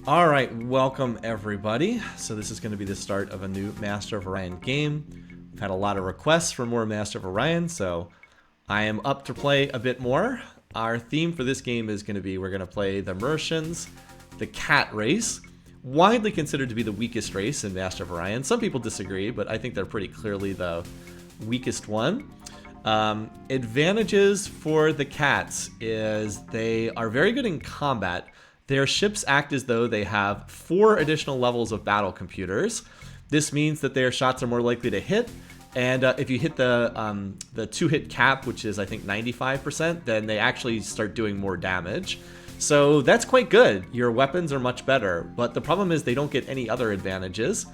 All right, welcome everybody. So this is going to be the start of a new Master of Orion game. We've had a lot of requests for more Master of Orion, so I am up to play a bit more. Our theme for this game is going to be we're going to play the Mercians, the cat race, widely considered to be the weakest race in Master of Orion. Some people disagree, but I think they're pretty clearly the weakest one. Advantages for the cats is they are very good in combat. Their ships act as though they have 4 additional levels of battle computers. This means that their shots are more likely to hit, and if you hit the 2-hit cap, which is I think 95%, then they actually start doing more damage. So that's quite good. Your weapons are much better, but the problem is they don't get any other advantages.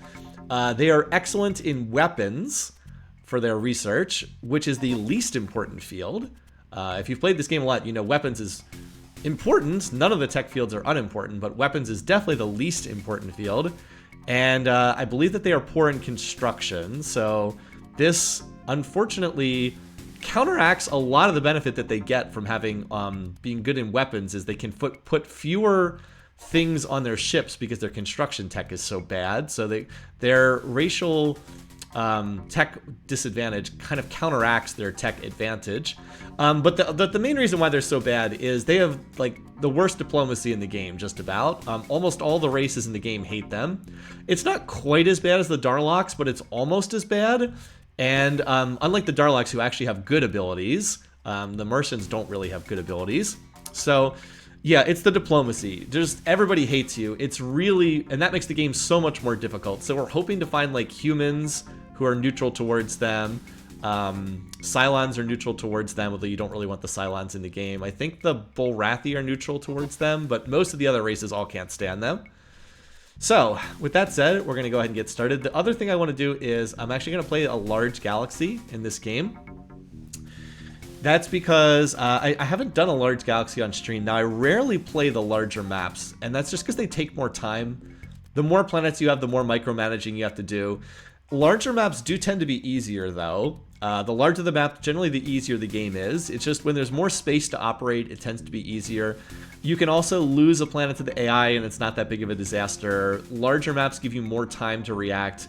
They are excellent in weapons for their research, which is the least important field. If you've played this game a lot, you know weapons is important. None of the tech fields are unimportant, but weapons is definitely the least important field. And I believe that they are poor in construction, so this unfortunately counteracts a lot of the benefit that they get from having being good in weapons. Is they can put fewer things on their ships because their construction tech is so bad. So their racial tech disadvantage kind of counteracts their tech advantage. But the main reason why they're so bad is they have like the worst diplomacy in the game, just about. Almost all the races in the game hate them. It's not quite as bad as the Darloks, but it's almost as bad. And unlike the Darloks, who actually have good abilities, the Mercians don't really have good abilities. So yeah, it's the diplomacy. Just everybody hates you. It's really, and that makes the game so much more difficult. So we're hoping to find like humans who are neutral towards them. Cylons are neutral towards them, although you don't really want the Cylons in the game. I think the Bullrathi are neutral towards them, but most of the other races all can't stand them. So, with that said, we're going to go ahead and get started. The other thing I want to do is I'm actually going to play a large galaxy in this game. That's because I haven't done a large galaxy on stream. Now, I rarely play the larger maps, and that's just because they take more time. The more planets you have, the more micromanaging you have to do. Larger maps do tend to be easier, though. The larger the map, generally the easier the game is. It's just when there's more space to operate, it tends to be easier. You can also lose a planet to the AI, and it's not that big of a disaster. Larger maps give you more time to react.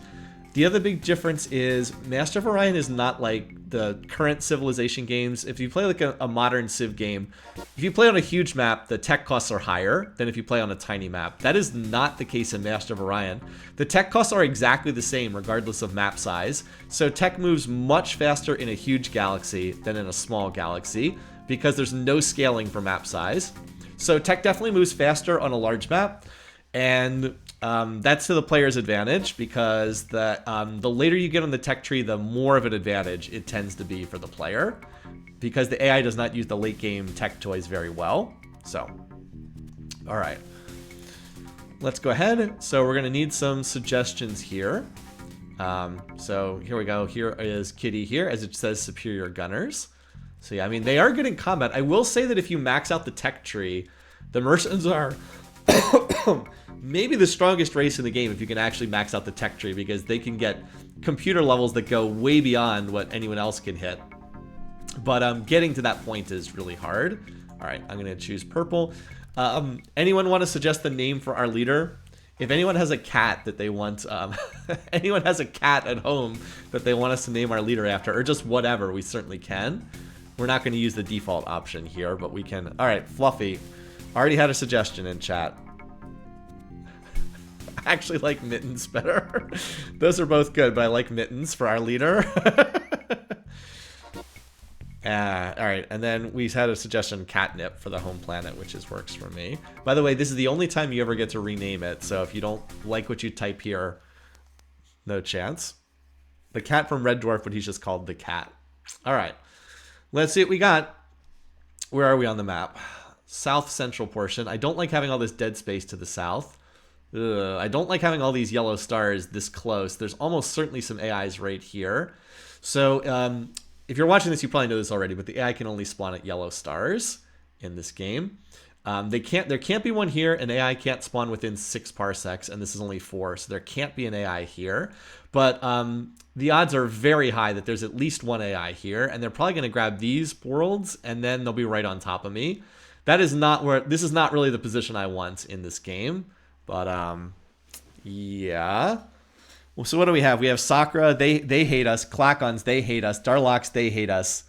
The other big difference is Master of Orion is not like the current Civilization games. If you play like a modern Civ game, if you play on a huge map, the tech costs are higher than if you play on a tiny map. That is not the case in Master of Orion. The tech costs are exactly the same regardless of map size. So tech moves much faster in a huge galaxy than in a small galaxy because there's no scaling for map size. So tech definitely moves faster on a large map, and that's to the player's advantage because the later you get on the tech tree, the more of an advantage it tends to be for the player because the AI does not use the late game tech toys very well. So, all right, let's go ahead. So we're going to need some suggestions here. So here we go. Here is Kitty here, as it says superior gunners. So yeah, I mean, they are good in combat. I will say that if you max out the tech tree, the Mercians are maybe the strongest race in the game if you can actually max out the tech tree, because they can get computer levels that go way beyond what anyone else can hit. But getting to that point is really hard. All right, I'm going to choose purple. Anyone want to suggest the name for our leader? If anyone has a cat that they want, anyone has a cat at home that they want us to name our leader after, or just whatever, we certainly can. We're not going to use the default option here, but we can. All right, Fluffy. Already had a suggestion in chat. I actually like Mittens better. Those are both good, but I like Mittens for our leader. All right, and then we had a suggestion, Catnip, for the home planet, which works for me. By the way, this is the only time you ever get to rename it, so if you don't like what you type here, no chance. The cat from Red Dwarf, but he's just called the cat. All right, let's see what we got. Where are we on the map? South central portion. I don't like having all this dead space to the south. Ugh, I don't like having all these yellow stars this close. There's almost certainly some AIs right here. So if you're watching this, you probably know this already, but the AI can only spawn at yellow stars in this game. There can't be one here. An AI can't spawn within 6 parsecs, and this is only 4, so there can't be an AI here. But the odds are very high that there's at least one AI here, and they're probably going to grab these worlds, and then they'll be right on top of me. That is not where, this is not really the position I want in this game. But yeah. Well, so what do we have? We have Sakura, they hate us. Klakons, they hate us. Darloks, they hate us.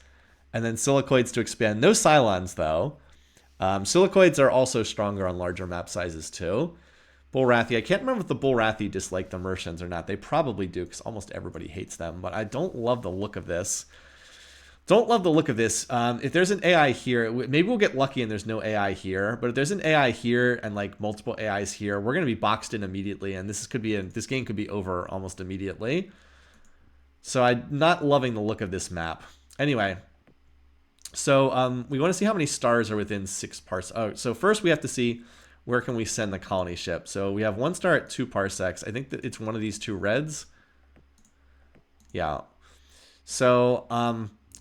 And then Silicoids to expand. No Cylons, though. Silicoids are also stronger on larger map sizes, too. Bullrathi, I can't remember if the Bullrathi dislike the Mercians or not. They probably do, because almost everybody hates them. But I don't love the look of this. Don't love the look of this. If there's an AI here, maybe we'll get lucky and there's no AI here. But if there's an AI here and like multiple AIs here, we're going to be boxed in immediately, and this game could be over almost immediately. So I'm not loving the look of this map. Anyway, so we want to see how many stars are within 6 parsecs. Oh, so first we have to see where can we send the colony ship. So we have 1 star at 2 parsecs. I think that it's one of these 2 reds. Yeah. So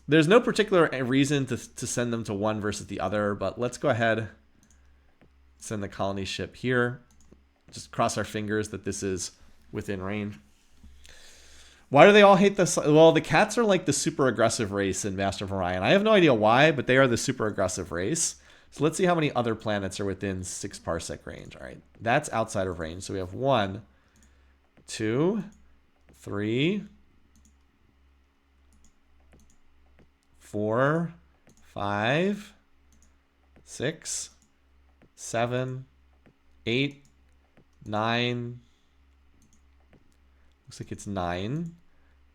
there's no particular reason to send them to one versus the other, but let's go ahead, send the colony ship here. Just cross our fingers that this is within range. Why do they all hate this? Well, the cats are like the super aggressive race in Master of Orion. I have no idea why, but they are the super aggressive race. So let's see how many other planets are within 6 parsec range. All right, that's outside of range. So we have 1, 2, 3, 4, 5, 6, 7, 8, 9. Looks like it's 9.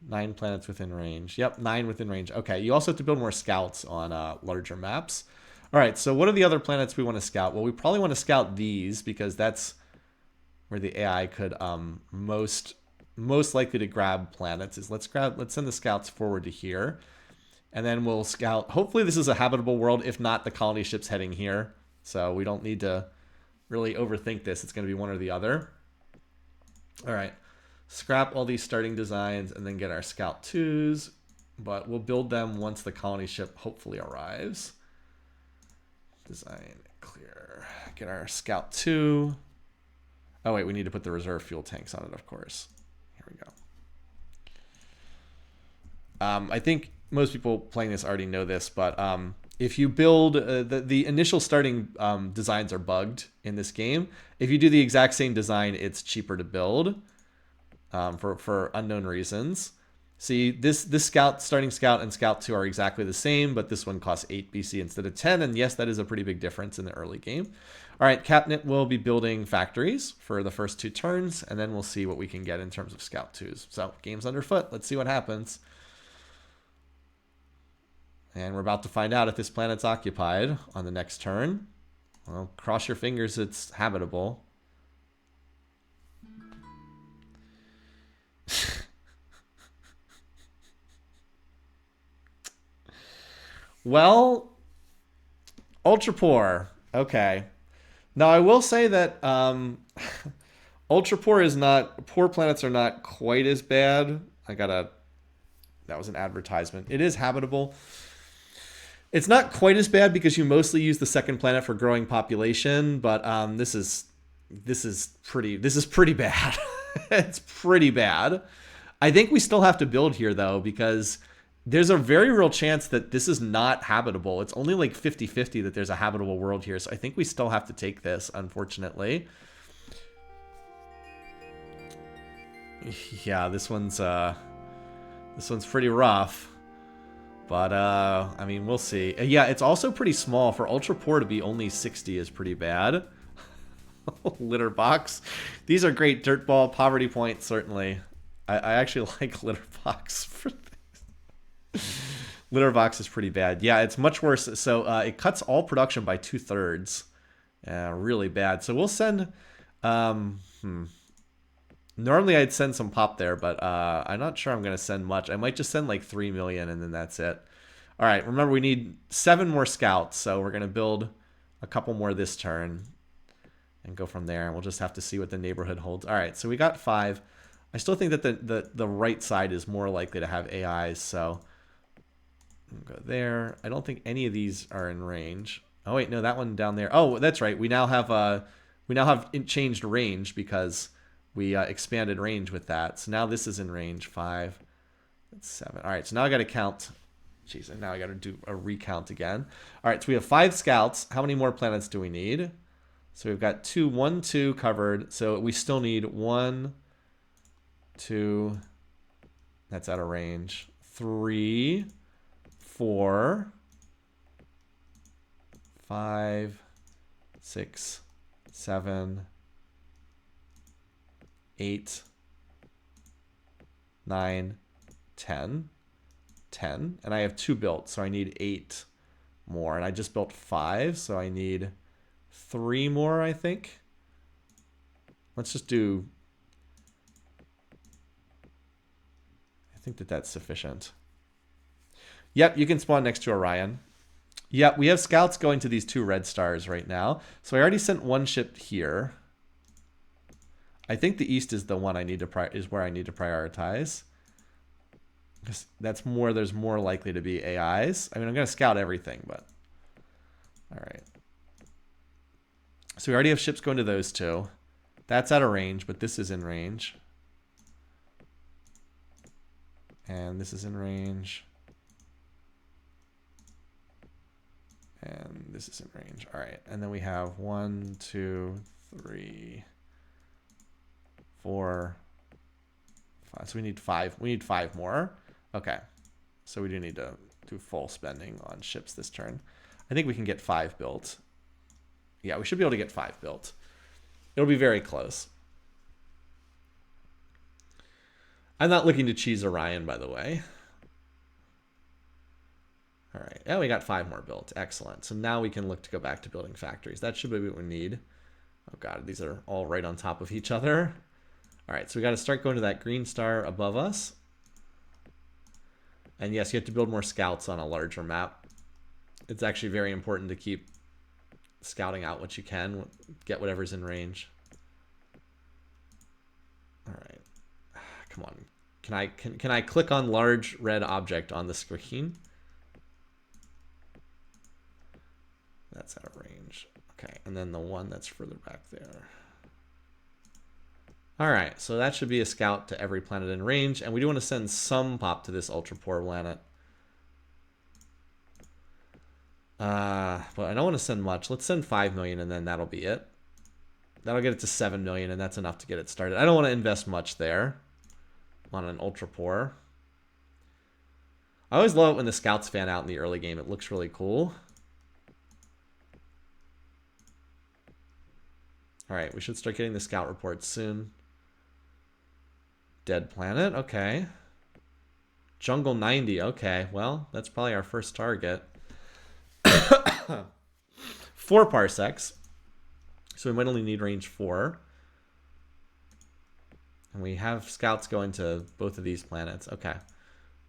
9 planets within range. Yep, 9 within range. Okay, you also have to build more scouts on larger maps. All right, so what are the other planets we want to scout? Well, we probably want to scout these because that's where the AI could most likely to grab planets. Let's send the scouts forward to here. And then we'll scout. Hopefully this is a habitable world. If not, the colony ship's heading here. So we don't need to really overthink this. It's going to be one or the other. All right. Scrap all these starting designs and then get our Scout 2s. But we'll build them once the colony ship hopefully arrives. Design, clear. Get our Scout 2. Oh, wait. We need to put the reserve fuel tanks on it, of course. Here we go. I think most people playing this already know this, but if you build the initial starting designs are bugged in this game. If you do the exact same design, it's cheaper to build for unknown reasons. See, this starting scout and scout 2 are exactly the same, but this one costs 8 BC instead of 10, and yes, that is a pretty big difference in the early game. All right, Capnet will be building factories for the first 2 turns, and then we'll see what we can get in terms of scout 2s. So game's underfoot. Let's see what happens. And we're about to find out if this planet's occupied on the next turn. Well, cross your fingers it's habitable. Well, ultra poor. Okay. Now I will say that ultra poor is not, poor planets are not quite as bad. That was an advertisement. It is habitable. It's not quite as bad because you mostly use the second planet for growing population, but this is pretty bad. It's pretty bad. I think we still have to build here though, because there's a very real chance that this is not habitable. It's only like 50-50 that there's a habitable world here, so I think we still have to take this, unfortunately. Yeah, this one's pretty rough. But, I mean, we'll see. Yeah, it's also pretty small. For Ultra Poor to be only 60 is pretty bad. Litter box. These are great. Dirtball, poverty point, certainly. I actually like litter box for this. Litter box is pretty bad. Yeah, it's much worse. So it cuts all production by 2/3. Really bad. So we'll send... Normally I'd send some pop there, but I'm not sure I'm going to send much. I might just send like 3 million and then that's it. All right, remember we need 7 more scouts, so we're going to build a couple more this turn and go from there. And we'll just have to see what the neighborhood holds. All right, so we got 5. I still think that the right side is more likely to have AIs, so we'll go there. I don't think any of these are in range. Oh wait, no, that one down there. Oh, that's right. We now have changed range because we expanded range with that. So now this is in range. 5, that's 7. All right, so now I got to count. Jeez, and now I got to do a recount again. All right, so we have 5 scouts. How many more planets do we need? So we've got 2, 1, 2 covered. So we still need 1, 2. That's out of range. 3, 4, 5, 6, 7, 8, 9, 10. 10. And I have 2 built, so I need 8 more. And I just built 5, so I need 3 more, I think. Let's just do... I think that that's sufficient. Yep, you can spawn next to Orion. Yep, we have scouts going to these 2 red stars right now. So I already sent 1 ship here. I think the east is the one I need to is where I need to prioritize. Because that's more, there's more likely to be AIs. I mean, I'm going to scout everything, but... All right. So we already have ships going to those 2. That's out of range, but this is in range. And this is in range. And this is in range. All right. And then we have 1, 2, 3, 4, 5. So we need 5. We need 5 more. Okay. So we do need to do full spending on ships this turn. I think we can get 5 built. Yeah, we should be able to get 5 built. It'll be very close. I'm not looking to cheese Orion, by the way. All right. Oh, we got 5 more built. Excellent. So now we can look to go back to building factories. That should be what we need. Oh, God. These are all right on top of each other. All right. So we got to start going to that green star above us. And yes, you have to build more scouts on a larger map. It's actually very important to keep scouting out what you can. Get whatever's in range. All right. Come on. Can I click on large red object on the screen? That's out of range. Okay, and then the one that's further back there. All right, so that should be a scout to every planet in range, and we do want to send some pop to this ultra poor planet. But I don't want to send much. Let's send 5 million, and then that'll be it. That'll get it to 7 million, and that's enough to get it started. I don't want to invest much there on an ultra poor. I always love it when the scouts fan out in the early game. It looks really cool. All right, we should start getting the scout reports soon. Dead planet, okay. Jungle 90, okay. Well, that's probably our first target. 4 parsecs. So we might only need range 4. And we have scouts going to both of these planets. Okay.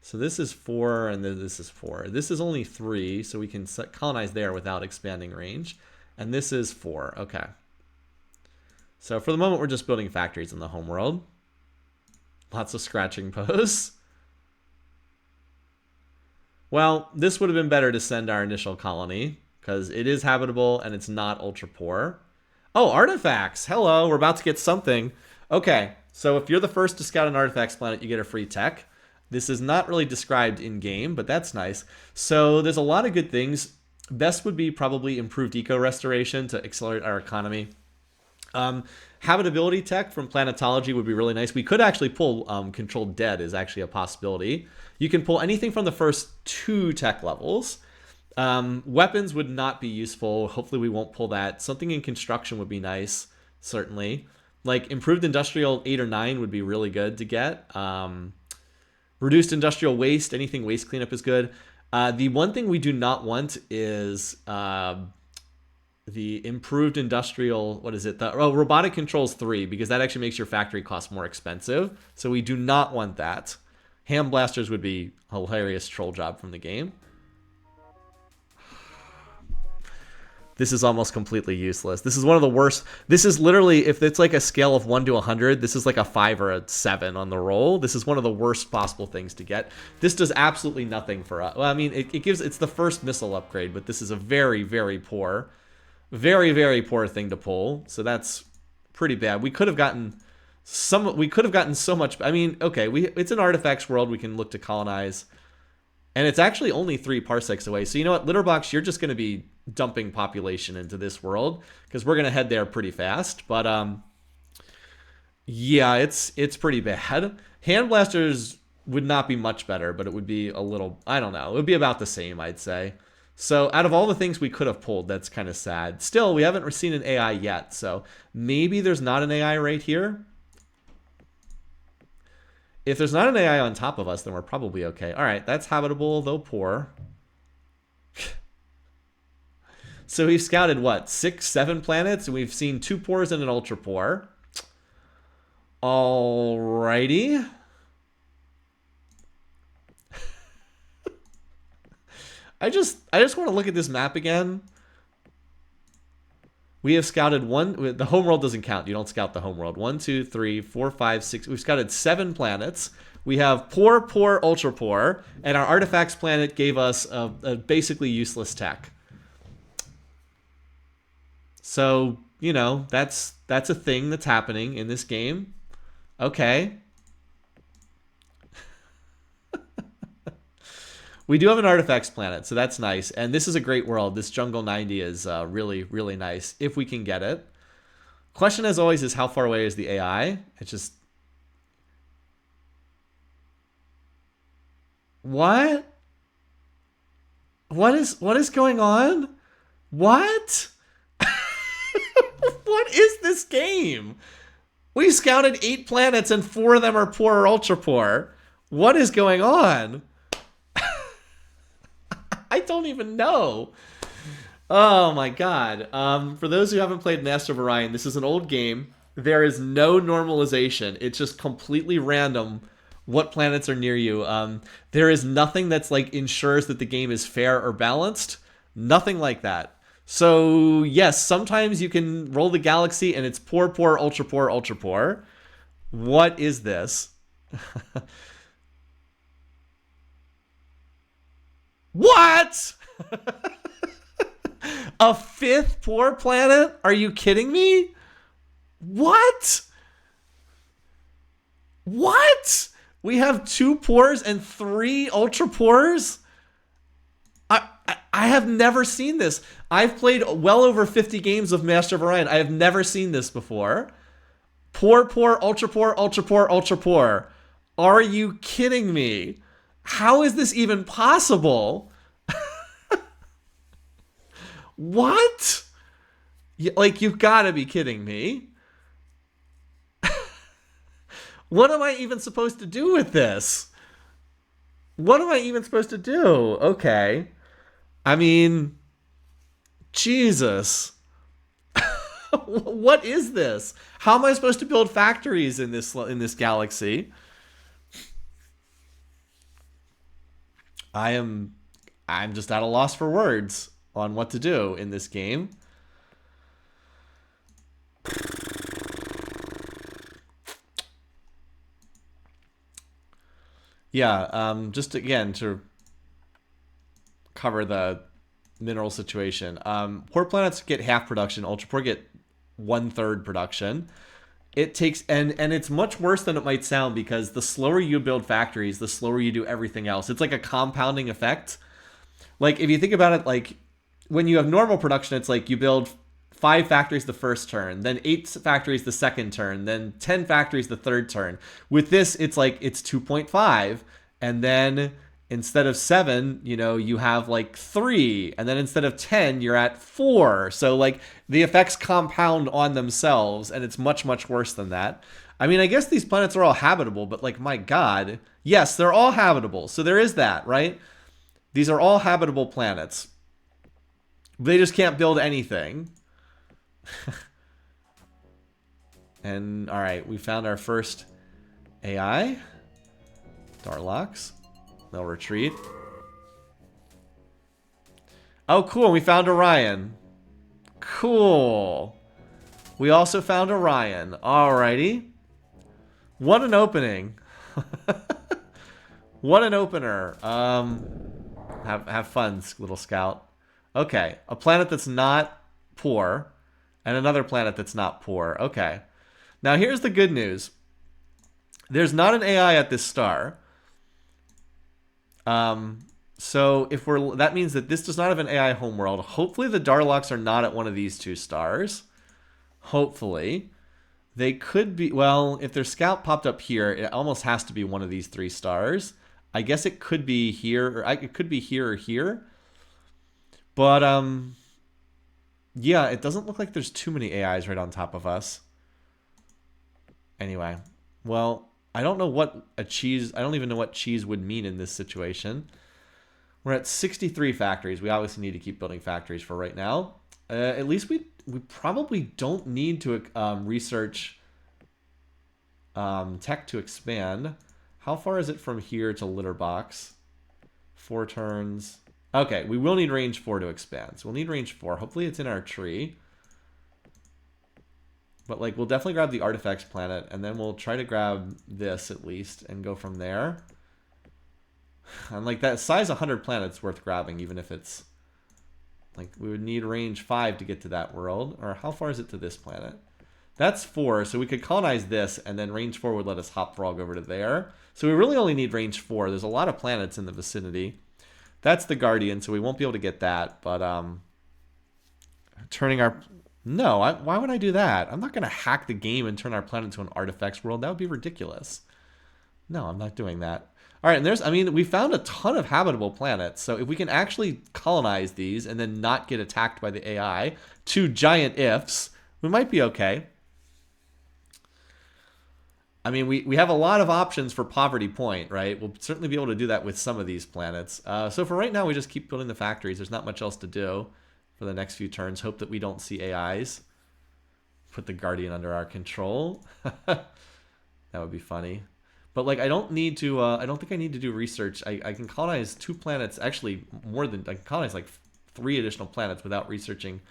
So this is 4 and then this is 4. This is only 3, so we can colonize there without expanding range. And this is 4. Okay. So for the moment, we're just building factories in the homeworld. Lots of scratching posts. Well, this would have been better to send our initial colony because it is habitable and it's not ultra poor. Oh, artifacts. Hello, we're about to get something. Okay, so if you're the first to scout an artifacts planet, you get a free tech. This is not really described in game, but that's nice. So there's a lot of good things. Best would be probably improved eco restoration to accelerate our economy. Habitability tech from planetology would be really nice. We could actually pull controlled dead is actually a possibility. You can pull anything from the first 2 tech levels. Weapons would not be useful. Hopefully we won't pull that. Something in construction would be nice, certainly. Like improved industrial 8 or 9 would be really good to get. Reduced industrial waste, anything waste cleanup is good. The one thing we do not want is the improved industrial, what is it? Robotic controls 3, because that actually makes your factory cost more expensive. So we do not want that. Ham blasters would be a hilarious troll job from the game. This is almost completely useless. This is one of the worst. This is literally, if it's like a scale of 1 to 100, this is like a 5 or a 7 on the roll. This is one of the worst possible things to get. This does absolutely nothing for us. Well, I mean, it's the first missile upgrade, but this is a very, very poor, very poor thing to pull. So that's pretty bad. We could have gotten so much. I mean, okay, it's an artifacts world. We can look to colonize. And it's actually only 3 parsecs away. So you know what, Litterbox, you're just going to be dumping population into this world, because we're gonna head there pretty fast. But yeah, it's pretty bad. Hand blasters would not be much better, but it would be a little, I don't know, it would be about the same, I'd say. So out of all the things we could have pulled, that's kind of sad. Still, we haven't seen an AI yet, so maybe there's not an AI right here. If there's not an AI on top of us, then we're probably okay. All right, that's habitable, though poor. So we've scouted, what, 6, 7 planets? And we've seen 2 poors and an ultra poor. Alrighty. I just want to look at this map again. We have scouted one. The homeworld doesn't count. You don't scout the homeworld. 1, 2, 3, 4, 5, 6. We've scouted 7 planets. We have poor, poor, ultra poor, and our artifacts planet gave us a basically useless tech. So, you know, that's a thing that's happening in this game. Okay. We do have an artifacts planet, so that's nice. And this is a great world. This Jungle 90 is really, really nice, if we can get it. Question, as always, is how far away is the AI? It's just... What? What is going on? What? What is this game? We scouted 8 planets and 4 of them are poor or ultra poor. What is going on? I don't even know. Oh my god. For those who haven't played Master of Orion, this is an old game. There is no normalization. It's just completely random what planets are near you. There is nothing that's like ensures that the game is fair or balanced. Nothing like that. So yes, sometimes you can roll the galaxy and it's poor, poor, ultra poor, ultra poor. What is this? What? A 5th poor planet? Are you kidding me? What? What? We have 2 poors and 3 ultra poors? I have never seen this. I've played well over 50 games of Master of Orion. I have never seen this before. Poor, poor, ultra poor, ultra poor, ultra poor. Are you kidding me? How is this even possible? What? Like, you've got to be kidding me. What am I even supposed to do with this? What am I even supposed to do? Okay. I mean, Jesus. What is this? How am I supposed to build factories in this galaxy? I'm just at a loss for words on what to do in this game. Yeah, just again to cover the mineral situation. Poor planets get half production. Ultra poor get 1/3 production. It takes and it's much worse than it might sound, because the slower you build factories, the slower you do everything else. It's like a compounding effect. Like, if you think about it, like when you have normal production, it's like you build 5 factories the first turn, then 8 factories the second turn, then 10 factories the third turn. With this, it's like it's 2.5, and then instead of 7, you know, you have like 3, and then instead of 10, you're at 4. So like the effects compound on themselves, and it's much, much worse than that. I mean, I guess these planets are all habitable, but like, my God, yes, they're all habitable. So there is that, right? These are all habitable planets. They just can't build anything. And all right, we found our first AI. Darlocks. They'll retreat. Oh, cool. We found Orion. Cool. We also found Orion. Alrighty. What an opening. What an opener. Have fun, little scout. Okay. A planet that's not poor. And another planet that's not poor. Okay. Now here's the good news. There's not an AI at this star. So if we're, that means that this does not have an AI homeworld. Hopefully the Darlocks are not at one of these 2 stars. Hopefully. They could be, well, if their scout popped up here, it almost has to be one of these 3 stars. I guess it could be here, or it could be here or here. But, yeah, it doesn't look like there's too many AIs right on top of us. Anyway, well, I don't know what a cheese, I don't even know what cheese would mean in this situation. We're at 63 factories. We obviously need to keep building factories for right now. At least we probably don't need to research tech to expand. How far is it from here to litter box? 4 turns. Okay, we will need range 4 to expand. So we'll need range 4. Hopefully it's in our tree. But like, we'll definitely grab the artifacts planet, and then we'll try to grab this at least and go from there. And like that size 100 planets worth grabbing, even if it's like we would need range 5 to get to that world. Or how far is it to this planet? That's 4, so we could colonize this, and then range 4 would let us hop frog over to there. So we really only need range 4. There's a lot of planets in the vicinity. That's the Guardian, so we won't be able to get that. But turning our... No, why would I do that? I'm not going to hack the game and turn our planet into an artifacts world. That would be ridiculous. No, I'm not doing that. All right, and there's, I mean, we found a ton of habitable planets. So if we can actually colonize these and then not get attacked by the AI, 2 giant ifs, we might be okay. I mean, we have a lot of options for Poverty Point, right? We'll certainly be able to do that with some of these planets. So for right now, we just keep building the factories. There's not much else to do for the next few turns. Hope that we don't see AIs. Put the Guardian under our control. That would be funny. But like, I don't need to, I don't think I need to do research. I can colonize 2 planets, actually more than, I can colonize like 3 additional planets without researching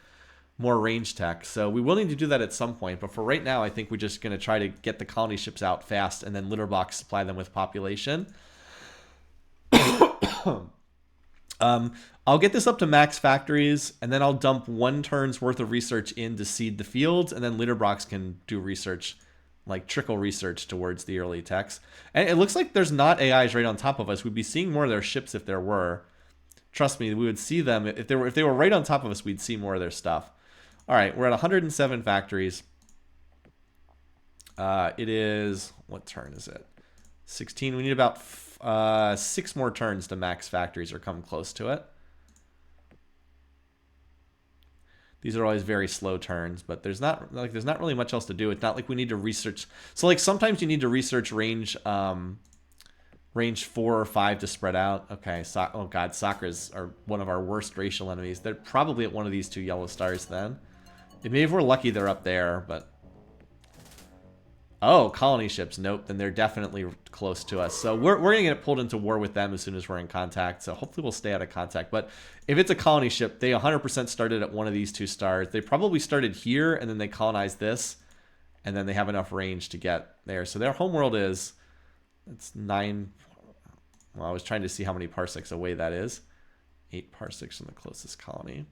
more range tech. So we will need to do that at some point. But for right now, I think we're just going to try to get the colony ships out fast and then litterbox supply them with population. I'll get this up to max factories, and then I'll dump 1 turn's worth of research in to seed the fields, and then litterbox can do research, like trickle research towards the early techs. And it looks like there's not AIs right on top of us. We'd be seeing more of their ships if there were. Trust me, we would see them. If they were right on top of us, we'd see more of their stuff. All right, we're at 107 factories. It is, what turn is it? 16. We need about 6 more turns to max factories or come close to it. These are always very slow turns, but there's not really much else to do. It's not like we need to research. So like sometimes you need to research range 4 or 5 to spread out. Okay, oh god, Sakuras are one of our worst racial enemies. They're probably at one of these 2 yellow stars then. Maybe if we're lucky they're up there, but... Oh, colony ships. Nope, then they're definitely close to us. So we're going to get pulled into war with them as soon as we're in contact. So hopefully we'll stay out of contact. But if it's a colony ship, they 100% started at one of these 2 stars. They probably started here, and then they colonized this. And then they have enough range to get there. So their homeworld is... It's 9... Well, I was trying to see how many parsecs away that is. 8 parsecs from the closest colony.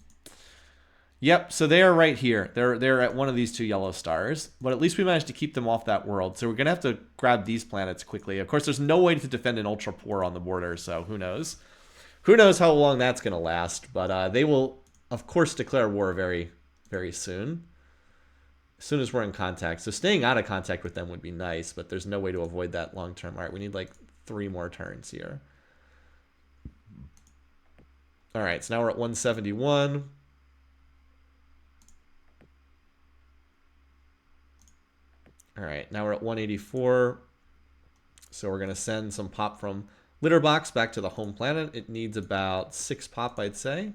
Yep, so they are right here. They're at one of these 2 yellow stars. But at least we managed to keep them off that world. So we're going to have to grab these planets quickly. Of course, there's no way to defend an ultra poor on the border, so who knows? Who knows how long that's going to last. But they will, of course, declare war very, very soon. As soon as we're in contact. So staying out of contact with them would be nice, but there's no way to avoid that long term. All right, we need like 3 more turns here. All right, so now we're at 171. All right, now we're at 184. So we're going to send some pop from Litterbox back to the home planet. It needs about 6 pop, I'd say,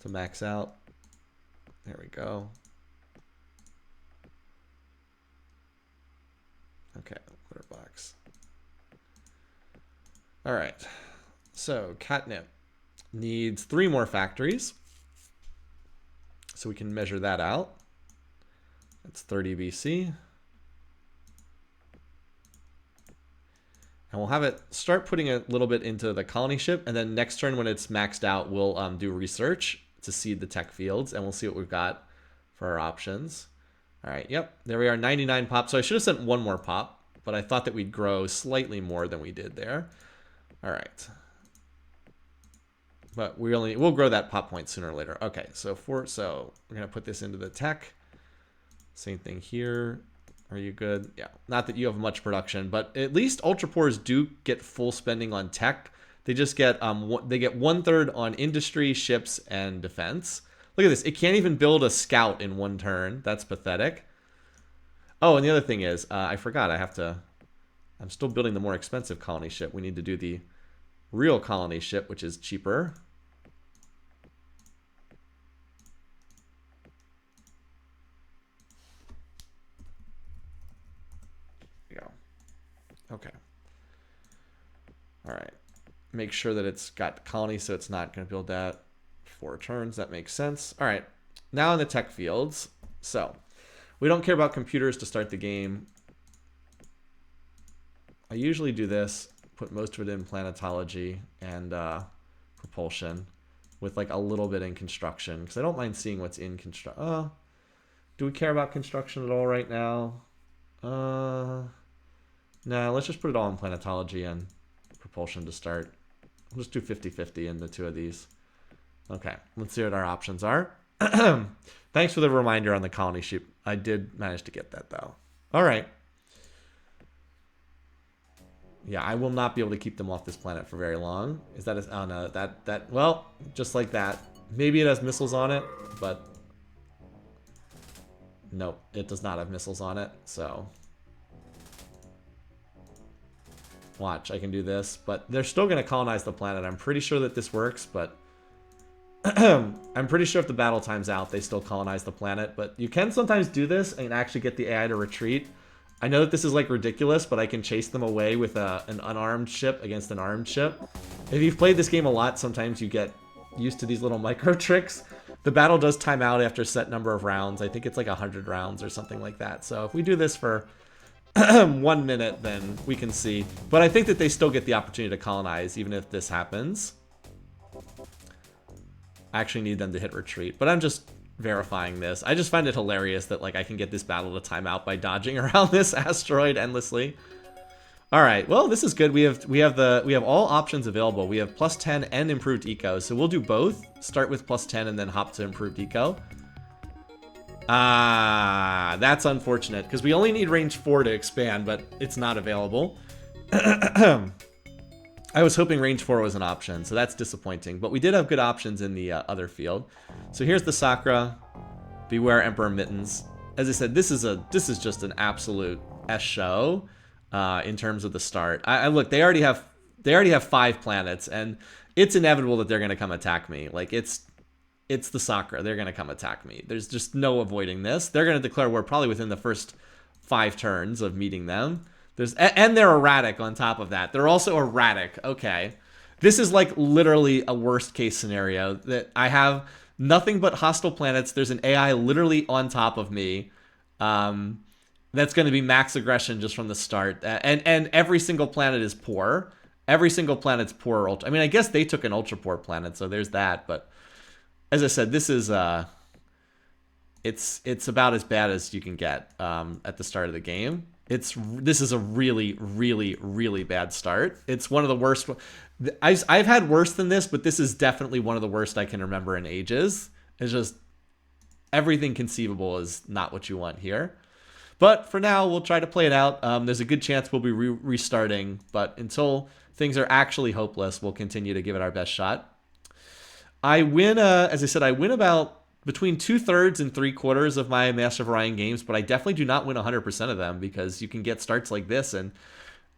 to max out. There we go. Okay, Litterbox. All right, so Catnip needs 3 more factories. So we can measure that out. That's 30 BC. And we'll have it start putting a little bit into the colony ship. And then next turn when it's maxed out, we'll do research to seed the tech fields. And we'll see what we've got for our options. All right, yep, there we are, 99 pop. So I should have sent 1 more pop. But I thought that we'd grow slightly more than we did there. All right. But we'll grow that pop point sooner or later. Okay, so we're gonna put this into the tech. Same thing here. Are you good? Yeah. Not that you have much production, but at least ultra poors do get full spending on tech. They just get they get 1/3 on industry, ships, and defense. Look at this. It can't even build a scout in 1 turn. That's pathetic. Oh, and the other thing is, I forgot. I'm still building the more expensive colony ship. We need to do the real colony ship, which is cheaper. There you go. Okay. All right. Make sure that it's got colony, so it's not going to build that 4 turns. That makes sense. All right. Now in the tech fields. So we don't care about computers to start the game. I usually do this, put most of it in planetology and propulsion, with like a little bit in construction, because I don't mind seeing what's in construction. Do we care about construction at all right now? No, let's just put it all in planetology and propulsion to start. We'll just do 50-50 in the 2 of these. Okay, let's see what our options are. Thanks for the reminder on the colony ship. I did manage to get that though. All right. Yeah, I will not be able to keep them off this planet for very long. Is that oh no, well, just like that. Maybe it has missiles on it, but nope, it does not have missiles on it, so watch, I can do this, but they're still going to colonize the planet. I'm pretty sure that this works, but I'm pretty sure if the battle time's out, they still colonize the planet, but you can sometimes do this and actually get the AI to retreat. I know that this is like ridiculous, but I can chase them away with an unarmed ship against an armed ship. If you've played this game a lot, sometimes you get used to these little micro tricks. The battle does time out after a set number of rounds. I think it's like 100 rounds or something like that. So if we do this for 1 minute, then we can see. But I think that they still get the opportunity to colonize, even if this happens. I actually need them to hit retreat, but I'm just verifying this. I just find it hilarious that like I can get this battle to time out by dodging around this asteroid endlessly. All right, well, this is good. We have all options available. We have +10 and improved eco, so we'll do both. Start with +10 and then hop to improved eco. That's unfortunate because we only need range 4 to expand, but it's not available. I was hoping range 4 was an option, so that's disappointing. But we did have good options in the other field. So here's the Sakura. Beware Emperor Mittens. As I said, this is just an absolute S show in terms of the start. I look, they already have 5 planets, and it's inevitable that they're going to come attack me. Like it's the Sakura. They're going to come attack me. There's just no avoiding this. They're going to declare war probably within the first 5 turns of meeting them. And they're erratic on top of that. They're also erratic. Okay. This is like literally a worst case scenario that I have nothing but hostile planets. There's an AI literally on top of me. That's going to be max aggression just from the start. And every single planet is poor. Every single planet's poor. I mean, I guess they took an ultra poor planet, so there's that. But as I said, this is it's about as bad as you can get at the start of the game. This is a really, really, really bad start. It's one of the worst. I've had worse than this, but this is definitely one of the worst I can remember in ages. It's just everything conceivable is not what you want here. But for now, we'll try to play it out. There's a good chance we'll be restarting, but until things are actually hopeless, we'll continue to give it our best shot. I win, as I said, I win about between 2/3 and 3/4 of my Master of Orion games, but I definitely do not win 100% of them because you can get starts like this, and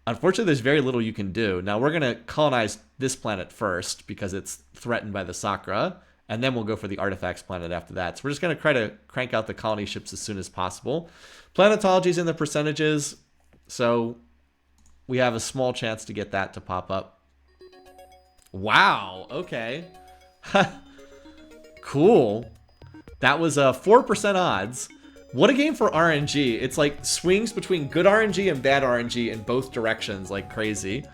unfortunately there's very little you can do. Now we're going to colonize this planet first because it's threatened by the Sakura, and then we'll go for the artifacts planet after that. So we're just going to try to crank out the colony ships as soon as possible. Planetology's in the percentages, so we have a small chance to get that to pop up. Wow, okay. Cool. That was 4% odds. What a game for RNG. It's like swings between good RNG and bad RNG in both directions like crazy.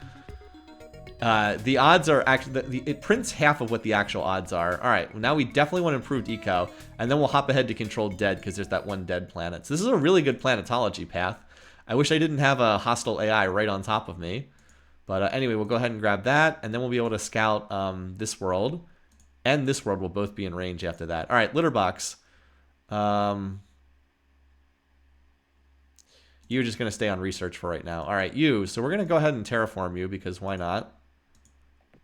The odds are actually, it prints half of what the actual odds are. All right, now we definitely want improved eco, and then we'll hop ahead to controlled dead because there's that one dead planet. So this is a really good planetology path. I wish I didn't have a hostile AI right on top of me, But anyway, we'll go ahead and grab that, and then we'll be able to scout this world, and this world will both be in range after that. All right, litter box. You're just going to stay on research for right now. All right, you. So we're going to go ahead and terraform you, because why not?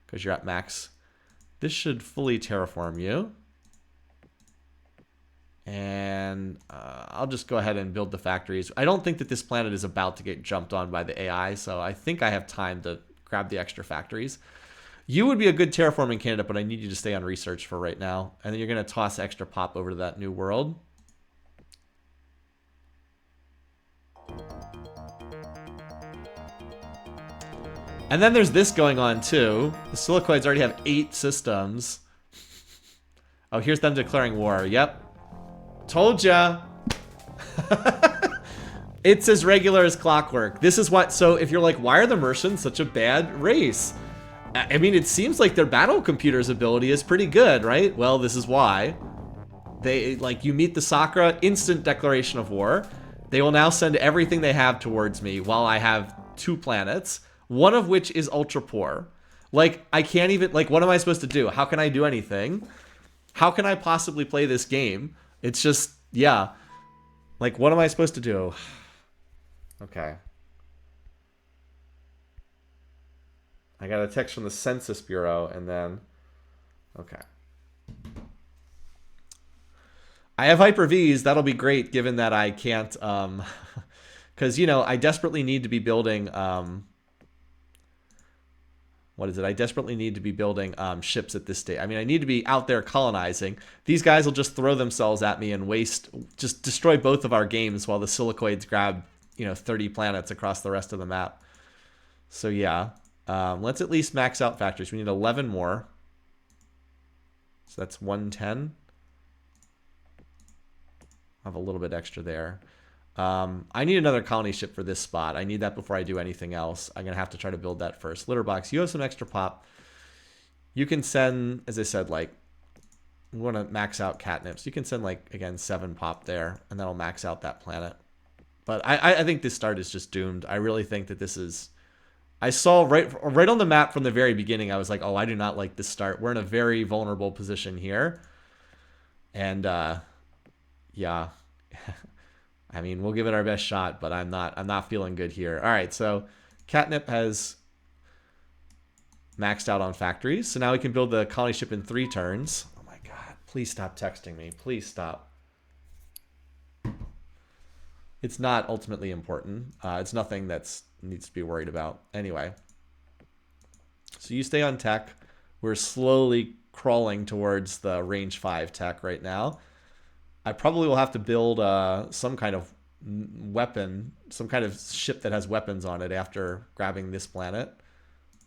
Because you're at max. This should fully terraform you. And I'll just go ahead and build the factories. I don't think that this planet is about to get jumped on by the AI, so I think I have time to grab the extra factories. You would be a good terraforming candidate, but I need you to stay on research for right now. And then you're going to toss extra pop over to that new world. And then there's this going on too. The silicoids already have 8 systems. Oh, here's them declaring war. Yep. Told ya. It's as regular as clockwork. This is what, so if you're like, why are the Mercians such a bad race? I mean, it seems like their battle computer's ability is pretty good, right? Well, this is why. They, like, you meet the Sakura, instant declaration of war. They will now send everything they have towards me while I have 2 planets, one of which is ultra poor. Like, I can't even, like, what am I supposed to do? How can I do anything? How can I possibly play this game? It's just, yeah. Like, what am I supposed to do? Okay. I got a text from the Census Bureau, and then... Okay. I have Hyper-Vs. That'll be great, given that I can't... Because, you know, I desperately need to be building... What is it? I desperately need to be building ships at this stage. I mean, I need to be out there colonizing. These guys will just throw themselves at me and waste... Just destroy both of our games while the silicoids grab, you know, 30 planets across the rest of the map. So, yeah. Let's at least max out factories. We need 11 more. So that's 110. I have a little bit extra there. I need another colony ship for this spot. I need that before I do anything else. I'm going to have to try to build that first. Litter box, you have some extra pop. You can send, as I said, like, we want to max out catnips. You can send, like, again, 7 pop there, and that'll max out that planet. But I think this start is just doomed. I really think that this is... I saw right on the map from the very beginning, I was like, oh, I do not like this start. We're in a very vulnerable position here. And, yeah. I mean, we'll give it our best shot, but I'm not feeling good here. All right, so Catnip has maxed out on factories. So now we can build the colony ship in 3 turns. Oh my god, please stop texting me. Please stop. It's not ultimately important. It's nothing that needs to be worried about. Anyway. So you stay on tech. We're slowly crawling towards the range 5 tech right now. I probably will have to build some kind of weapon, some kind of ship that has weapons on it after grabbing this planet.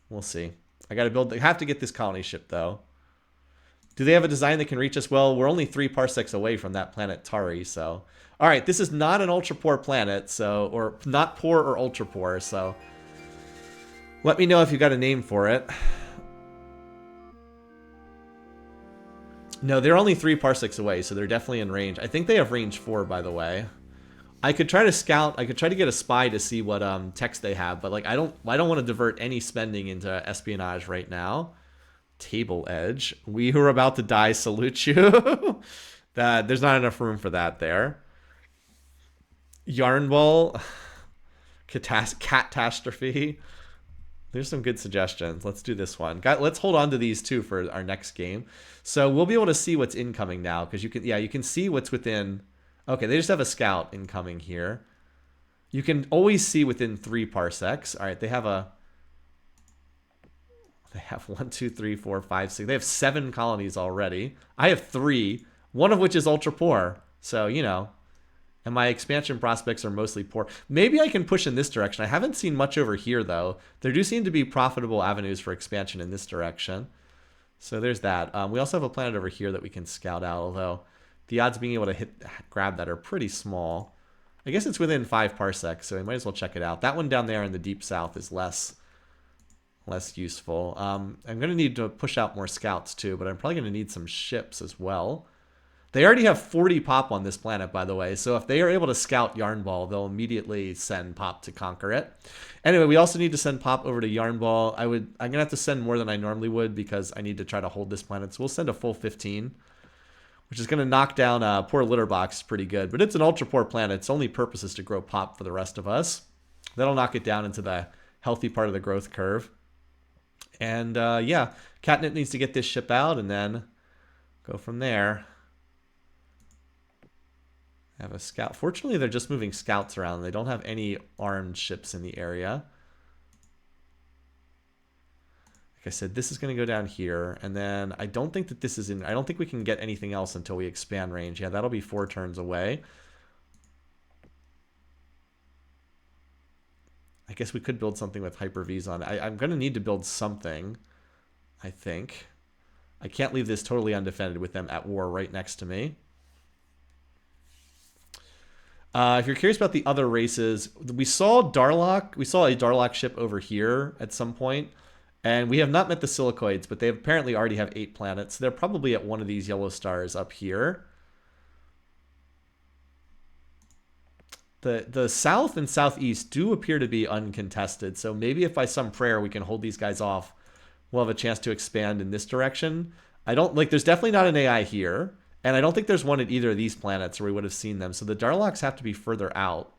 We'll see. I got to build. I have to get this colony ship though. Do they have a design that can reach us? Well, we're only 3 parsecs away from that planet Tari, so. All right, this is not an ultra poor planet, so, or not poor or ultra poor, so. Let me know if you got a name for it. No, they're only 3 parsecs away, so they're definitely in range. I think they have range 4, by the way. I could try to scout. I could try to get a spy to see what text they have, but like I don't want to divert any spending into espionage right now. Table edge. We who are about to die salute you. That there's not enough room for that there. Yarn ball. Catastrophe. There's some good suggestions. Let's do this one. Let's hold on to these 2 for our next game. So we'll be able to see what's incoming now because you can see what's within. Okay, they just have a scout incoming here. You can always see within 3 parsecs. All right, they have 1, 2, 3, 4, 5, 6. They have 7 colonies already. I have 3, one of which is ultra poor. So, you know, and my expansion prospects are mostly poor. Maybe I can push in this direction. I haven't seen much over here, though. There do seem to be profitable avenues for expansion in this direction. So there's that. We also have a planet over here that we can scout out, although the odds of being able to grab that are pretty small. I guess it's within 5 parsecs, so we might as well check it out. That one down there in the deep south is less useful. I'm going to need to push out more scouts, too, but I'm probably going to need some ships as well. They already have 40 pop on this planet, by the way. So if they are able to scout Yarn Ball, they'll immediately send pop to conquer it. Anyway, we also need to send pop over to Yarn Ball. I'm going to have to send more than I normally would because I need to try to hold this planet. So we'll send a full 15, which is going to knock down poor Litter Box pretty good. But it's an ultra poor planet. Its only purpose is to grow pop for the rest of us. That'll knock it down into the healthy part of the growth curve. And yeah, Catnip needs to get this ship out and then go from there. Have a scout. Fortunately, they're just moving scouts around. They don't have any armed ships in the area. Like I said, this is going to go down here. And then I don't think that this is in... I don't think we can get anything else until we expand range. Yeah, that'll be 4 turns away. I guess we could build something with Hyper-Vs on. I'm going to need to build something, I think. I can't leave this totally undefended with them at war right next to me. If you're curious about the other races, we saw Darlock. We saw a Darlock ship over here at some point, and we have not met the Silicoids, but they apparently already have 8 planets. They're probably at one of these yellow stars up here. The south and southeast do appear to be uncontested, so maybe if by some prayer we can hold these guys off, we'll have a chance to expand in this direction. I don't like. There's definitely not an AI here. And I don't think there's one at either of these planets where we would have seen them. So the Darlocks have to be further out.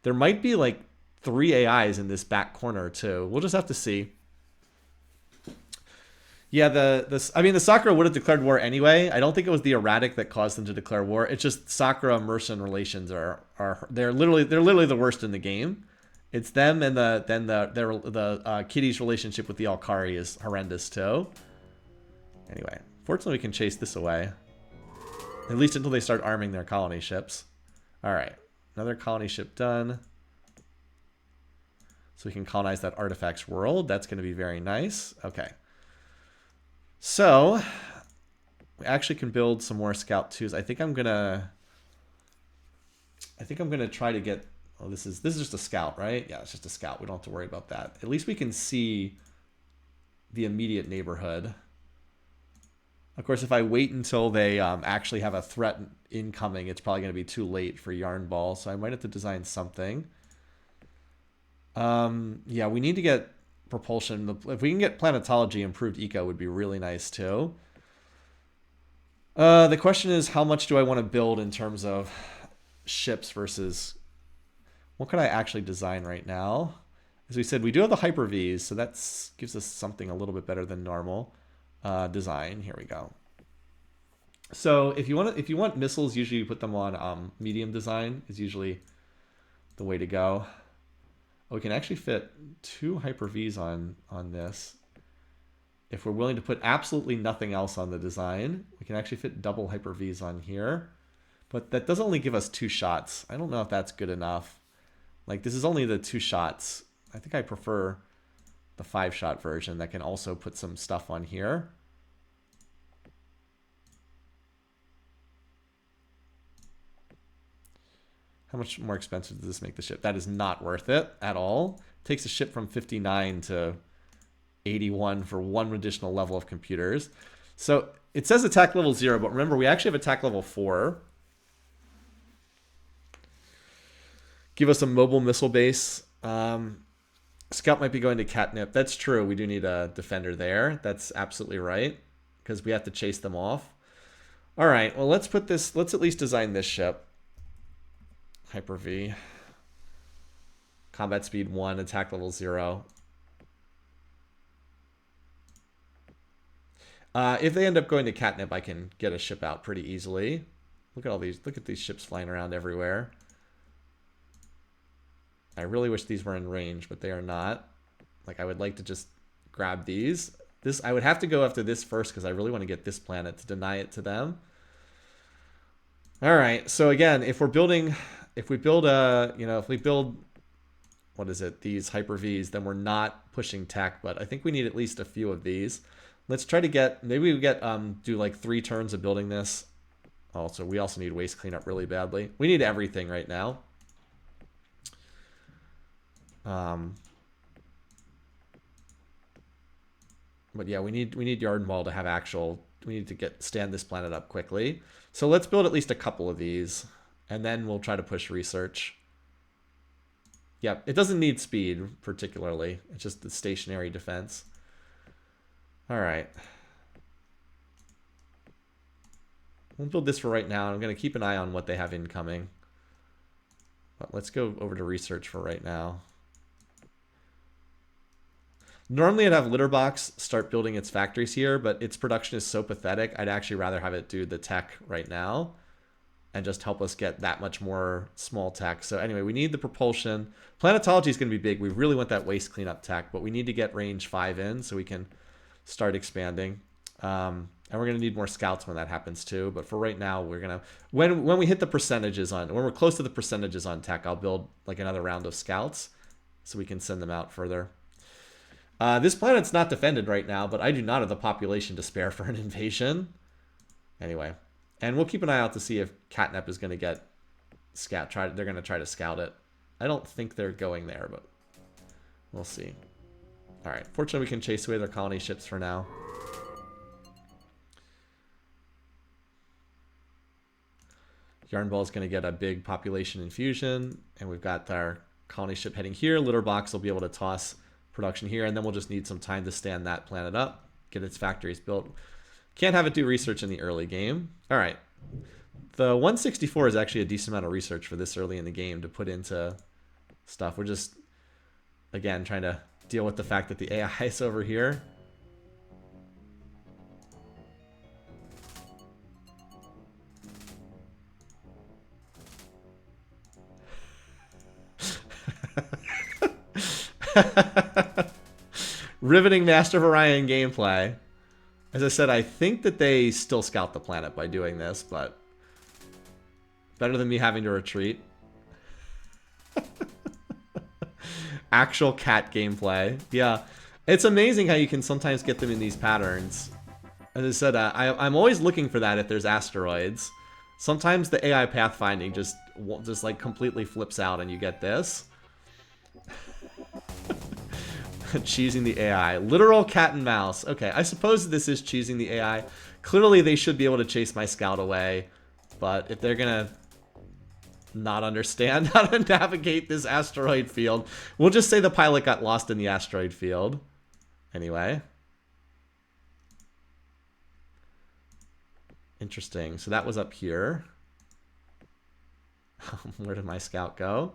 There might be like 3 AIs in this back corner too. We'll just have to see. Yeah, the Sakura would have declared war anyway. I don't think it was the erratic that caused them to declare war. It's just Sakura Merson relations they're literally the worst in the game. It's them, and the Kitty's relationship with the Alkari is horrendous too. Anyway. Fortunately, we can chase this away. At least until they start arming their colony ships. Alright. Another colony ship done. So we can colonize that artifacts world. That's going to be very nice. Okay. So, we actually can build some more Scout 2s. I think I'm going to try to get... Oh, this is just a Scout, right? Yeah, it's just a Scout. We don't have to worry about that. At least we can see the immediate neighborhood. Of course, if I wait until they actually have a threat incoming, it's probably going to be too late for Yarn Ball, so I might have to design something. Yeah, we need to get propulsion. If we can get planetology, improved eco would be really nice too. The question is, how much do I want to build in terms of ships versus... What could I actually design right now? As we said, we do have the Hyper-Vs, so that gives us something a little bit better than normal. Design. Here we go. So if you want missiles, usually you put them on medium design is usually the way to go. Oh, we can actually fit 2 Hyper-Vs on this. If we're willing to put absolutely nothing else on the design, we can actually fit double Hyper-Vs on here. But that does only give us 2 shots. I don't know if that's good enough. Like, this is only the 2 shots. I think I prefer the 5-shot version that can also put some stuff on here. How much more expensive does this make the ship? That is not worth it at all. It takes a ship from 59 to 81 for 1 additional level of computers. So it says attack level 0, but remember, we actually have attack level 4. Give us a mobile missile base. Scout might be going to Catnip. That's true. We do need a defender there. That's absolutely right, because we have to chase them off. All right. Well, let's at least design this ship. Hyper-V. Combat speed 1, attack level 0. If they end up going to Catnip, I can get a ship out pretty easily. Look at these ships flying around everywhere. I really wish these were in range, but they are not. Like, I would like to just grab these. I would have to go after this first because I really want to get this planet to deny it to them. All right. So again, if we build, what is it? These Hyper-Vs, then we're not pushing tech, but I think we need at least a few of these. Let's try to get, maybe we get, do like 3 turns of building this. Also, we also need waste cleanup really badly. We need everything right now. But yeah, we need Yarn Ball to have actual We need to stand this planet up quickly. So let's build at least a couple of these, and then we'll try to push research. Yep, it doesn't need speed particularly. It's just the stationary defense. All right. We'll build this for right now. I'm going to keep an eye on what they have incoming. But let's go over to research for right now. Normally I'd have Litterbox start building its factories here, but its production is so pathetic, I'd actually rather have it do the tech right now and just help us get that much more small tech. So anyway, we need the propulsion. Planetology is going to be big. We really want that waste cleanup tech, but we need to get range 5 in so we can start expanding. And we're going to need more scouts when that happens too. But for right now, we're going to, when we hit the percentages on, when we're close to the percentages on tech, I'll build like another round of scouts so we can send them out further. This planet's not defended right now, but I do not have the population to spare for an invasion. Anyway, and we'll keep an eye out to see if Catnip is going to get they're going to try to scout it. I don't think they're going there, but we'll see. All right, fortunately we can chase away their colony ships for now. Yarnball's going to get a big population infusion, and we've got our colony ship heading here. Litterbox will be able to toss production here, and then we'll just need some time to stand that planet up, get its factories built. Can't have it do research in the early game. All right. The 164 is actually a decent amount of research for this early in the game to put into stuff. We're just, again, trying to deal with the fact that the AI is over here. Riveting Master of Orion gameplay. As I said, I think that they still scout the planet by doing this, but better than me having to retreat. Actual cat gameplay. Yeah, it's amazing how you can sometimes get them in these patterns. As I said, I'm always looking for that if there's asteroids. Sometimes the AI pathfinding just like completely flips out and you get this. Cheesing the AI. Literal cat and mouse. Okay, I suppose this is cheesing the AI. Clearly they should be able to chase my scout away, but if they're gonna not understand how to navigate this asteroid field, we'll just say the pilot got lost in the asteroid field. Anyway. Interesting. So that was up here. Where did my scout go?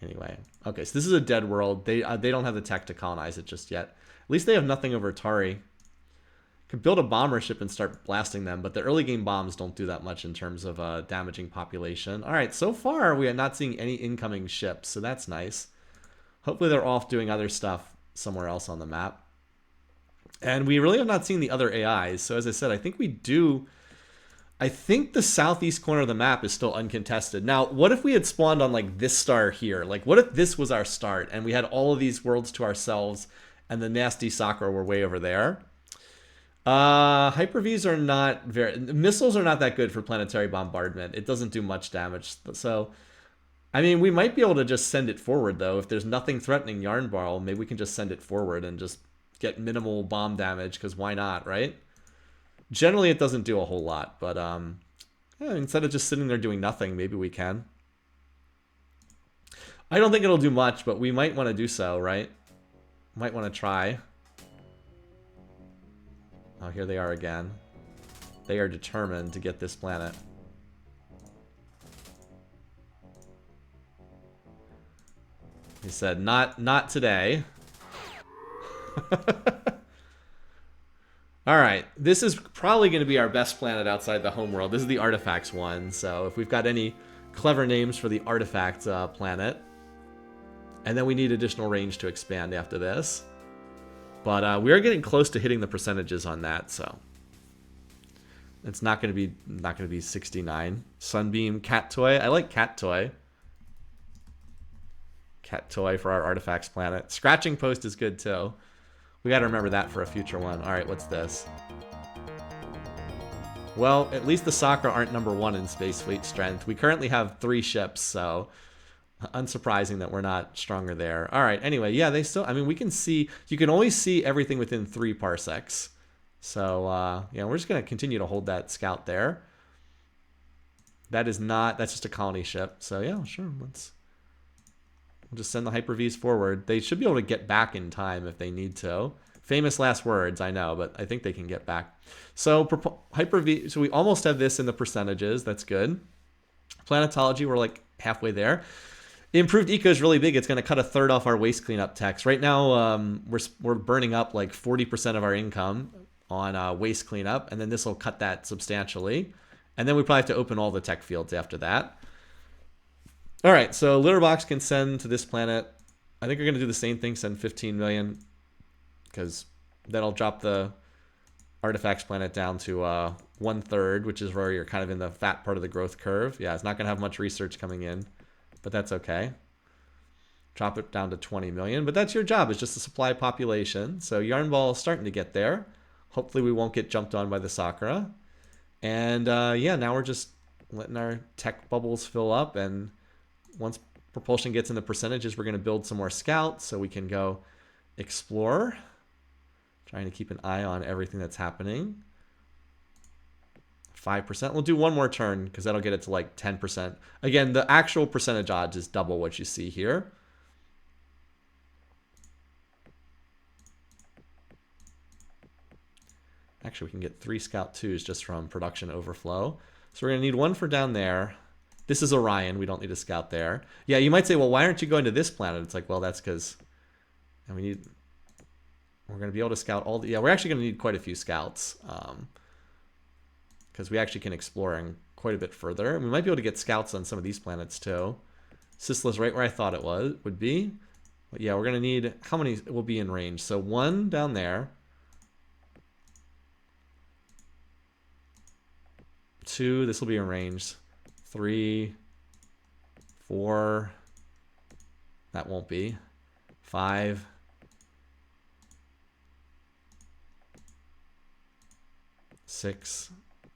Anyway, okay, so this is a dead world. They don't have the tech to colonize it just yet. At least they have nothing over Tari. Could build a bomber ship and start blasting them, but the early game bombs don't do that much in terms of damaging population. All right, so far we are not seeing any incoming ships, so that's nice. Hopefully they're off doing other stuff somewhere else on the map. And we really have not seen the other AIs, so as I said, I think we do... I think the southeast corner of the map is still uncontested. Now, what if we had spawned on like this star here? Like, what if this was our start and we had all of these worlds to ourselves and the nasty Sakura were way over there? Hyper-Vs are not very... Missiles are not that good for planetary bombardment. It doesn't do much damage. So, I mean, we might be able to just send it forward, though. If there's nothing threatening Yarnball, maybe we can just send it forward and just get minimal bomb damage, because why not, right? Generally, it doesn't do a whole lot, but yeah, instead of just sitting there doing nothing, maybe we can. I don't think it'll do much, but we might want to do so, right? Might want to try. Oh, here they are again. They are determined to get this planet. He said, not today. Alright, this is probably going to be our best planet outside the homeworld. This is the Artifacts one, so if we've got any clever names for the Artifact planet. And then we need additional range to expand after this. But we are getting close to hitting the percentages on that, so... It's not going to be 69. Sunbeam, Cat Toy. I like Cat Toy. Cat Toy for our Artifacts planet. Scratching Post is good, too. We got to remember that for a future one. All right, what's this? Well, at least the Sakura aren't #1 in space fleet strength. We currently have 3 ships, so unsurprising that we're not stronger there. All right, anyway, yeah, they still... I mean, we can see... You can only see everything within 3 parsecs. So, yeah, we're just going to continue to hold that scout there. That's just a colony ship. So, yeah, sure. We'll just send the Hyper-Vs forward. They should be able to get back in time if they need to. Famous last words, I know, but I think they can get back. So, Hyper-V, so we almost have this in the percentages. That's good. Planetology, we're like halfway there. Improved eco is really big. It's going to cut a third off our waste cleanup techs. Right now, we're burning up like 40% of our income on waste cleanup, and then this will cut that substantially. And then we probably have to open all the tech fields after that. All right, so Litterbox can send to this planet. I think we're going to do the same thing, send 15 million, because that'll drop the artifacts planet down to 1/3, which is where you're kind of in the fat part of the growth curve. Yeah, it's not going to have much research coming in, but that's okay. Drop it down to 20 million, but that's your job, is just to supply population. So Yarn Ball is starting to get there. Hopefully we won't get jumped on by the Sakura. And yeah, now we're just letting our tech bubbles fill up, and once propulsion gets in the percentages, we're going to build some more scouts so we can go explore. Trying to keep an eye on everything that's happening. 5%. We'll do one more turn because that'll get it to like 10%. Again, the actual percentage odds is double what you see here. Actually, we can get 3 Scout 2s just from production overflow. So we're going to need one for down there. This is Orion. We don't need a scout there. Yeah, you might say, well, why aren't you going to this planet? It's like, well, that's because we're going to be able to scout all the... Yeah, we're actually going to need quite a few scouts because we actually can explore quite a bit further. And we might be able to get scouts on some of these planets too. Sisla's right where I thought it would be. But yeah, we're going to need... How many will be in range? So 1 down there. 2, this will be in range. 3, 4, that won't be. 5, 6,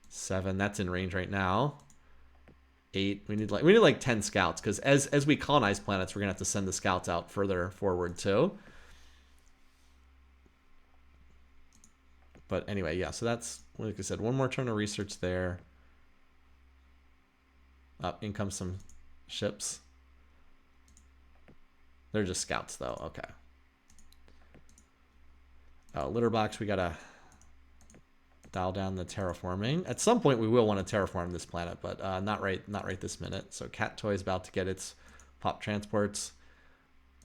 7, that's in range right now. 8, we need like 10 scouts, because as we colonize planets, we're gonna have to send the scouts out further forward too. But anyway, yeah, so that's, like I said, one more turn of research there. In comes some ships. They're just scouts though. Okay. Litter box, we gotta dial down the terraforming. At some point we will want to terraform this planet, but not right this minute. So Cat Toy is about to get its pop transports.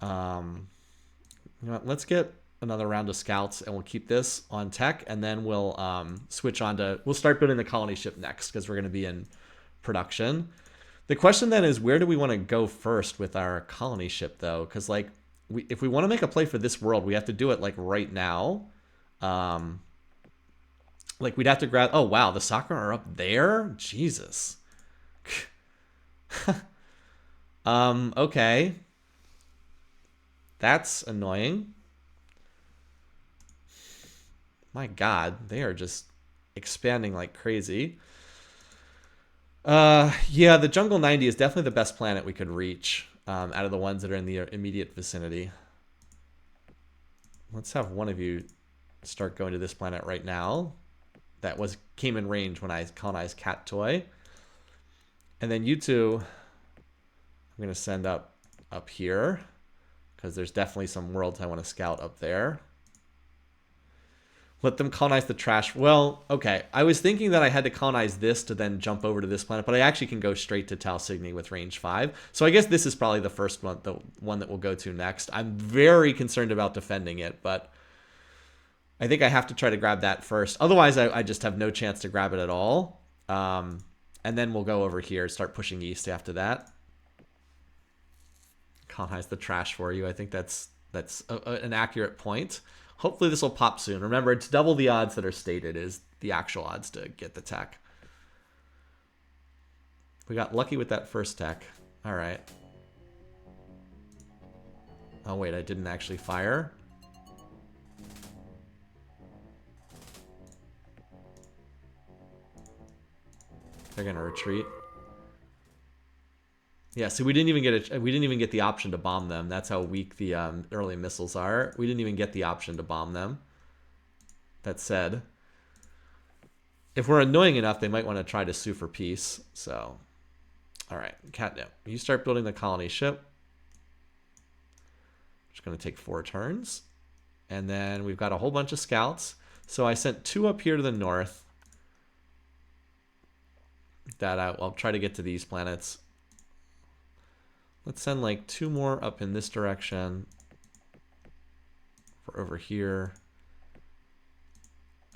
You know what, let's get another round of scouts and we'll keep this on tech, and then we'll switch on to, we'll start building the colony ship next because we're going to be in production. The question then is, where do we want to go first with our colony ship though? Because like if we want to make a play for this world, we have to do it like right now. Like we'd have to grab, oh wow, the Sakura are up there? Jesus. Okay. That's annoying. My God, they are just expanding like crazy. Yeah, the Jungle 90 is definitely the best planet we could reach out of the ones that are in the immediate vicinity. Let's have one of you start going to this planet right now. That came in range when I colonized Cat Toy. And then you two, I'm going to send up here because there's definitely some worlds I want to scout up there. Let them colonize the trash. Well, okay. I was thinking that I had to colonize this to then jump over to this planet, but I actually can go straight to Tau Cygni with range 5. So I guess this is probably the first one, the one that we'll go to next. I'm very concerned about defending it, but I think I have to try to grab that first. Otherwise, I just have no chance to grab it at all. And then we'll go over here, start pushing east after that. Colonize the trash for you. I think that's an accurate point. Hopefully this will pop soon. Remember, it's double the odds that are stated is the actual odds to get the tech. We got lucky with that first tech. All right. Oh, wait, I didn't actually fire. They're going to retreat. Yeah, so we didn't even get the option to bomb them. That's how weak the early missiles are. We didn't even get the option to bomb them. That said, if we're annoying enough, they might want to try to sue for peace. So, all right, catnip. You start building the colony ship. Just going to take 4 turns. And then we've got a whole bunch of scouts. So I sent 2 up here to the north. That I'll try to get to these planets. Let's send like 2 more up in this direction. For over here.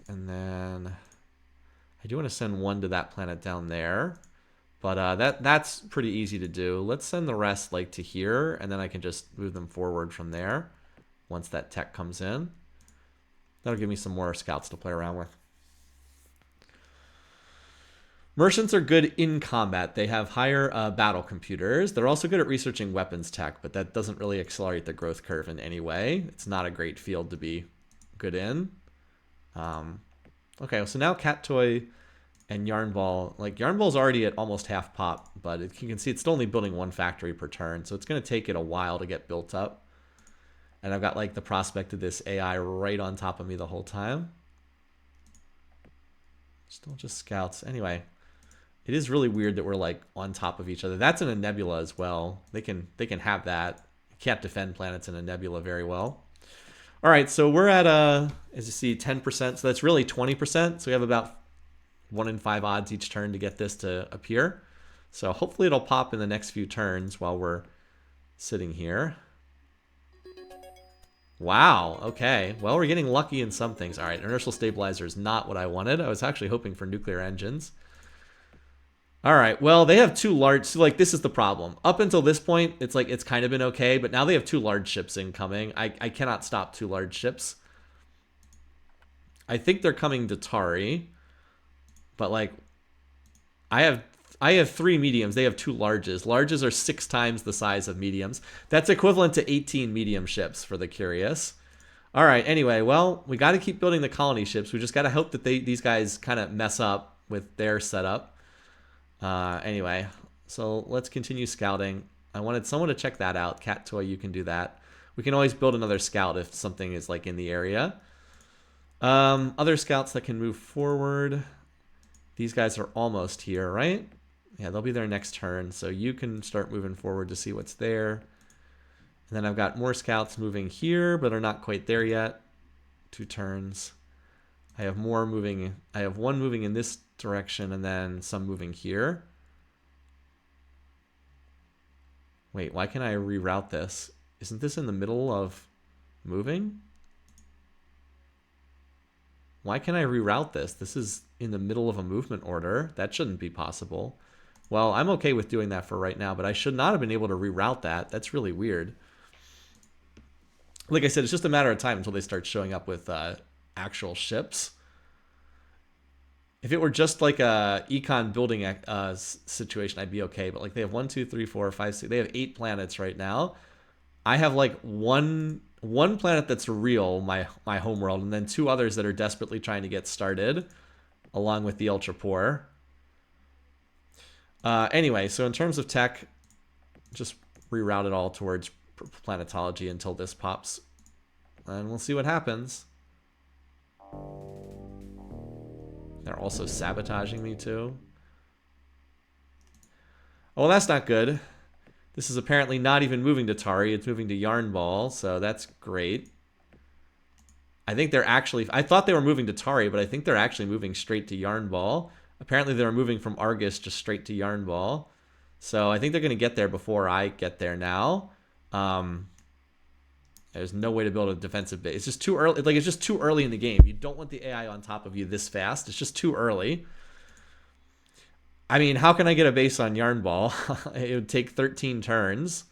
And then I do want to send 1 to that planet down there. But that's pretty easy to do. Let's send the rest like to here, and then I can just move them forward from there once that tech comes in. That'll give me some more scouts to play around with. Merchants are good in combat. They have higher battle computers. They're also good at researching weapons tech, but that doesn't really accelerate the growth curve in any way. It's not a great field to be good in. Okay, so now Cat Toy and Yarn Ball. Like, Yarn Ball's already at almost half pop, but you can see it's still only building 1 factory per turn, so it's going to take it a while to get built up. And I've got, like, the prospect of this AI right on top of me the whole time. Still just scouts. Anyway, it is really weird that we're, like, on top of each other. That's in a nebula as well. They can have that. You can't defend planets in a nebula very well. All right, so we're at, as you see, 10%. So that's really 20%. So we have about 1 in 5 odds each turn to get this to appear. So hopefully it'll pop in the next few turns while we're sitting here. Wow, okay. Well, we're getting lucky in some things. All right, inertial stabilizer is not what I wanted. I was actually hoping for nuclear engines. All right, well, they have 2 large, so like this is the problem. Up until this point, it's like it's kind of been okay, but now they have 2 large ships incoming. I cannot stop 2 large ships. I think they're coming to Tari, but like I have 3 mediums. They have 2 larges. Larges are 6 times the size of mediums. That's equivalent to 18 medium ships for the curious. All right, anyway, well, we got to keep building the colony ships. We just got to hope that these guys kind of mess up with their setup. Anyway, so let's continue scouting. I wanted someone to check that out. Cat Toy, you can do that. We can always build another scout if something is like in the area. Other scouts that can move forward. These guys are almost here, right? Yeah, they'll be there next turn. So you can start moving forward to see what's there. And then I've got more scouts moving here, but are not quite there yet. 2 turns. I have more moving. I have 1 moving in this direction and then some moving here. Wait, why can't I reroute this? Isn't this in the middle of moving? Why can't I reroute this? This is in the middle of a movement order. That shouldn't be possible. Well, I'm okay with doing that for right now, but I should not have been able to reroute that. That's really weird. Like I said, it's just a matter of time until they start showing up with actual ships. If it were just like a econ building situation, I'd be okay. But like they have 1, 2, 3, 4, 5, 6. They have 8 planets right now. I have like one planet that's real, my homeworld, and then 2 others that are desperately trying to get started, along with the ultra poor. Anyway, so in terms of tech, just reroute it all towards planetology until this pops, and we'll see what happens. They're also sabotaging me too. Oh, well, that's not good. This is apparently not even moving to Tari. It's moving to Yarn Ball, so that's great. I think they're actually... I thought they were moving to Tari, but I think they're actually moving straight to Yarn Ball. Apparently they're moving from Argus just straight to Yarn Ball. So I think they're going to get there before I get there now. There's no way to build a defensive base. It's just too early. Like, it's just too early in the game. You don't want the AI on top of you this fast. It's just too early. I mean, how can I get a base on Yarn Ball? It would take 13 turns.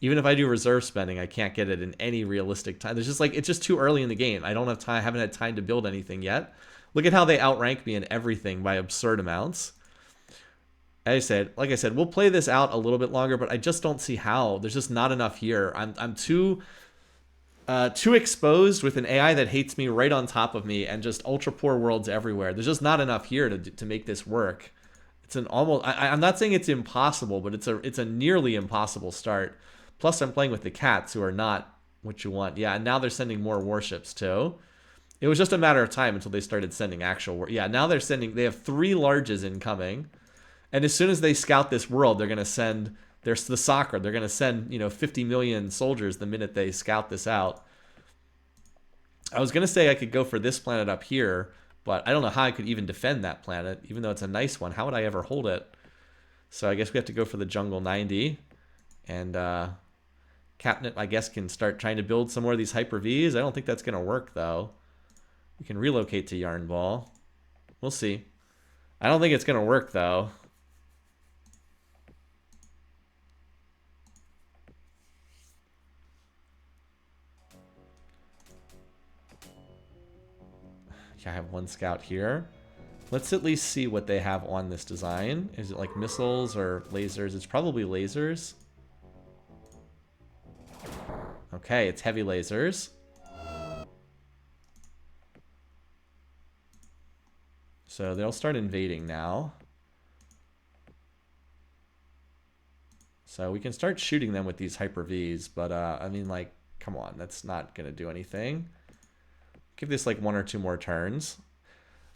Even if I do reserve spending, I can't get it in any realistic time. There's just like, it's just too early in the game. I don't have time. I haven't had time to build anything yet. Look at how they outrank me in everything by absurd amounts. Like I said, we'll play this out a little bit longer, but I just don't see how. There's just not enough here. I'm too exposed with an AI that hates me right on top of me and just ultra poor worlds everywhere. There's just not enough here to make this work. It's an almost... I'm not saying it's impossible, but it's a nearly impossible start. Plus, I'm playing with the cats who are not what you want. Yeah, and now they're sending more warships too. It was just a matter of time until they started sending actual. Yeah, now they're sending. They have 3 larges incoming, and as soon as they scout this world, they're gonna send. There's the Sakura. They're gonna send 50 million soldiers the minute they scout this out. I was gonna say I could go for this planet up here, but I don't know how I could even defend that planet, even though it's a nice one. How would I ever hold it? So I guess we have to go for the Jungle 90. And Catnip, I guess, can start trying to build some more of these Hyper-Vs. I don't think that's going to work, though. We can relocate to Yarn Ball. We'll see. I don't think it's going to work, though. Yeah, I have 1 scout here. Let's at least see what they have on this design. Is it like missiles or lasers? It's probably lasers. Okay, it's heavy lasers. So they'll start invading now. So we can start shooting them with these Hyper-Vs, but I mean, like, come on, that's not going to do anything. Give this like 1 or 2 more turns.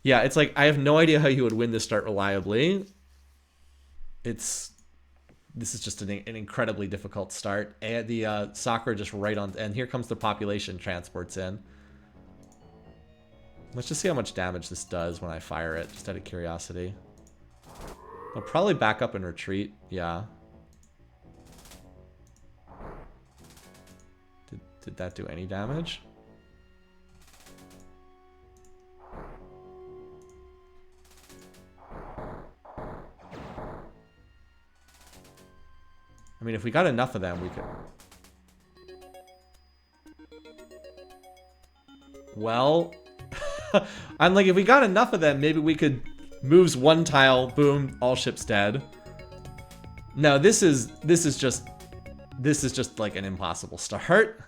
Yeah, it's like, I have no idea how you would win this start reliably. This is just an incredibly difficult start. And the Sakura just right on, and here comes the population transports in. Let's just see how much damage this does when I fire it, just out of curiosity. I'll probably back up and retreat, yeah. Did that do any damage? I mean, if we got enough of them, we could... Well... I'm like, if we got enough of them, maybe we could... Moves 1 tile, boom, all ships dead. No, this is just like an impossible start.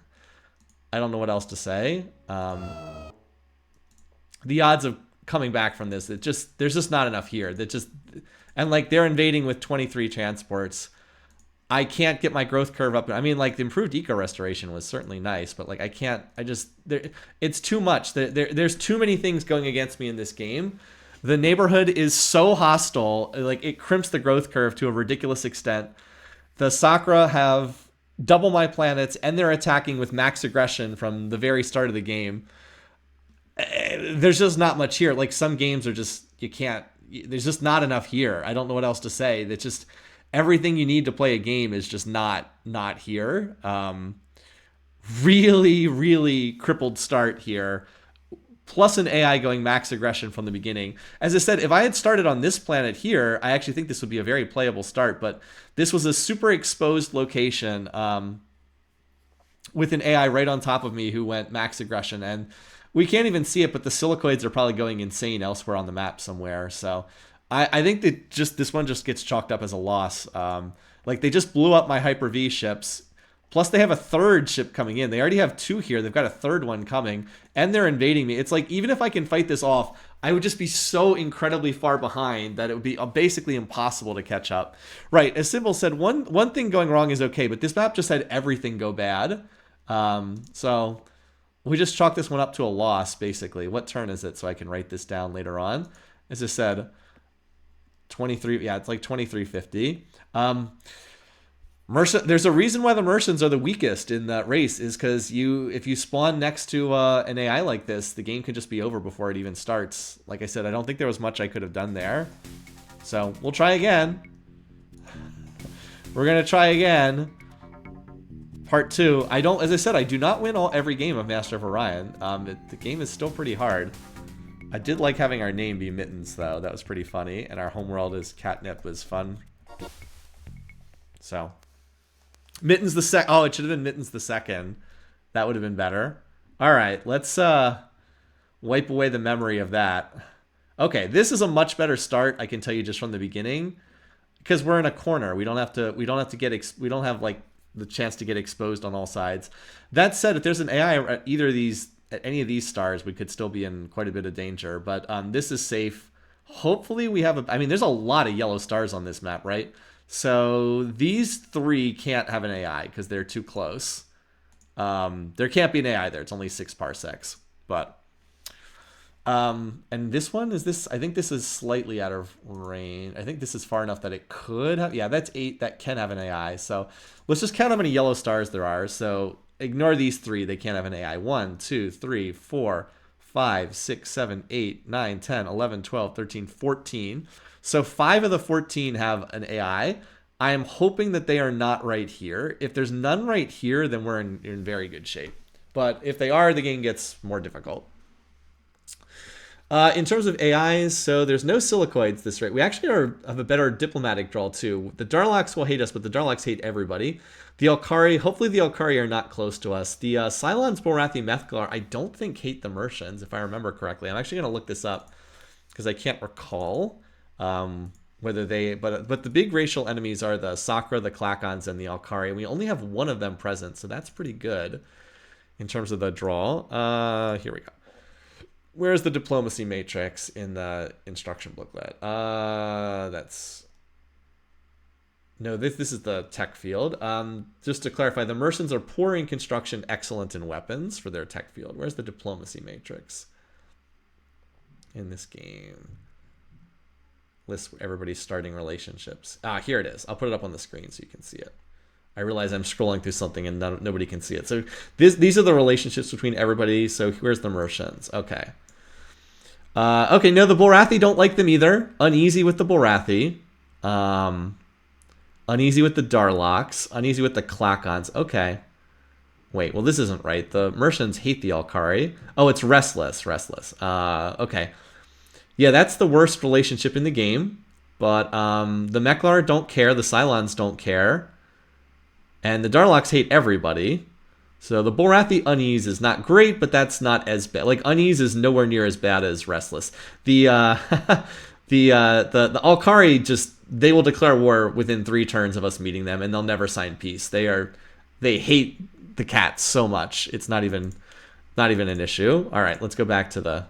I don't know what else to say. The odds of coming back from this, there's just not enough here. And like, they're invading with 23 transports. I can't get my growth curve up. I mean, like, the improved eco restoration was certainly nice, but like, it's too much. There's too many things going against me in this game. The neighborhood is so hostile, like, it crimps the growth curve to a ridiculous extent. The Sakura have double my planets, and they're attacking with max aggression from the very start of the game. There's just not much here. Like, some games are just, there's just not enough here. I don't know what else to say. That's just... Everything you need to play a game is just not here. Really, really crippled start here. Plus an AI going max aggression from the beginning. As I said, if I had started on this planet here, I actually think this would be a very playable start. But this was a super exposed location with an AI right on top of me who went max aggression. And we can't even see it, but the silicoids are probably going insane elsewhere on the map somewhere. So... I think that this one just gets chalked up as a loss. Like, they just blew up my Hyper-V ships. Plus, they have a 3rd ship coming in. They already have 2 here. They've got a 3rd one coming. And they're invading me. It's like, even if I can fight this off, I would just be so incredibly far behind that it would be basically impossible to catch up. Right, as Symbol said, one thing going wrong is okay, but this map just had everything go bad. So, we just chalk this one up to a loss, basically. What turn is it so I can write this down later on? As I said... 23, yeah, it's like 2350. There's a reason why the Mercians are the weakest in that race, is because if you spawn next to an AI like this, the game can just be over before it even starts. Like I said, I don't think there was much I could have done there. So we'll try again. We're gonna try again. Part 2. As I said, I do not win every game of Master of Orion. The game is still pretty hard. I did like having our name be Mittens, though. That was pretty funny. And our homeworld is Catnip was fun. So. Mittens the second. Oh, it should have been Mittens the second. That would have been better. All right, let's wipe away the memory of that. Okay, this is a much better start, I can tell you just from the beginning. Because we're in a corner. We don't have like the chance to get exposed on all sides. That said, if there's an AI at at any of these stars, we could still be in quite a bit of danger. But this is safe. Hopefully we have I mean, there's a lot of yellow stars on this map, right? So these 3 can't have an AI because they're too close. There can't be an AI there. It's only 6 parsecs. But And this one, is this, I think this is slightly out of range. I think this is far enough that it could have, yeah, that's 8. That can have an AI. So let's just count how many yellow stars there are. So ignore these 3. They can't have an AI. 1, 2, 3, 4, 5, 6, 7, 8, 9, 10, 11, 12, 13, 14. So 5 of the 14 have an AI. I am hoping that they are not right here. If there's none right here, then we're in very good shape. But if they are, the game gets more difficult. In terms of AIs, so there's no silicoids this rate. We actually have a better diplomatic draw too. The Darloks will hate us, but the Darloks hate everybody. The Alkari, hopefully the Alkari are not close to us. The Cylons, Borathi, Methgar, I don't think hate the Mercians, if I remember correctly. I'm actually going to look this up because I can't recall whether they... But the big racial enemies are the Sakura, the Klakons, and the Alkari. We only have one of them present, so that's pretty good in terms of the draw. Here we go. Where's the diplomacy matrix in the instruction booklet? That's... No, this is the tech field. Just to clarify, the Mercians are poor in construction, excellent in weapons for their tech field. Where's the diplomacy matrix in this game? List everybody's starting relationships. Here it is. I'll put it up on the screen so you can see it. I realize I'm scrolling through something and nobody can see it. So these are the relationships between everybody. So where's the Mercians? Okay. Okay, no, the Borathi don't like them either. Uneasy with the Borathi. Uneasy with the Darloks. Uneasy with the Klakons. Okay. Wait, well, this isn't right. The Mercians hate the Alkari. Oh, it's restless. Restless. Okay. Yeah, that's the worst relationship in the game. But the Meklar don't care. The Cylons don't care. And the Darloks hate everybody. So the Borathi unease is not great, but that's not as bad. Like, unease is nowhere near as bad as restless. The Alkari just, they will declare war within 3 turns of us meeting them, and they'll never sign peace. They hate the cats so much. It's not even an issue. All right, let's go back to the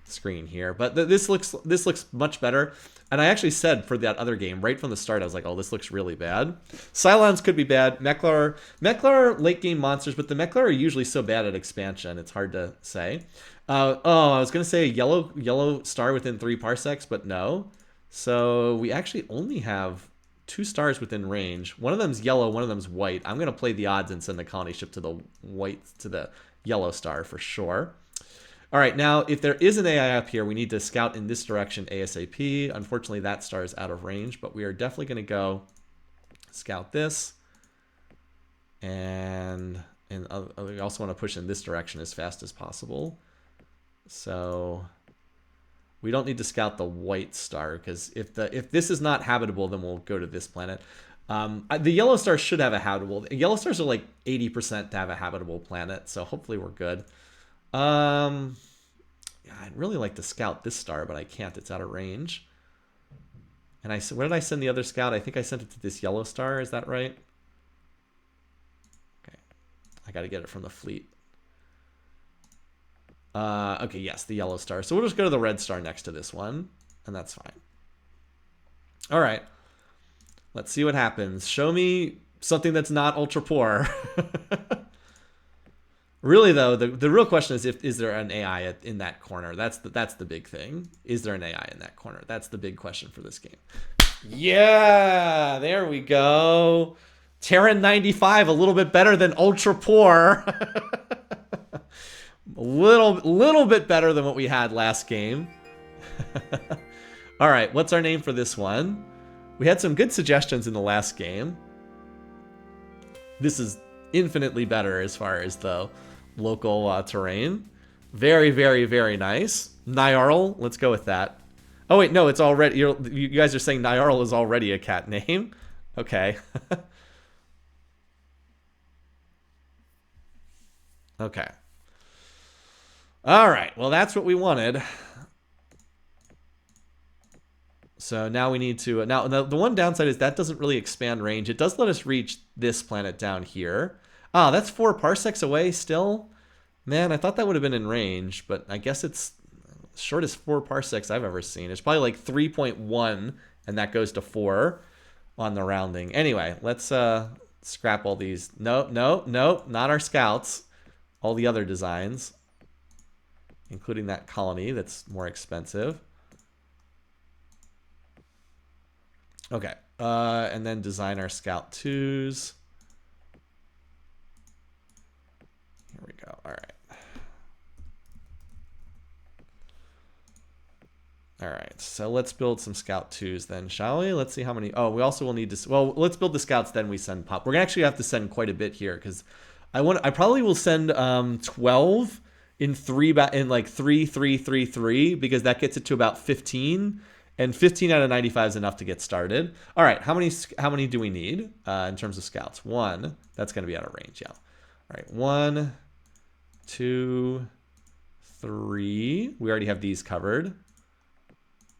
screen here. But this looks much better. And I actually said for that other game, right from the start, I was like, oh, this looks really bad. Cylons could be bad. Meklar late game monsters, but the Meklar are usually so bad at expansion, it's hard to say. I was going to say yellow star within 3 parsecs, but no. So we actually only have 2 stars within range. One of them's yellow, one of them's white. I'm going to play the odds and send the colony ship to the yellow star for sure. All right, now, if there is an AI up here, we need to scout in this direction ASAP. Unfortunately, that star is out of range, but we are definitely going to go scout this. And we also want to push in this direction as fast as possible. So we don't need to scout the white star, because if this is not habitable, then we'll go to this planet. The yellow star should have a habitable. Yellow stars are like 80% to have a habitable planet, so hopefully we're good. Yeah, I'd really like to scout this star, but I can't. It's out of range. And where did I send the other scout? I think I sent it to this yellow star. Is that right? Okay. I got to get it from the fleet. Okay, yes, the yellow star. So we'll just go to the red star next to this one, and that's fine. All right. Let's see what happens. Show me something that's not ultra poor. Really, though, the real question is there an AI in that corner? That's the big thing. Is there an AI in that corner? That's the big question for this game. Yeah, there we go. Terran 95, a little bit better than ultra poor. A little bit better than what we had last game. All right, what's our name for this one? We had some good suggestions in the last game. This is infinitely better as far as the local terrain. Very, very, very nice. Nyarl, let's go with that. Oh wait, no, it's already, you guys are saying Nyarl is already a cat name. Okay. Okay. All right, well, that's what we wanted. So now we need to, now the one downside is that doesn't really expand range. It does let us reach this planet down here. Ah, that's 4 parsecs away still. Man, I thought that would have been in range, but I guess it's shortest 4 parsecs I've ever seen. It's probably like 3.1, and that goes to 4 on the rounding. Anyway, let's scrap all these. No, not our scouts. All the other designs. including that colony that's more expensive. Okay, and then design our Scout 2s. Here we go. All right. All right, so let's build some Scout 2s then, shall we? Let's see how many. Oh, we also will need to. Well, let's build the Scouts, then we send Pop. We're gonna actually have to send quite a bit here because I probably will send 12 in like 3, 3, 3, 3 because that gets it to about 15, and 15 out of 95 is enough to get started. All right, how many do we need in terms of Scouts? 1. That's gonna be out of range, yeah. All right, 1, 2, 3. We already have these covered.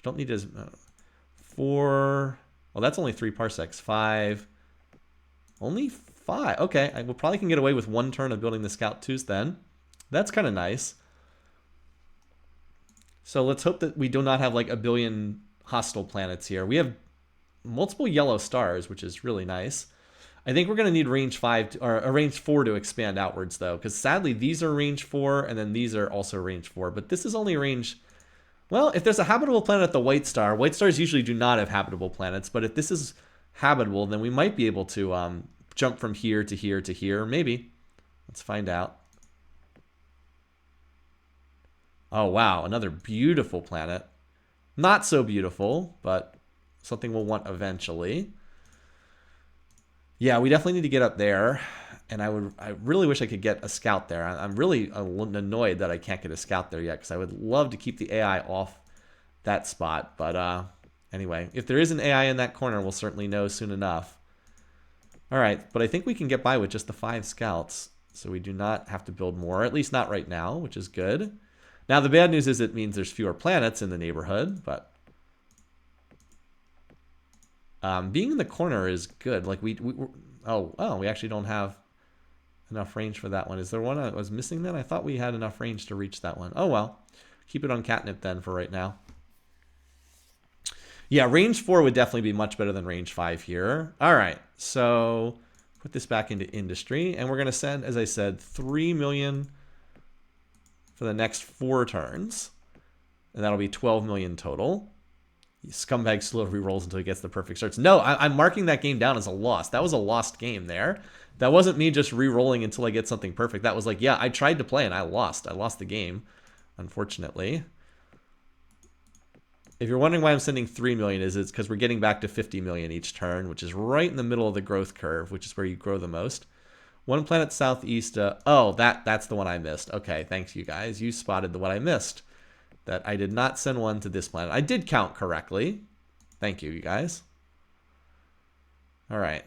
Don't need as 4. Well, that's only 3 parsecs. 5. Only 5. Okay, I will probably can get away with 1 turn of building the Scout 2s then. That's kind of nice. So let's hope that we do not have like a billion hostile planets here. We have multiple yellow stars, which is really nice. I think we're going to need range 5 or a range 4 to expand outwards though, because sadly these are range 4 and then these are also range 4, but this is only range. Well, if there's a habitable planet at the white stars usually do not have habitable planets, but if this is habitable, then we might be able to jump from here to here to here. Maybe. Let's find out. Oh, wow. Another beautiful planet. Not so beautiful, but something we'll want eventually. Yeah, we definitely need to get up there. And I really wish I could get a Scout there. I'm really annoyed that I can't get a Scout there yet because I would love to keep the AI off that spot. But anyway, if there is an AI in that corner, we'll certainly know soon enough. All right, but I think we can get by with just the 5 Scouts. So we do not have to build more, at least not right now, which is good. Now, the bad news is it means there's fewer planets in the neighborhood, but being in the corner is good. Like we actually don't have enough range for that one. Is there one I was missing then? I thought we had enough range to reach that one. Oh, well. Keep it on catnip then for right now. Yeah, range 4 would definitely be much better than range 5 here. All right, so put this back into industry, and we're going to send, as I said, 3 million for the next 4 turns, and that'll be 12 million total. Scumbag slow re-rolls until he gets the perfect starts. No, I'm marking that game down as a loss. That was a lost game there. That wasn't me just re-rolling until I get something perfect. That was like, yeah, I tried to play and I lost. I lost the game, unfortunately. If you're wondering why I'm sending 3 million, it's because we're getting back to 50 million each turn, which is right in the middle of the growth curve, which is where you grow the most. 1 planet southeast. Oh, that's the one I missed. Okay, thanks you guys. You spotted the one I missed. That I did not send one to this planet. I did count correctly. Thank you, you guys. All right.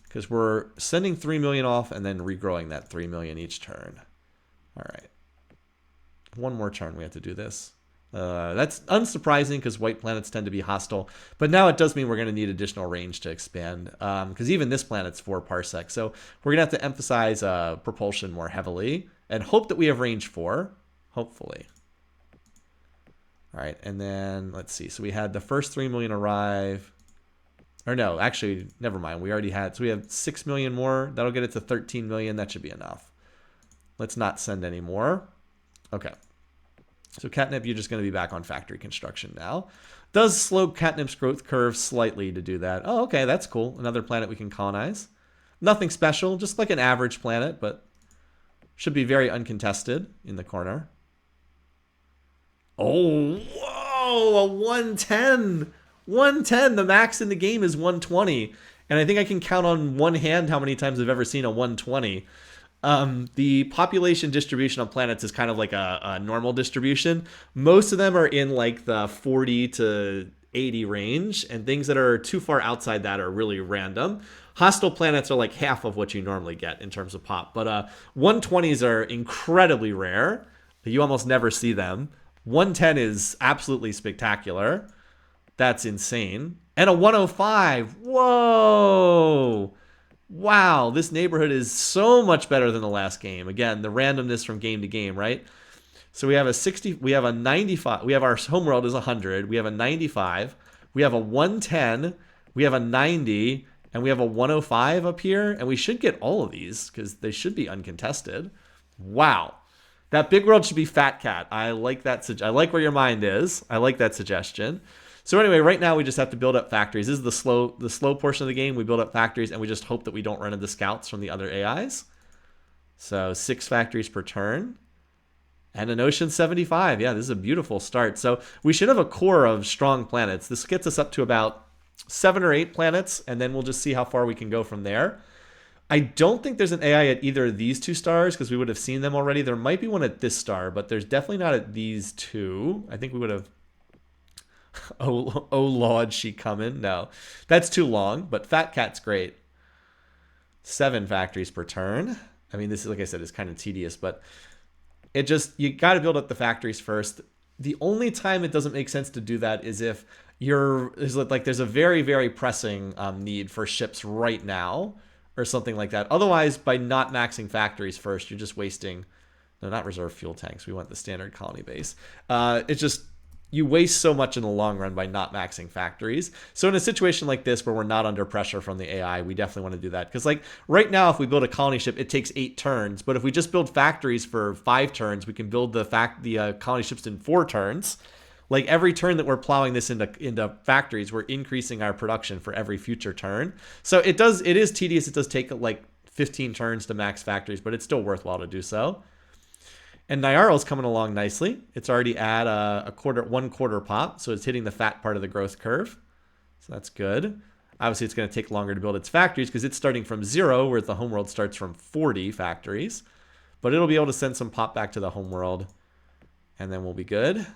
Because we're sending 3 million off and then regrowing that 3 million each turn. All right. 1 more turn we have to do this. That's unsurprising because white planets tend to be hostile. But now it does mean we're going to need additional range to expand. Because even this planet's 4 parsecs. So we're going to have to emphasize propulsion more heavily. And hope that we have range 4. Hopefully. All right, and then let's see. So we had the first 3 million arrive. Or no, actually, never mind. We already had. So we have 6 million more. That'll get it to 13 million. That should be enough. Let's not send any more. Okay. So Catnip, you're just going to be back on factory construction now. Does slow Catnip's growth curve slightly to do that. Oh, okay, that's cool. Another planet we can colonize. Nothing special, just like an average planet, but should be very uncontested in the corner. Oh, whoa, a 110. 110. The max in the game is 120. And I think I can count on one hand how many times I've ever seen a 120. The population distribution of planets is kind of like a normal distribution. Most of them are in like the 40 to 80 range, and things that are too far outside that are really random. Hostile planets are like half of what you normally get in terms of pop. But 120s are incredibly rare. You almost never see them. 110 is absolutely spectacular. That's insane. And a 105. Whoa. Wow, this neighborhood is so much better than the last game. Again, the randomness from game to game, right? So we have a 60, we have a 95, we have our homeworld is 100, we have a 95, we have a 110, we have a 90, and we have a 105 up here, and we should get all of these because they should be uncontested. Wow. That big world should be Fat Cat. I like that. I like where your mind is. I like that suggestion. So anyway, right now we just have to build up factories. This is the slow portion of the game. We build up factories and we just hope that we don't run into scouts from the other AIs. So 6 factories per turn. And an Ocean 75. Yeah, this is a beautiful start. So we should have a core of strong planets. This gets us up to about 7 or 8 planets, and then we'll just see how far we can go from there. I don't think there's an AI at either of these 2 stars because we would have seen them already. There might be one at this star, but there's definitely not at these 2. I think we would have... oh Lord, she coming? No, that's too long, but Fat Cat's great. 7 factories per turn. I mean, this is, like I said, is kind of tedious, but... it just, you got to build up the factories first. The only time it doesn't make sense to do that is if there's a very, very pressing need for ships right now or something like that. Otherwise, by not maxing factories first, you're just wasting, no, not reserve fuel tanks. We want the standard colony base. It's just, you waste so much in the long run by not maxing factories. So in a situation like this where we're not under pressure from the AI, we definitely want to do that. Because like right now, if we build a colony ship, it takes 8 turns. But if we just build factories for 5 turns, we can build the colony ships in 4 turns. Like every turn that we're plowing this into factories, we're increasing our production for every future turn. So it is tedious. It does take like 15 turns to max factories, but it's still worthwhile to do so. And Nyarl's coming along nicely. It's already at a 1/4 pop, so it's hitting the fat part of the growth curve. So that's good. Obviously, it's going to take longer to build its factories because it's starting from 0, whereas the homeworld starts from 40 factories. But it'll be able to send some pop back to the homeworld, and then we'll be good.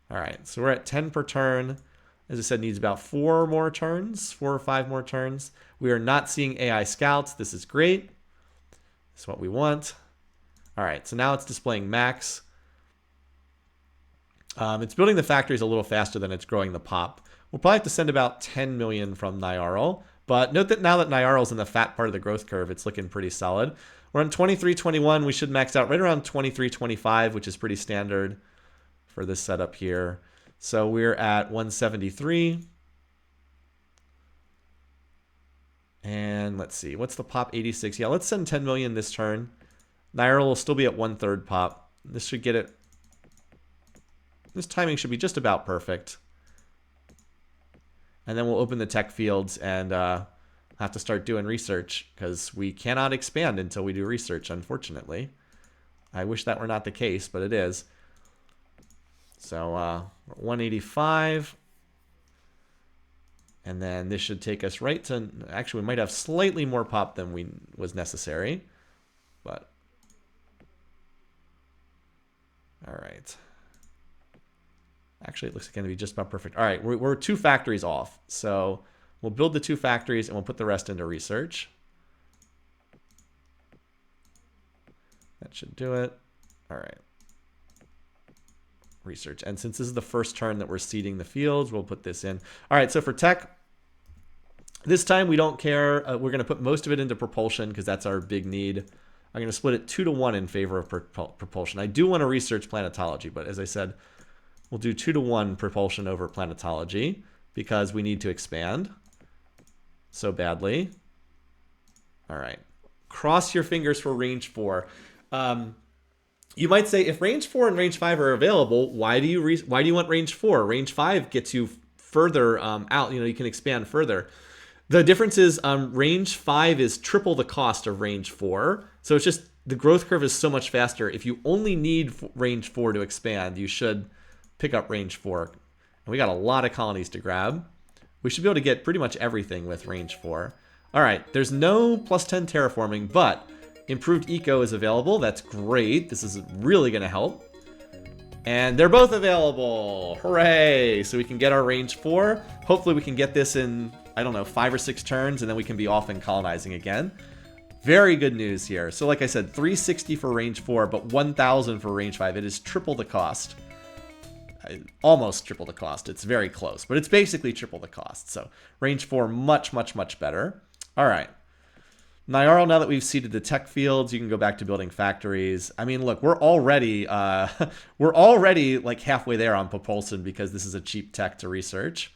All right, so we're at 10 per turn. As I said, needs about 4 more turns, 4 or 5 more turns. We are not seeing AI scouts. This is great. That's what we want. All right, so now it's displaying max. It's building the factories a little faster than it's growing the pop. We'll probably have to send about 10 million from Nyarl. But note that now that Nyarl's in the fat part of the growth curve, it's looking pretty solid. We're on 2321. We should max out right around 2325, which is pretty standard for this setup here. So we're at 173. And let's see, what's the pop? 86. Yeah, let's send 10 million this turn. Nyarl will still be at 1/3 pop. This should get it. This timing should be just about perfect. And then we'll open the tech fields and have to start doing research because we cannot expand until we do research, unfortunately. I wish that were not the case, but it is. So 185. And then this should take us right to, actually we might have slightly more pop than was necessary, but all right. Actually, it looks like it's going to be just about perfect. All right, we're 2 factories off. So we'll build the 2 factories and we'll put the rest into research. That should do it. All right. Research. And since this is the first turn that we're seeding the fields, we'll put this in. All right, so for tech, this time we don't care. We're going to put most of it into propulsion because that's our big need. I'm going to split it 2-to-1 in favor of propulsion. I do want to research planetology, but as I said, we'll do 2-to-1 propulsion over planetology because we need to expand so badly. All right. Cross your fingers for range 4. You might say if range 4 and range 5 are available, why do you want range 4? Range 5 gets you further out. You know, you can expand further. The difference is range 5 is triple the cost of range 4. So it's just the growth curve is so much faster. If you only need range 4 to expand, you should pick up range 4. And we got a lot of colonies to grab. We should be able to get pretty much everything with range 4. All right, there's no +10 terraforming, but improved eco is available. That's great. This is really going to help. And they're both available. Hooray! So we can get our range 4. Hopefully we can get this in, I don't know, 5 or 6 turns, and then we can be off and colonizing again. Very good news here. So like I said, 360 for range 4, but 1,000 for range 5. It is triple the cost. Almost triple the cost. It's very close, but it's basically triple the cost. So range 4, much, much, much better. All right. Nyarl, now that we've seeded the tech fields, you can go back to building factories. I mean, look, we're already like halfway there on propulsion because this is a cheap tech to research.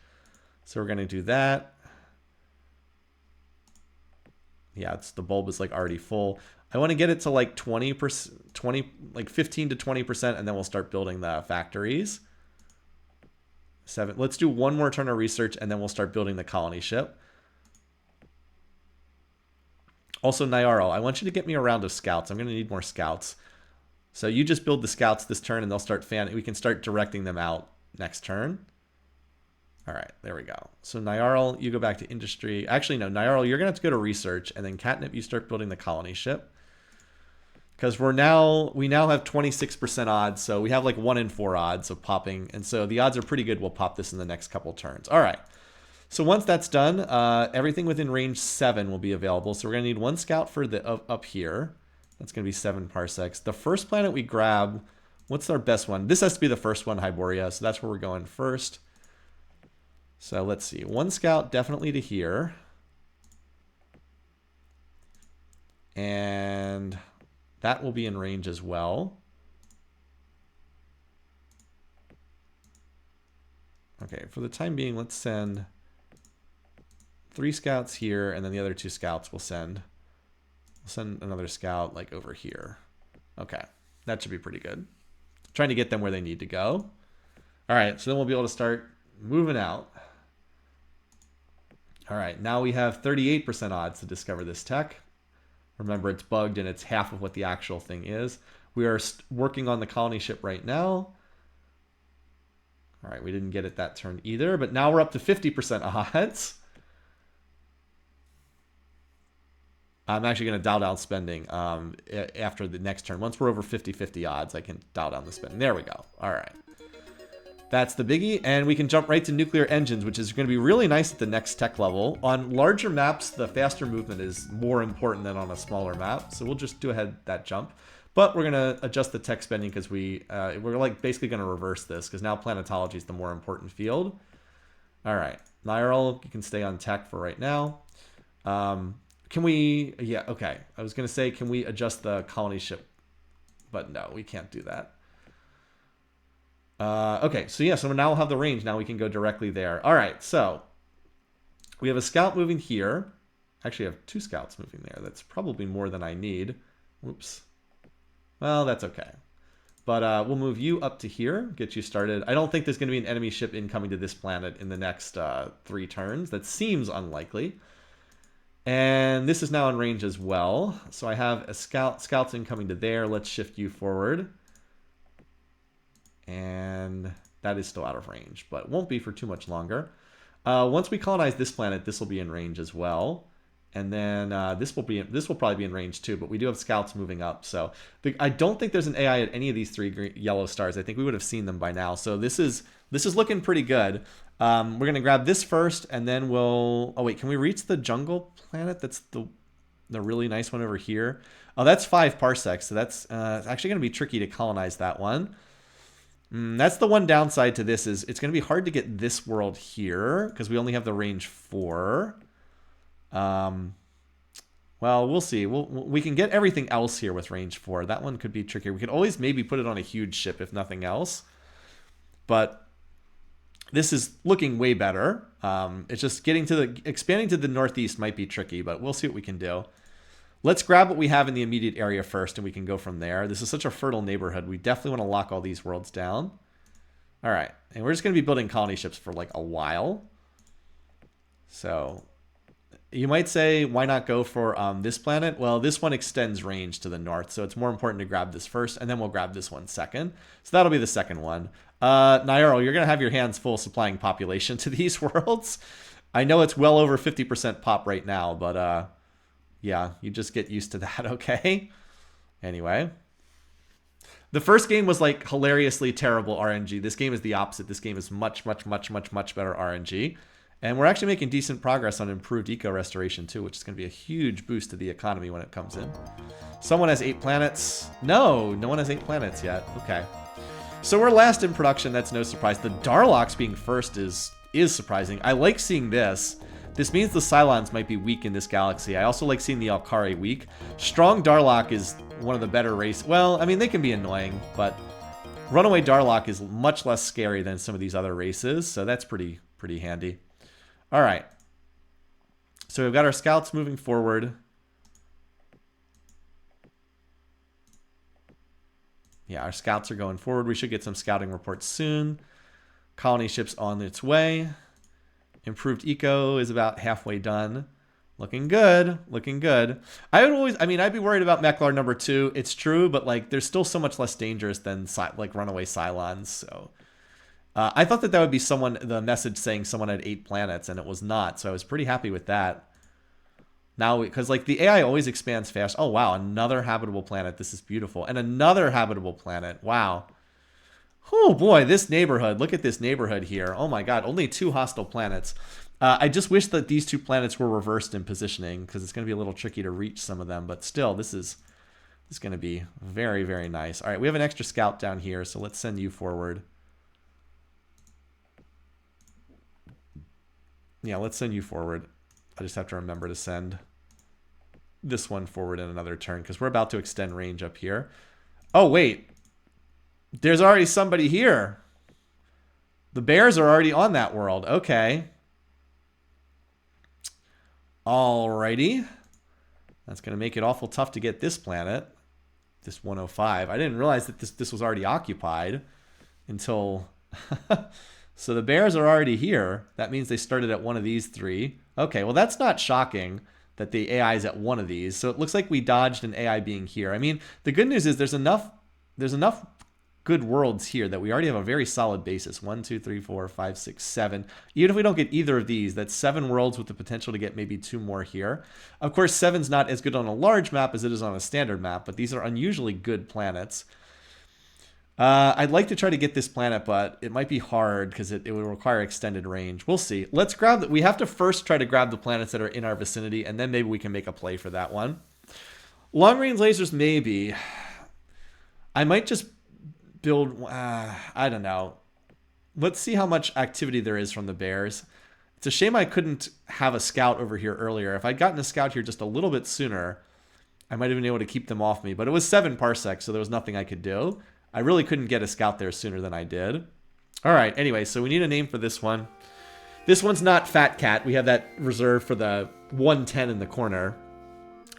So we're going to do that. Yeah, the bulb is like already full. I want to get it to like 20%, 20, like 15 to 20%, and then we'll start building the factories. 7. Let's do one more turn of research, and then we'll start building the colony ship. Also, Nyarl, I want you to get me a round of scouts. I'm going to need more scouts. So you just build the scouts this turn, and they'll start we can start directing them out next turn. All right, there we go. So Nyarl, you go back to industry. Actually, no, Nyarl, you're going to have to go to research, and then Catnip, you start building the colony ship. Because we now have 26% odds, so we have like 1 in 4 odds of popping, and so the odds are pretty good we'll pop this in the next couple turns. All right. So once that's done, everything within range 7 will be available. So we're going to need 1 scout for the up here. That's going to be 7 parsecs. The first planet we grab, what's our best one? This has to be the first one, Hyboria, so that's where we're going first. So let's see. 1 scout definitely to here. And that will be in range as well. Okay, for the time being, let's send 3 scouts here, and then the other 2 scouts we'll send another scout like over here. Okay, that should be pretty good. Trying to get them where they need to go. All right, so then we'll be able to start moving out. All right, now we have 38% odds to discover this tech. Remember, it's bugged and it's half of what the actual thing is. We are working on the colony ship right now. All right, we didn't get it that turn either, but now we're up to 50% odds. I'm actually going to dial down spending after the next turn. Once we're over 50-50 odds, I can dial down the spending. There we go. All right. That's the biggie. And we can jump right to nuclear engines, which is going to be really nice at the next tech level. On larger maps, the faster movement is more important than on a smaller map. So we'll just do ahead that jump. But we're going to adjust the tech spending because we're like basically going to reverse this because now planetology is the more important field. All right. Nyarl, you can stay on tech for right now. Can we, yeah, okay. I was going to say, can we adjust the colony ship? But no, we can't do that. Okay, so yeah, so now we'll have the range. Now we can go directly there. All right, so we have a scout moving here. Actually, I have 2 scouts moving there. That's probably more than I need. Whoops. Well, that's okay. But we'll move you up to here, get you started. I don't think there's going to be an enemy ship incoming to this planet in the next 3 turns. That seems unlikely. And this is now in range as well. So I have a scouts incoming to there. Let's shift you forward. And that is still out of range, but won't be for too much longer. Once we colonize this planet, this will be in range as well. And then this will probably be in range too, but we do have scouts moving up. So I don't think there's an AI at any of these 3 yellow stars. I think we would have seen them by now. So this is looking pretty good. We're going to grab this first, and then we'll... Oh, wait, can we reach the jungle planet? That's the really nice one over here. Oh, that's 5 parsecs, so that's actually going to be tricky to colonize that one. That's the one downside to this is it's going to be hard to get this world here because we only have the range 4. Well, we'll see. We can get everything else here with range 4. That one could be trickier. We could always maybe put it on a huge ship if nothing else. But this is looking way better. It's just expanding to the northeast might be tricky, but we'll see what we can do. Let's grab what we have in the immediate area first, and we can go from there. This is such a fertile neighborhood. We definitely want to lock all these worlds down. All right, and we're just going to be building colony ships for like a while. So you might say, why not go for this planet? Well, this one extends range to the north, so it's more important to grab this first, and then we'll grab this one second. So that'll be the second one. Nyarl, you're going to have your hands full supplying population to these worlds. I know it's well over 50% pop right now, but yeah, you just get used to that, okay? Anyway. The first game was like hilariously terrible RNG. This game is the opposite. This game is much, much, much, much, much better RNG. And we're actually making decent progress on improved eco restoration too, which is going to be a huge boost to the economy when it comes in. Someone has 8 planets. No one has 8 planets yet. Okay. So we're last in production. That's no surprise. The Darloks being first is surprising. I like seeing this. This means the Cylons might be weak in this galaxy. I also like seeing the Alkari weak. Strong Darlok is one of the better races. Well, I mean, they can be annoying, but Runaway Darlok is much less scary than some of these other races, so that's pretty handy. All right. So we've got our scouts moving forward. Yeah, our scouts are going forward. We should get some scouting reports soon. Colony ship's on its way. Improved eco is about halfway done. Looking good. Looking good. I mean, I'd be worried about Meklar number 2. It's true, but like, there's still so much less dangerous than like runaway Cylons. So I thought that would be the message saying someone had 8 planets, and it was not. So I was pretty happy with that. Now, because like the AI always expands fast. Oh, wow. Another habitable planet. This is beautiful. And another habitable planet. Wow. Oh, boy. This neighborhood. Look at this neighborhood here. Oh, my God. Only 2 hostile planets. I just wish that these 2 planets were reversed in positioning, because it's going to be a little tricky to reach some of them. But still, this is going to be very, very nice. All right. We have an extra scout down here, so let's send you forward. Yeah, let's send you forward. I just have to remember to send this one forward in another turn, because we're about to extend range up here. Oh, wait. There's already somebody here. The bears are already on that world. Okay. Alrighty. That's going to make it awful tough to get this planet. This 105. I didn't realize that this was already occupied until... So the bears are already here. That means they started at one of these 3. Okay, well, that's not shocking that the AI is at one of these. So it looks like we dodged an AI being here. I mean, the good news is there's enough good worlds here that we already have a very solid basis. 1, 2, 3, 4, 5, 6, 7. Even if we don't get either of these, that's 7 worlds with the potential to get maybe 2 more here. Of course, 7's not as good on a large map as it is on a standard map, but these are unusually good planets. I'd like to try to get this planet, but it might be hard because it would require extended range. We'll see. Let's grab we have to first try to grab the planets that are in our vicinity, and then maybe we can make a play for that one. Long range lasers, maybe. I might just build, I don't know. Let's see how much activity there is from the bears. It's a shame I couldn't have a scout over here earlier. If I'd gotten a scout here just a little bit sooner, I might have been able to keep them off me. But it was 7 parsecs, so there was nothing I could do. I really couldn't get a scout there sooner than I did. All right, anyway, so we need a name for this one. This one's not Fat Cat. We have that reserved for the 110 in the corner.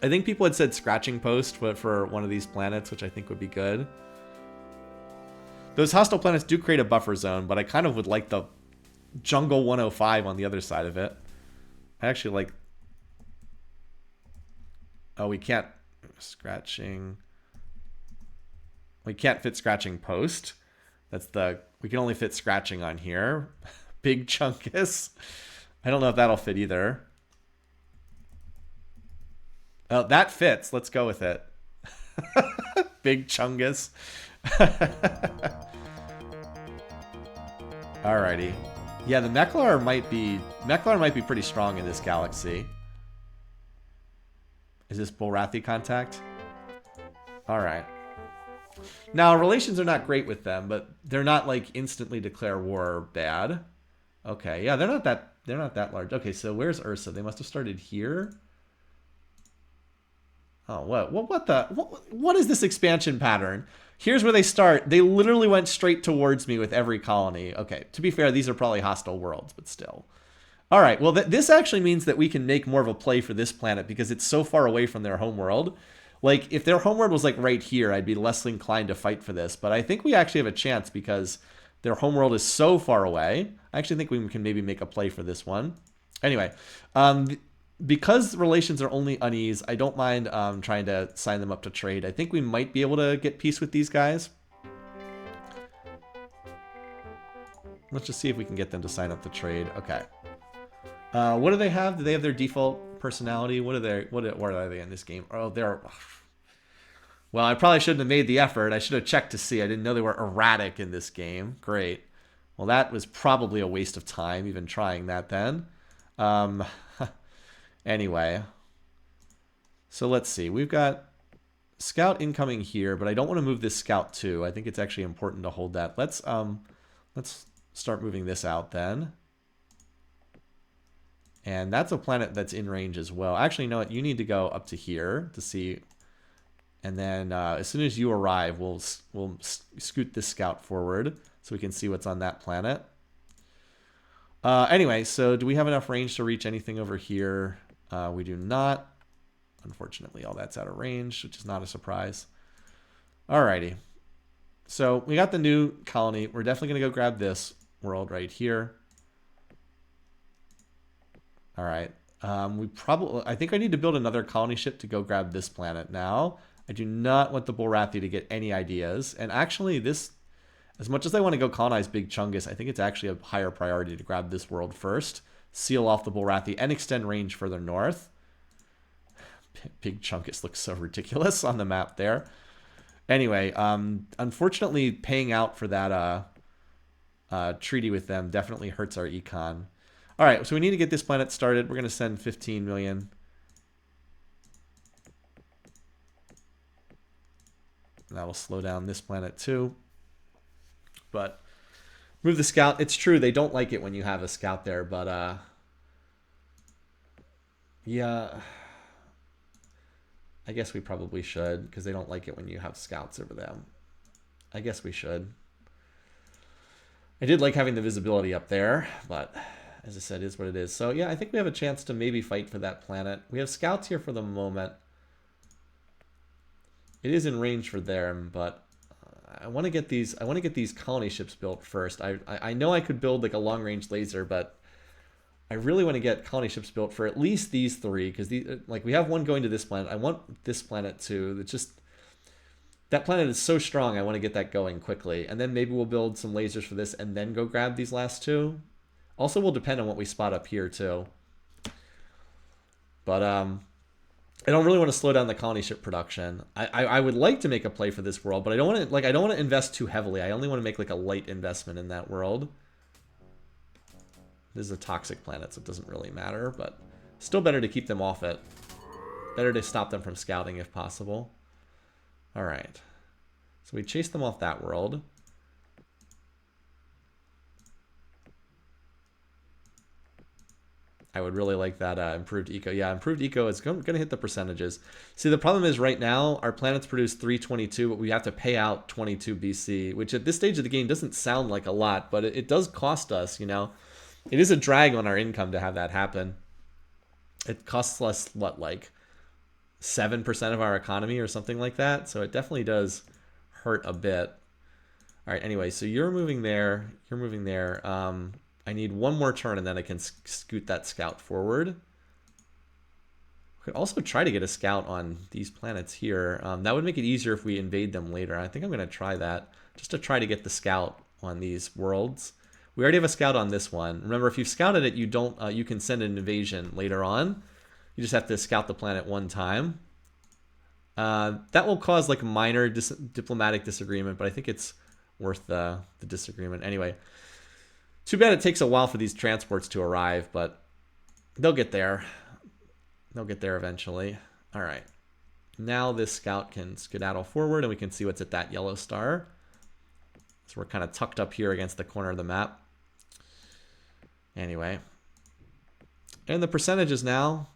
I think people had said Scratching Post for one of these planets, which I think would be good. Those hostile planets do create a buffer zone, but I kind of would like the Jungle 105 on the other side of it. I actually like... Oh, we can't... Scratching... We can't fit Scratching Post. That's we can only fit Scratching on here. Big Chunkus. I don't know if that'll fit either. Oh, that fits. Let's go with it. Big Chungus. Alrighty. Yeah, the Meklar might be pretty strong in this galaxy. Is this Bulrathi contact? Alright. Now, relations are not great with them, but they're not like instantly declare war bad. Okay, yeah, they're not that large. Okay, so where's Ursa? They must have started here. Oh, what is this expansion pattern? Here's where they start. They literally went straight towards me with every colony. Okay, to be fair, these are probably hostile worlds, but still. All right, well, this actually means that we can make more of a play for this planet because it's so far away from their homeworld. Like, if their homeworld was, like, right here, I'd be less inclined to fight for this. But I think we actually have a chance because their homeworld is so far away. I actually think we can maybe make a play for this one. Anyway, because relations are only unease, I don't mind trying to sign them up to trade. I think we might be able to get peace with these guys. Let's just see if we can get them to sign up to trade. Okay. What do they have? Do they have their default personality? What are they in this game? Oh, they're... Well, I probably shouldn't have made the effort. I should have checked to see. I didn't know they were erratic in this game. Great. Well, that was probably a waste of time, even trying that then. Anyway. So let's see. We've got scout incoming here, but I don't want to move this scout too. I think it's actually important to hold that. Let's start moving this out then. And that's a planet that's in range as well. Actually, you know what? You need to go up to here to see. And then as soon as you arrive, we'll scoot this scout forward so we can see what's on that planet. Anyway, so do we have enough range to reach anything over here? We do not. Unfortunately, all that's out of range, which is not a surprise. Alrighty. So we got the new colony. We're definitely going to go grab this world right here. All right. I think I need to build another colony ship to go grab this planet now. I do not want the Bulrathi to get any ideas. And actually this, as much as I want to go colonize Big Chungus, I think it's actually a higher priority to grab this world first, seal off the Bulrathi, and extend range further north. Big Chungus looks so ridiculous on the map there. Anyway, unfortunately, paying out for that treaty with them definitely hurts our econ. All right, so we need to get this planet started. We're going to send 15 million. And that will slow down this planet too. But move the scout. It's true, they don't like it when you have a scout there, but yeah, I guess we probably should, because they don't like it when you have scouts over them. I guess we should. I did like having the visibility up there, but as I said, it is what it is. So yeah, I think we have a chance to maybe fight for that planet. We have scouts here for the moment. It is in range for them, but I want to get these. I want to get these colony ships built first. I know I could build like a long range laser, but I really want to get colony ships built for at least these three, because like we have one going to this planet. I want this planet too. It's just that planet is so strong. I want to get that going quickly, and then maybe we'll build some lasers for this, and then go grab these last two. Also, will depend on what we spot up here too. But I don't really want to slow down the colony ship production. I would like to make a play for this world, but I don't want to I don't want to invest too heavily. I only want to make like a light investment in that world. This is a toxic planet, so it doesn't really matter, but still better to keep them off it. Better to stop them from scouting if possible. All right. So we chase them off that world. I would really like that improved eco. Yeah, improved eco is going to hit the percentages. See, the problem is right now, our planets produce 322, but we have to pay out 22 BC, which at this stage of the game doesn't sound like a lot, but it does cost us, you know. It is a drag on our income to have that happen. It costs us, what, like 7% of our economy or something like that? So it definitely does hurt a bit. All right, anyway, so you're moving there. You're moving there. I need one more turn, and then I can scoot that scout forward. We could also try to get a scout on these planets here. That would make it easier if we invade them later. I think I'm going to try that, just to try to get the scout on these worlds. We already have a scout on this one. Remember, if you've scouted it, you can send an invasion later on. You just have to scout the planet one time. That will cause like minor diplomatic disagreement, but I think it's worth the disagreement. Anyway, too bad it takes a while for these transports to arrive, but they'll get there. They'll get there eventually. All right. Now this scout can skedaddle forward, and we can see what's at that yellow star. So we're kind of tucked up here against the corner of the map. Anyway. And the percentages now.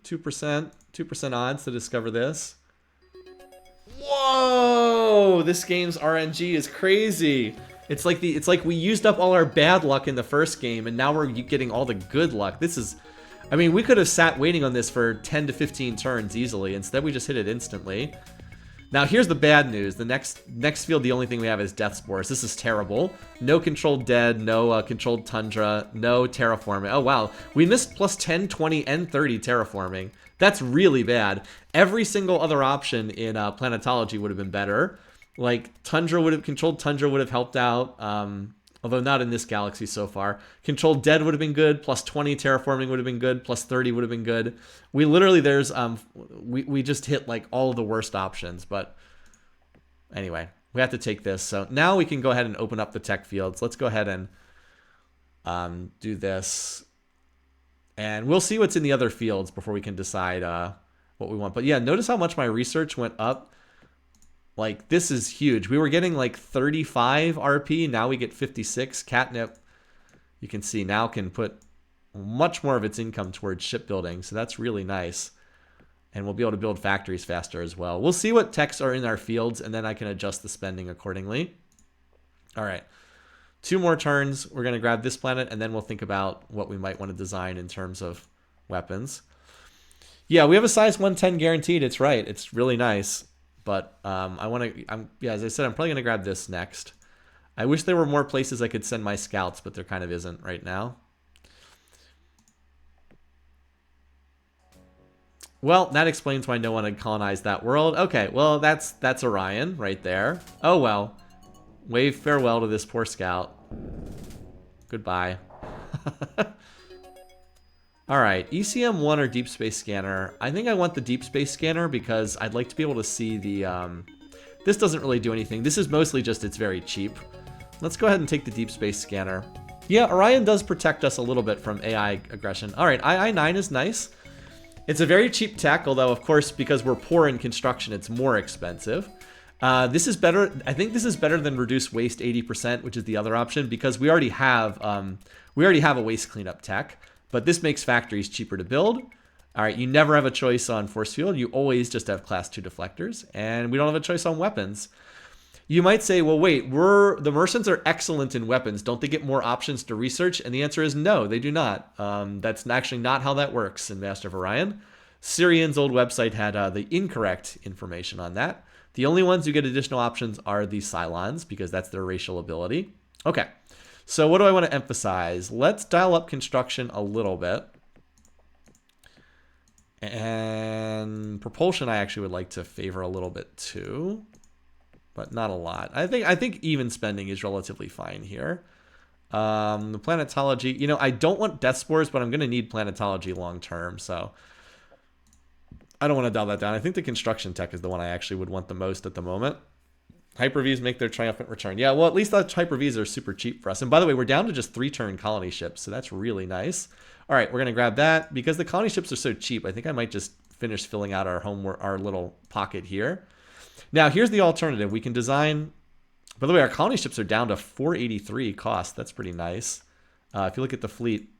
2%. 2% odds to discover this. Whoa! This game's RNG is crazy. It's like we used up all our bad luck in the first game, and now we're getting all the good luck. This is, I mean, we could have sat waiting on this for 10 to 15 turns easily. Instead, we just hit it instantly. Now, here's the bad news. The next field, the only thing we have is Death Spores. This is terrible. No controlled dead, no controlled tundra, no terraforming. Oh, wow. We missed plus 10, 20, and 30 terraforming. That's really bad. Every single other option in planetology would have been better. Like, controlled tundra would have helped out, although not in this galaxy so far. Controlled dead would have been good, plus 20 terraforming would have been good, plus 30 would have been good. We literally, we just hit like all of the worst options, but anyway, we have to take this. So now we can go ahead and open up the tech fields. Let's go ahead and do this. And we'll see what's in the other fields before we can decide what we want. But yeah, notice how much my research went up. Like, this is huge. We were getting like 35 RP. Now we get 56. Catnip, you can see, now can put much more of its income towards shipbuilding. So that's really nice. And we'll be able to build factories faster as well. We'll see what techs are in our fields, and then I can adjust the spending accordingly. All right. 2 more turns. We're going to grab this planet, and then we'll think about what we might want to design in terms of weapons. Yeah, we have a size 110 guaranteed. It's right. It's really nice. But I want to, yeah, as I said, I'm probably going to grab this next. I wish there were more places I could send my scouts, but there kind of isn't right now. Well, that explains why no one had colonized that world. Okay, well, that's Orion right there. Oh, well. Wave farewell to this poor scout. Goodbye. Alright, ECM1 or Deep Space Scanner. I think I want the Deep Space Scanner because I'd like to be able to see the... This doesn't really do anything. This is mostly just it's very cheap. Let's go ahead and take the Deep Space Scanner. Yeah, Orion does protect us a little bit from AI aggression. Alright, II-9 is nice. It's a very cheap tech, although, of course, because we're poor in construction, it's more expensive. This is better. I think this is better than reduce waste 80%, which is the other option, because we already have a waste cleanup tech. But this makes factories cheaper to build. All right, you never have a choice on force field. You always just have class 2 deflectors, and we don't have a choice on weapons. You might say, well, wait, the Mercenaries are excellent in weapons. Don't they get more options to research? And the answer is no, they do not. That's actually not how that works in Master of Orion. Syrian's old website had the incorrect information on that. The only ones who get additional options are the Cylons, because that's their racial ability. Okay, so what do I want to emphasize? Let's dial up construction a little bit. And propulsion I actually would like to favor a little bit too, but not a lot. I think even spending is relatively fine here. The planetology, you know, I don't want death spores, but I'm going to need planetology long term, so I don't want to dial that down. I think the construction tech is the one I actually would want the most at the moment. Hyper-Vs make their triumphant return. Yeah, well, at least the Hyper-Vs are super cheap for us. And by the way, we're down to just 3-turn colony ships, so that's really nice. All right, we're going to grab that. Because the colony ships are so cheap, I think I might just finish filling out our little pocket here. Now, here's the alternative. We can design... By the way, our colony ships are down to 483 cost. That's pretty nice. If you look at the fleet...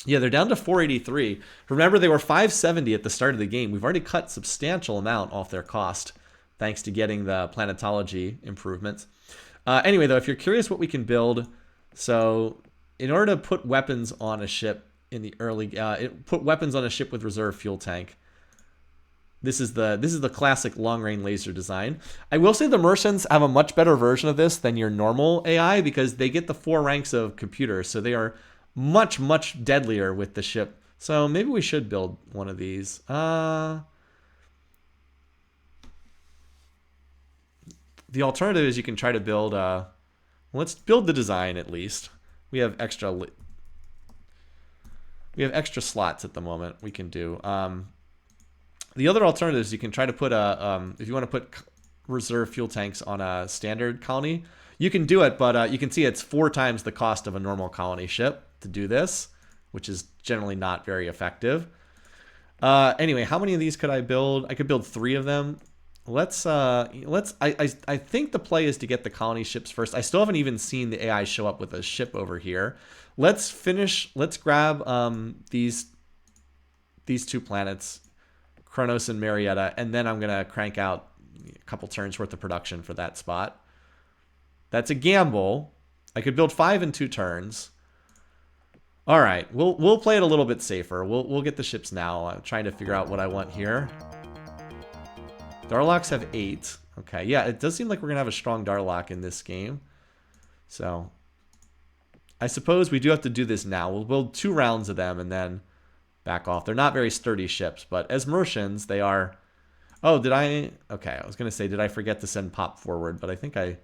Yeah, they're down to 483. Remember, they were 570 at the start of the game. We've already cut substantial amount off their cost, thanks to getting the planetology improvements. Anyway, though, if you're curious what we can build, so in order to put weapons on a ship in the early, put weapons on a ship with reserve fuel tank. This is the classic long-range laser design. I will say the Mercenaries have a much better version of this than your normal AI because they get the 4 ranks of computers, so they are much, much deadlier with the ship. So maybe we should build one of these. The alternative is you can try to build... let's build the design at least. We have extra slots at the moment we can do. The other alternative is you can try to put if you want to put reserve fuel tanks on a standard colony, you can do it, but you can see it's 4 times the cost of a normal colony ship to do this, which is generally not very effective. Anyway, how many of these could I build? I could build 3 of them. I think the play is to get the colony ships first. I still haven't even seen the AI show up with a ship over here. Let's grab these 2 planets, Kronos and Marietta, and then I'm gonna crank out a couple turns worth of production for that spot. That's a gamble. I could build 5 in 2 turns. All right, we'll play it a little bit safer. We'll get the ships now. I'm trying to figure out what I want here. Darlocks have 8. Okay, yeah, it does seem like we're gonna have a strong Darlock in this game. So I suppose we do have to do this now. We'll build 2 rounds of them and then back off. They're not very sturdy ships, but as Mercians, they are... Oh, okay, I was gonna say, did I forget to send Pop forward? But I think I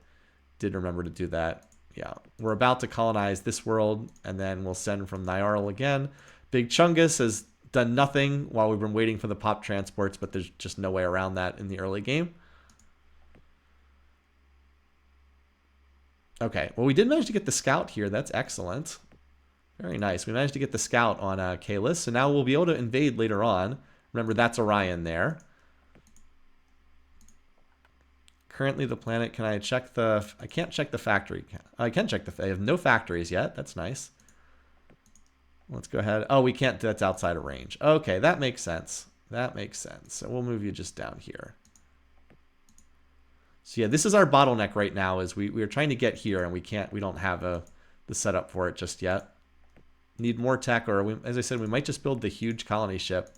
did remember to do that. Yeah, we're about to colonize this world, and then we'll send from Nyarl again. Big Chungus has done nothing while we've been waiting for the Pop transports, but there's just no way around that in the early game. Okay, well, we did manage to get the Scout here. That's excellent. Very nice. We managed to get the Scout on Kalis, so now we'll be able to invade later on. Remember, that's Orion there. Currently, the planet, can I check the... I can't check the factory. I can check the... I have no factories yet. That's nice. Let's go ahead. Oh, we can't. That's outside of range. Okay, that makes sense. That makes sense. So we'll move you just down here. So yeah, this is our bottleneck right now. Is we are trying to get here and we can't. We don't have the setup for it just yet. Need more tech, or as I said, we might just build the huge colony ship.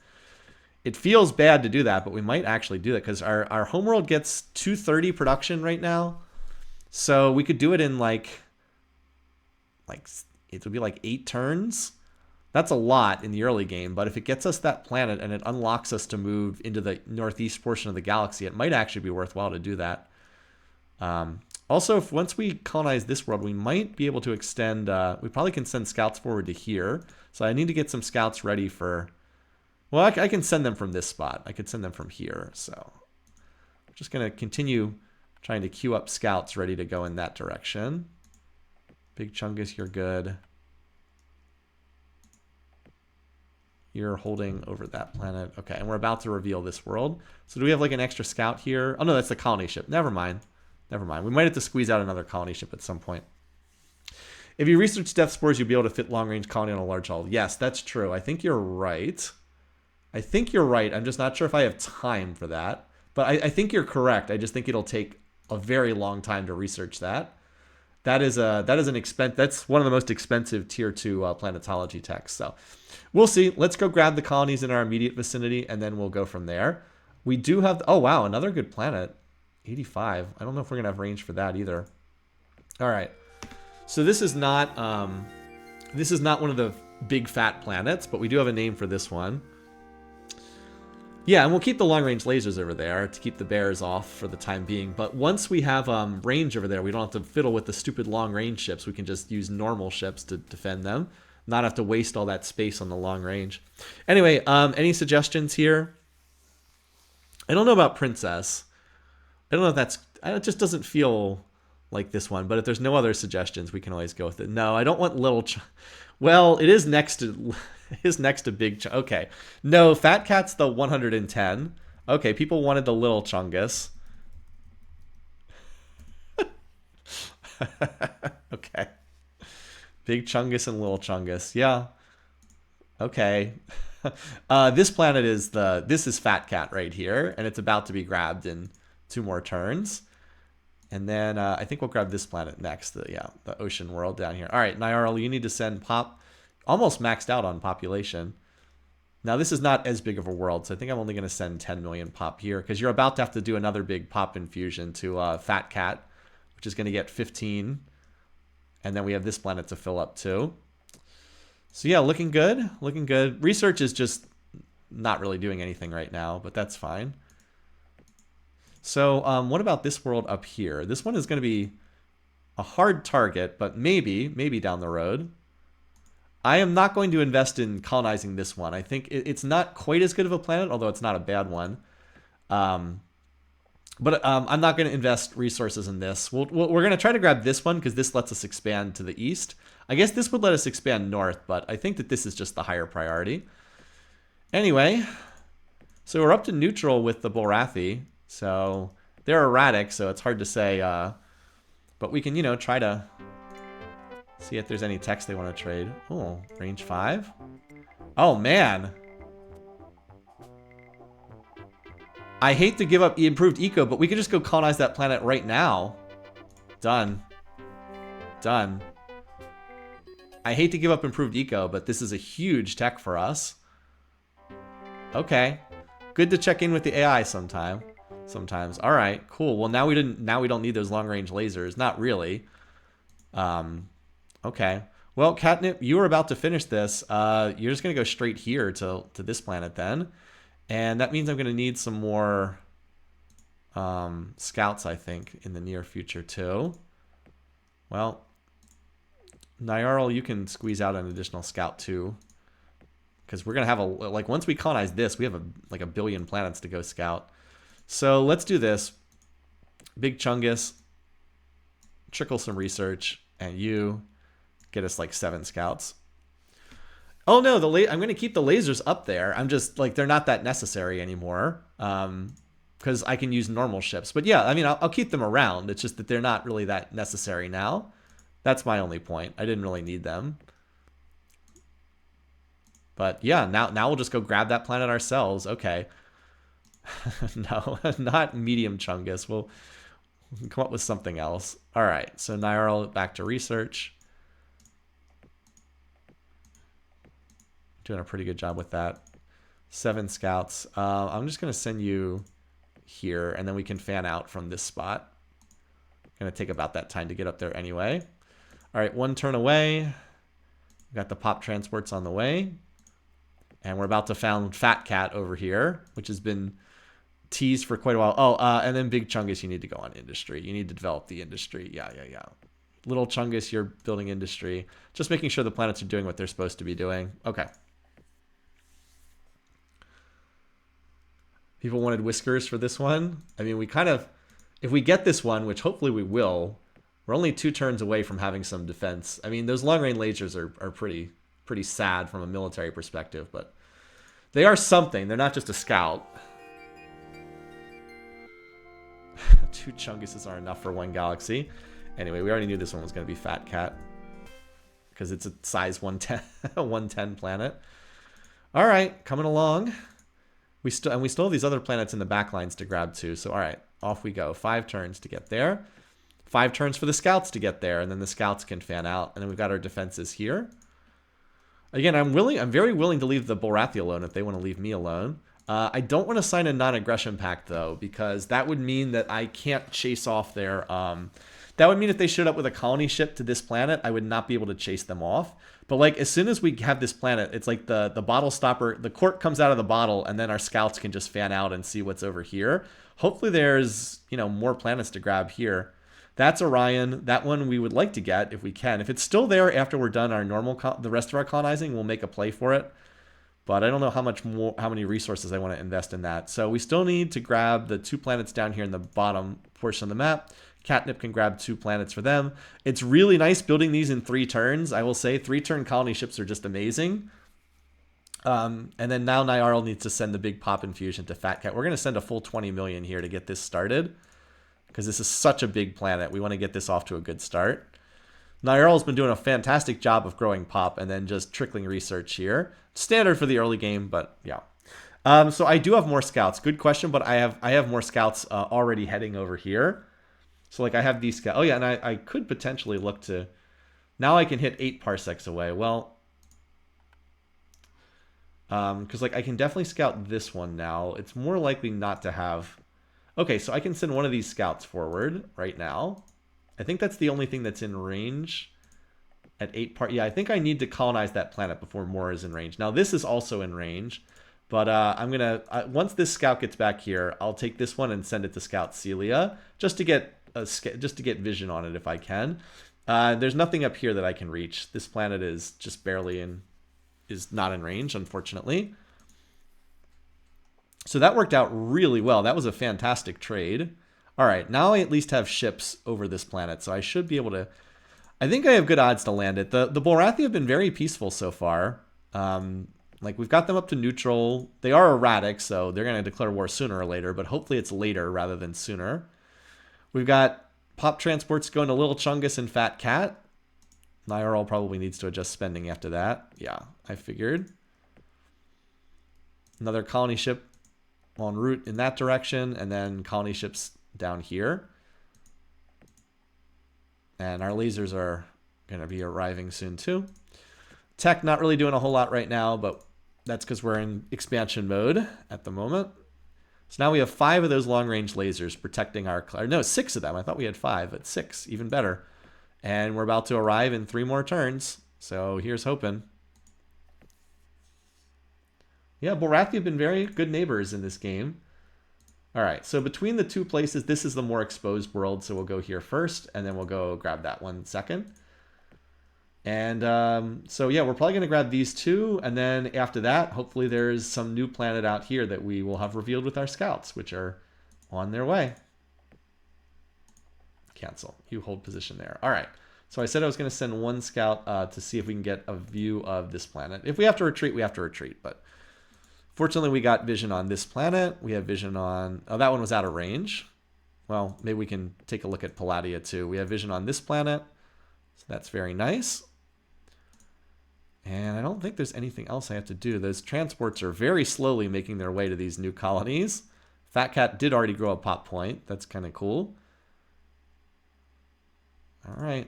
It feels bad to do that, but we might actually do that because our homeworld gets 230 production right now. So we could do it in like it would be like 8 turns. That's a lot in the early game, but if it gets us that planet and it unlocks us to move into the northeast portion of the galaxy, it might actually be worthwhile to do that. Also, if once we colonize this world, we might be able to extend, we probably can send scouts forward to here. So I need to get some scouts ready for, well, I can send them from this spot. I could send them from here. So I'm just going to continue trying to queue up scouts ready to go in that direction. Big Chungus, you're good. You're holding over that planet. Okay, and we're about to reveal this world. So do we have like an extra scout here? Oh no, that's the colony ship. Never mind. Never mind. We might have to squeeze out another colony ship at some point. If you research death spores, you'll be able to fit long-range colony on a large hull. Yes, that's true. I think you're right. I think you're right. I'm just not sure if I have time for that. But I think you're correct. I just think it'll take a very long time to research that. That is an expense. That's one of the most expensive tier 2 planetology techs. So we'll see. Let's go grab the colonies in our immediate vicinity, and then we'll go from there. We do have, oh wow, another good planet, 85. I don't know if we're gonna have range for that either. All right. So this is not one of the big fat planets, but we do have a name for this one. Yeah, and we'll keep the long-range lasers over there to keep the bears off for the time being. But once we have range over there, we don't have to fiddle with the stupid long-range ships. We can just use normal ships to defend them, not have to waste all that space on the long range. Anyway, any suggestions here? I don't know about Princess. I don't know if that's... It just doesn't feel like this one. But if there's no other suggestions, we can always go with it. No, I don't want little... Well, it is next to... Is next to Big okay. No, Fat Cat's the 110. Okay, people wanted the Little Chungus. Okay. Big Chungus and Little Chungus. Yeah. Okay. This planet is this is Fat Cat right here, and it's about to be grabbed in 2 more turns. And then I think we'll grab this planet next. The ocean world down here. All right, Nyarl, you need to send Pop. Almost maxed out on population. Now this is not as big of a world, so I think I'm only going to send 10 million pop here because you're about to have to do another big pop infusion to Fat Cat, which is going to get 15. And then we have this planet to fill up too. So yeah, looking good. Looking good. Research is just not really doing anything right now, but that's fine. So what about this world up here? This one is going to be a hard target, but maybe down the road. I am not going to invest in colonizing this one. I think it's not quite as good of a planet, although it's not a bad one. But I'm not going to invest resources in this. We're going to try to grab this one because this lets us expand to the east. I guess this would let us expand north, but I think that this is just the higher priority. Anyway, so we're up to neutral with the Borathi. So they're erratic, so it's hard to say. But we can, try to... see if there's any text they want to trade. Oh, range 5? Oh, man. I hate to give up improved eco, but we could just go colonize that planet right now. Done. Done. I hate to give up improved eco, but this is a huge tech for us. Okay. Good to check in with the AI sometimes. All right, cool. Well, now we don't need those long-range lasers. Not really. Okay. Well, Catnip, you were about to finish this. You're just going to go straight here to this planet then. And that means I'm going to need some more scouts, I think, in the near future too. Well, Nyarl, you can squeeze out an additional scout too. Because we're going to have once we colonize this, we have a billion planets to go scout. So let's do this. Big Chungus, trickle some research, and you... get us like 7 scouts. Oh no, I'm going to keep the lasers up there. I'm just like, they're not that necessary anymore. Because I can use normal ships. But yeah, I mean, I'll keep them around. It's just that they're not really that necessary now. That's my only point. I didn't really need them. But yeah, now we'll just go grab that planet ourselves. Okay. No, not medium Chungus. We'll come up with something else. All right, so Nyarl, back to research. Doing a pretty good job with that. 7 scouts. I'm just going to send you here, and then we can fan out from this spot. Going to take about that time to get up there anyway. All right, 1 turn away. We got the pop transports on the way. And we're about to found Fat Cat over here, which has been teased for quite a while. Oh, and then Big Chungus, you need to go on industry. You need to develop the industry. Yeah. Little Chungus, you're building industry. Just making sure the planets are doing what they're supposed to be doing. Okay. People wanted whiskers for this one. I mean, we kind of, if we get this one, which hopefully we will, we're only 2 turns away from having some defense. I mean, those long-range lasers are pretty sad from a military perspective, but they are something. They're not just a scout. 2 Chunguses are enough for 1 galaxy. Anyway, we already knew this one was going to be Fat Cat because it's a size 110, 110 planet. All right, coming along. We still have these other planets in the backlines to grab too. So all right, off we go. 5 turns to get there. 5 turns for the scouts to get there, and then the scouts can fan out. And then we've got our defenses here. Again, I'm very willing to leave the Borathi alone if they want to leave me alone. I don't want to sign a non-aggression pact though, because that would mean that I can't chase off their. That would mean if they showed up with a colony ship to this planet, I would not be able to chase them off. But like as soon as we have this planet, it's like the bottle stopper, the cork comes out of the bottle, and then our scouts can just fan out and see what's over here. Hopefully there's more planets to grab here. That's Orion. That one we would like to get if we can. If it's still there after we're done our the rest of our colonizing, we'll make a play for it. But I don't know how many resources I want to invest in that. So we still need to grab the 2 planets down here in the bottom portion of the map. Catnip can grab 2 planets for them. It's really nice building these in 3 turns. I will say 3-turn colony ships are just amazing. And then now Nyarl needs to send the big pop infusion to Fat Cat. We're going to send a full 20 million here to get this started, because this is such a big planet. We want to get this off to a good start. Nyarl's been doing a fantastic job of growing pop and then just trickling research here. Standard for the early game, but yeah. So I do have more scouts. Good question, but I have more scouts already heading over here. So like I have these scouts. Oh yeah, and I could potentially look to. Now I can hit 8 parsecs away. Well, because like I can definitely scout this one now. It's more likely not to have. Okay, so I can send one of these scouts forward right now. I think that's the only thing that's in range at 8 part. Yeah, I think I need to colonize that planet before more is in range. Now this is also in range, but I'm gonna once this scout gets back here, I'll take this one and send it to Scout Celia just to get vision on it if I can. There's nothing up here that I can reach. This planet is just barely is not in range, unfortunately. So that worked out really well. That was a fantastic trade. All right, now I at least have ships over this planet, so I should be able to. I think I have good odds to land it. The Borathi have been very peaceful so far. Like we've got them up to neutral. They are erratic, so they're going to declare war sooner or later, but hopefully it's later rather than sooner. We've got pop transports going to Little Chungus and Fat Cat. Nyarl probably needs to adjust spending after that. Yeah, I figured. Another colony ship en route in that direction, and then colony ships down here. And our lasers are going to be arriving soon too. Tech not really doing a whole lot right now, but that's because we're in expansion mode at the moment. So now we have 5 of those long-range lasers protecting our... No, 6 of them. I thought we had 5, but 6. Even better. And we're about to arrive in 3 more turns. So here's hoping. Yeah, Borathi have been very good neighbors in this game. All right, so between the 2 places, this is the more exposed world. So we'll go here first, and then we'll go grab that one second. And so yeah, we're probably going to grab these 2, and then after that, hopefully there's some new planet out here that we will have revealed with our scouts, which are on their way. Cancel. You hold position there. All right. So I said I was going to send 1 scout to see if we can get a view of this planet. If we have to retreat, we have to retreat. But fortunately, we got vision on this planet. We have vision on... Oh, that one was out of range. Well, maybe we can take a look at Palladia too. We have vision on this planet. So that's very nice. And I don't think there's anything else I have to do. Those transports are very slowly making their way to these new colonies. Fat Cat did already grow a pop point. That's kind of cool. All right.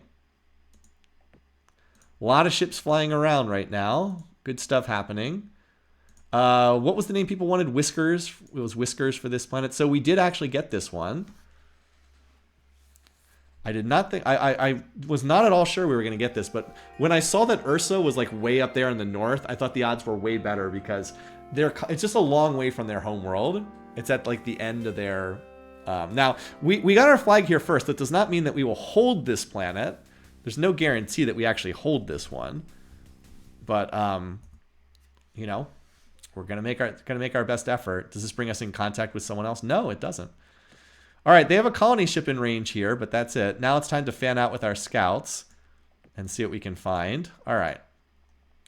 A lot of ships flying around right now. Good stuff happening. What was the name people wanted? Whiskers. It was Whiskers for this planet. So we did actually get this one. I did not think... I was not at all sure we were going to get this, but when I saw that Ursa was like way up there in the north, I thought the odds were way better because it's just a long way from their home world. It's at like the end of their... now, we got our flag here first. That does not mean that we will hold this planet. There's no guarantee that we actually hold this one. But, you know, we're going to make our best effort. Does this bring us in contact with someone else? No, it doesn't. All right, they have a colony ship in range here, but that's it. Now it's time to fan out with our scouts and see what we can find. All right.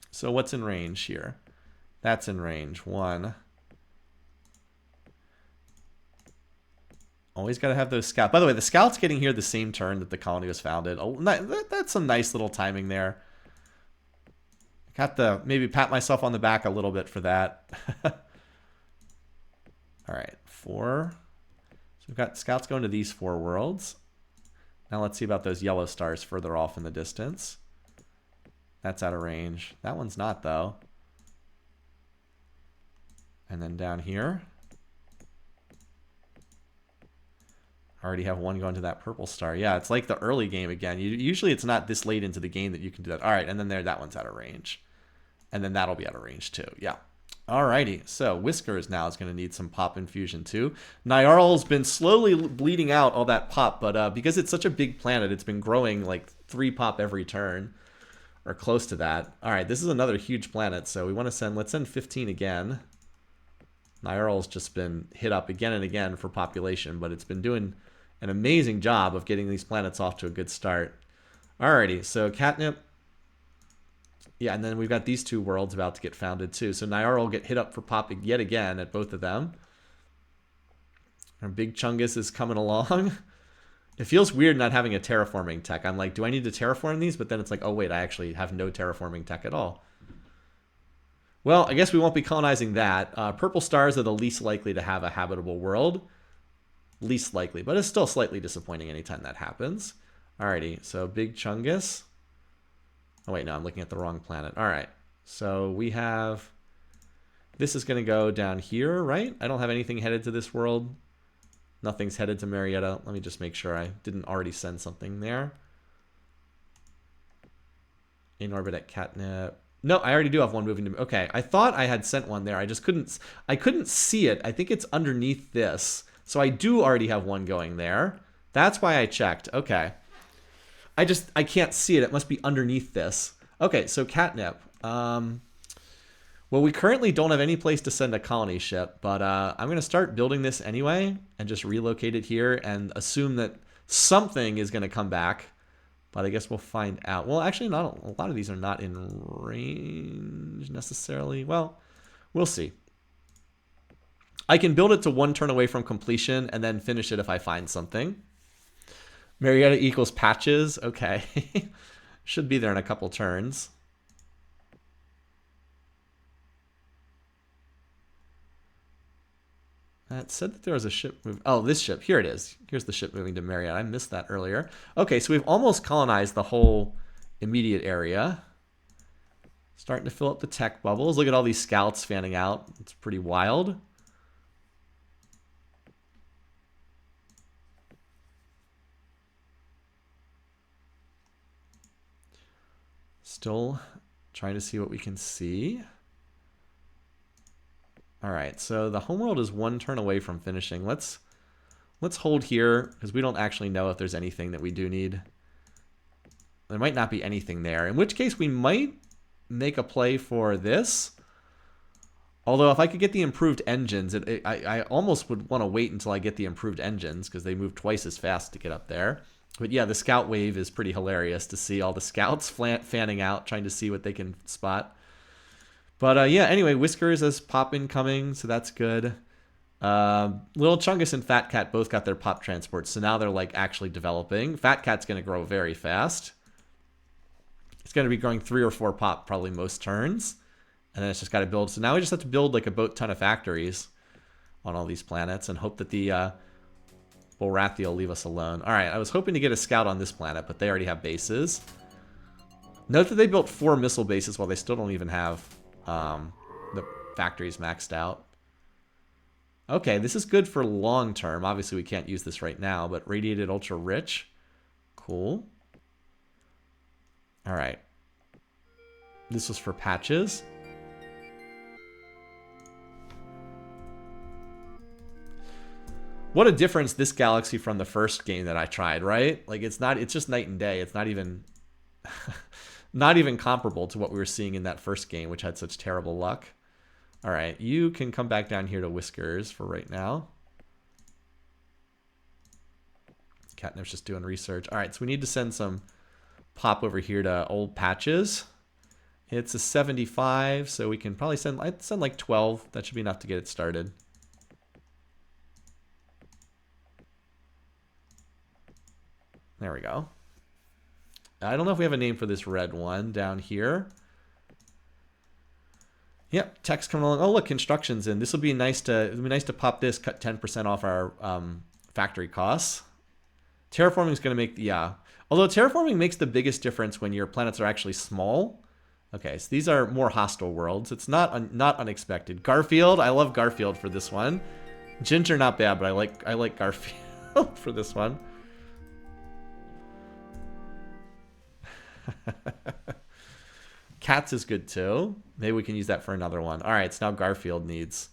So what's in range here? That's in range. 1. Always got to have those scouts. By the way, the scouts getting here the same turn that the colony was founded. Oh, that's some nice little timing there. Got to maybe pat myself on the back a little bit for that. All right, 4. So we've got scouts going to these 4 worlds. Now let's see about those yellow stars further off in the distance. That's out of range. That one's not, though. And then down here. I already have one going to that purple star. Yeah, it's like the early game again. Usually it's not this late into the game that you can do that. All right, and then that one's out of range. And then that'll be out of range too. Yeah. Alrighty, so Whiskers now is going to need some pop infusion too. Nyarl's been slowly bleeding out all that pop, but because it's such a big planet, it's been growing like 3 pop every turn, or close to that. Alright, this is another huge planet, so we want to let's send 15 again. Nyarl's just been hit up again and again for population, but it's been doing an amazing job of getting these planets off to a good start. Alrighty, so Catnip. Yeah, and then we've got these 2 worlds about to get founded too. So Nyarl will get hit up for popping yet again at both of them. Our big Chungus is coming along. It feels weird not having a terraforming tech. I'm like, do I need to terraform these? But then it's like, oh wait, I actually have no terraforming tech at all. Well, I guess we won't be colonizing that. Purple stars are the least likely to have a habitable world. Least likely, but it's still slightly disappointing anytime that happens. Alrighty, so big Chungus. Oh, wait, no, I'm looking at the wrong planet. All right, so we have... This is going to go down here, right? I don't have anything headed to this world. Nothing's headed to Marietta. Let me just make sure I didn't already send something there. In orbit at Catnip. No, I already do have one moving to... Okay, I thought I had sent one there. I just couldn't... I couldn't see it. I think it's underneath this. So I do already have one going there. That's why I checked. Okay. I can't see it. It must be underneath this. Okay, so Catnip. Well, we currently don't have any place to send a colony ship, but I'm going to start building this anyway and just relocate it here and assume that something is going to come back. But I guess we'll find out. Well, actually, not a lot of these are not in range necessarily. Well, we'll see. I can build it to 1 turn away from completion and then finish it if I find something. Marietta equals patches. Okay. Should be there in a couple turns. It said that there was a ship move. Oh, this ship. Here it is. Here's the ship moving to Marietta. I missed that earlier. Okay, so we've almost colonized the whole immediate area. Starting to fill up the tech bubbles. Look at all these scouts fanning out. It's pretty wild. Still trying to see what we can see. All right, so the homeworld is 1 turn away from finishing. Let's hold here because we don't actually know if there's anything that we do need. There might not be anything there, in which case we might make a play for this. Although if I could get the improved engines, I almost would want to wait until I get the improved engines because they move twice as fast to get up there. But yeah, the scout wave is pretty hilarious to see all the scouts fanning out, trying to see what they can spot. But yeah, anyway, Whiskers is pop incoming, so that's good. Little Chungus and Fat Cat both got their pop transports, so now they're like actually developing. Fat Cat's going to grow very fast. It's going to be growing 3 or 4 pop probably most turns. And then it's just got to build. So now we just have to build like a boat ton of factories on all these planets and hope that the Bolrathi will leave us alone. All right, I was hoping to get a scout on this planet, but they already have bases. Note that they built 4 missile bases while they still don't even have the factories maxed out. Okay, this is good for long term. Obviously, we can't use this right now, but radiated ultra rich. Cool. All right. This was for patches. What a difference this galaxy from the first game that I tried, right? Like it's just night and day. It's not even not even comparable to what we were seeing in that first game, which had such terrible luck. All right, you can come back down here to Whiskers for right now. Catnip's just doing research. All right, so we need to send some pop over here to old patches. It's a 75, so we can probably I'd send like 12. That should be enough to get it started. There we go. I don't know if we have a name for this red one down here. Yep, text coming along. Oh, look, construction's in. This will be nice to pop this, cut 10% off our factory costs. Terraforming is going to make, yeah. Although terraforming makes the biggest difference when your planets are actually small. Okay, so these are more hostile worlds. It's not unexpected. Garfield, I love Garfield for this one. Ginger, not bad, but I like Garfield for this one. Cats is good too. Maybe we can use that for another one. All right, so now Garfield needs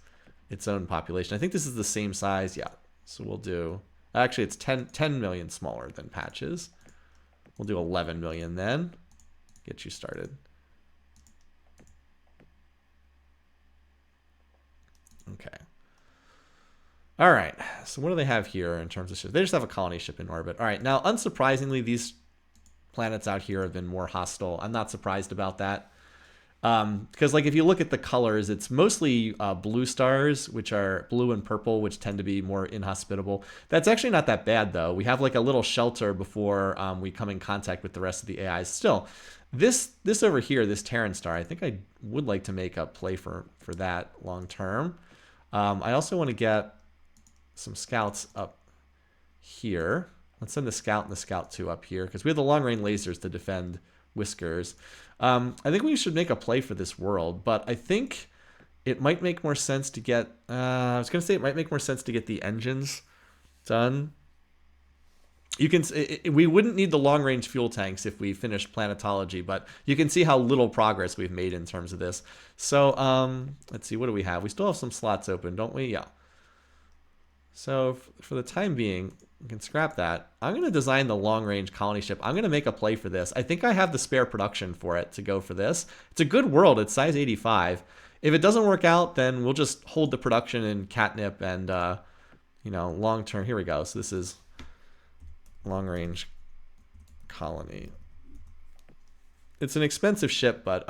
its own population. I think this is the same size. Yeah, so we'll do... Actually, it's 10 million smaller than Patches. We'll do 11 million then. Get you started. Okay. All right, so what do they have here in terms of ships? They just have a colony ship in orbit. All right, now, unsurprisingly, these planets out here have been more hostile. I'm not surprised about that. Because like if you look at the colors, it's mostly blue stars, which are blue and purple, which tend to be more inhospitable. That's actually not that bad, though. We have like a little shelter before we come in contact with the rest of the AIs. Still, this over here, this Terran star, I think I would like to make a play for that long term. I also want to get some scouts up here. Let's send the scout and the scout 2 up here because we have the long range lasers to defend Whiskers. I think we should make a play for this world, but I think it might make more sense to get... I was going to say it might make more sense to get the engines done. You can. We wouldn't need the long range fuel tanks if we finished planetology, but you can see how little progress we've made in terms of this. So let's see, what do we have? We still have some slots open, don't we? Yeah. So for the time being, we can scrap that. I'm going to design the long-range colony ship. I'm going to make a play for this. I think I have the spare production for it to go for this. It's a good world. It's size 85. If it doesn't work out, then we'll just hold the production in catnip and, long-term. Here we go. So this is long-range colony. It's an expensive ship, but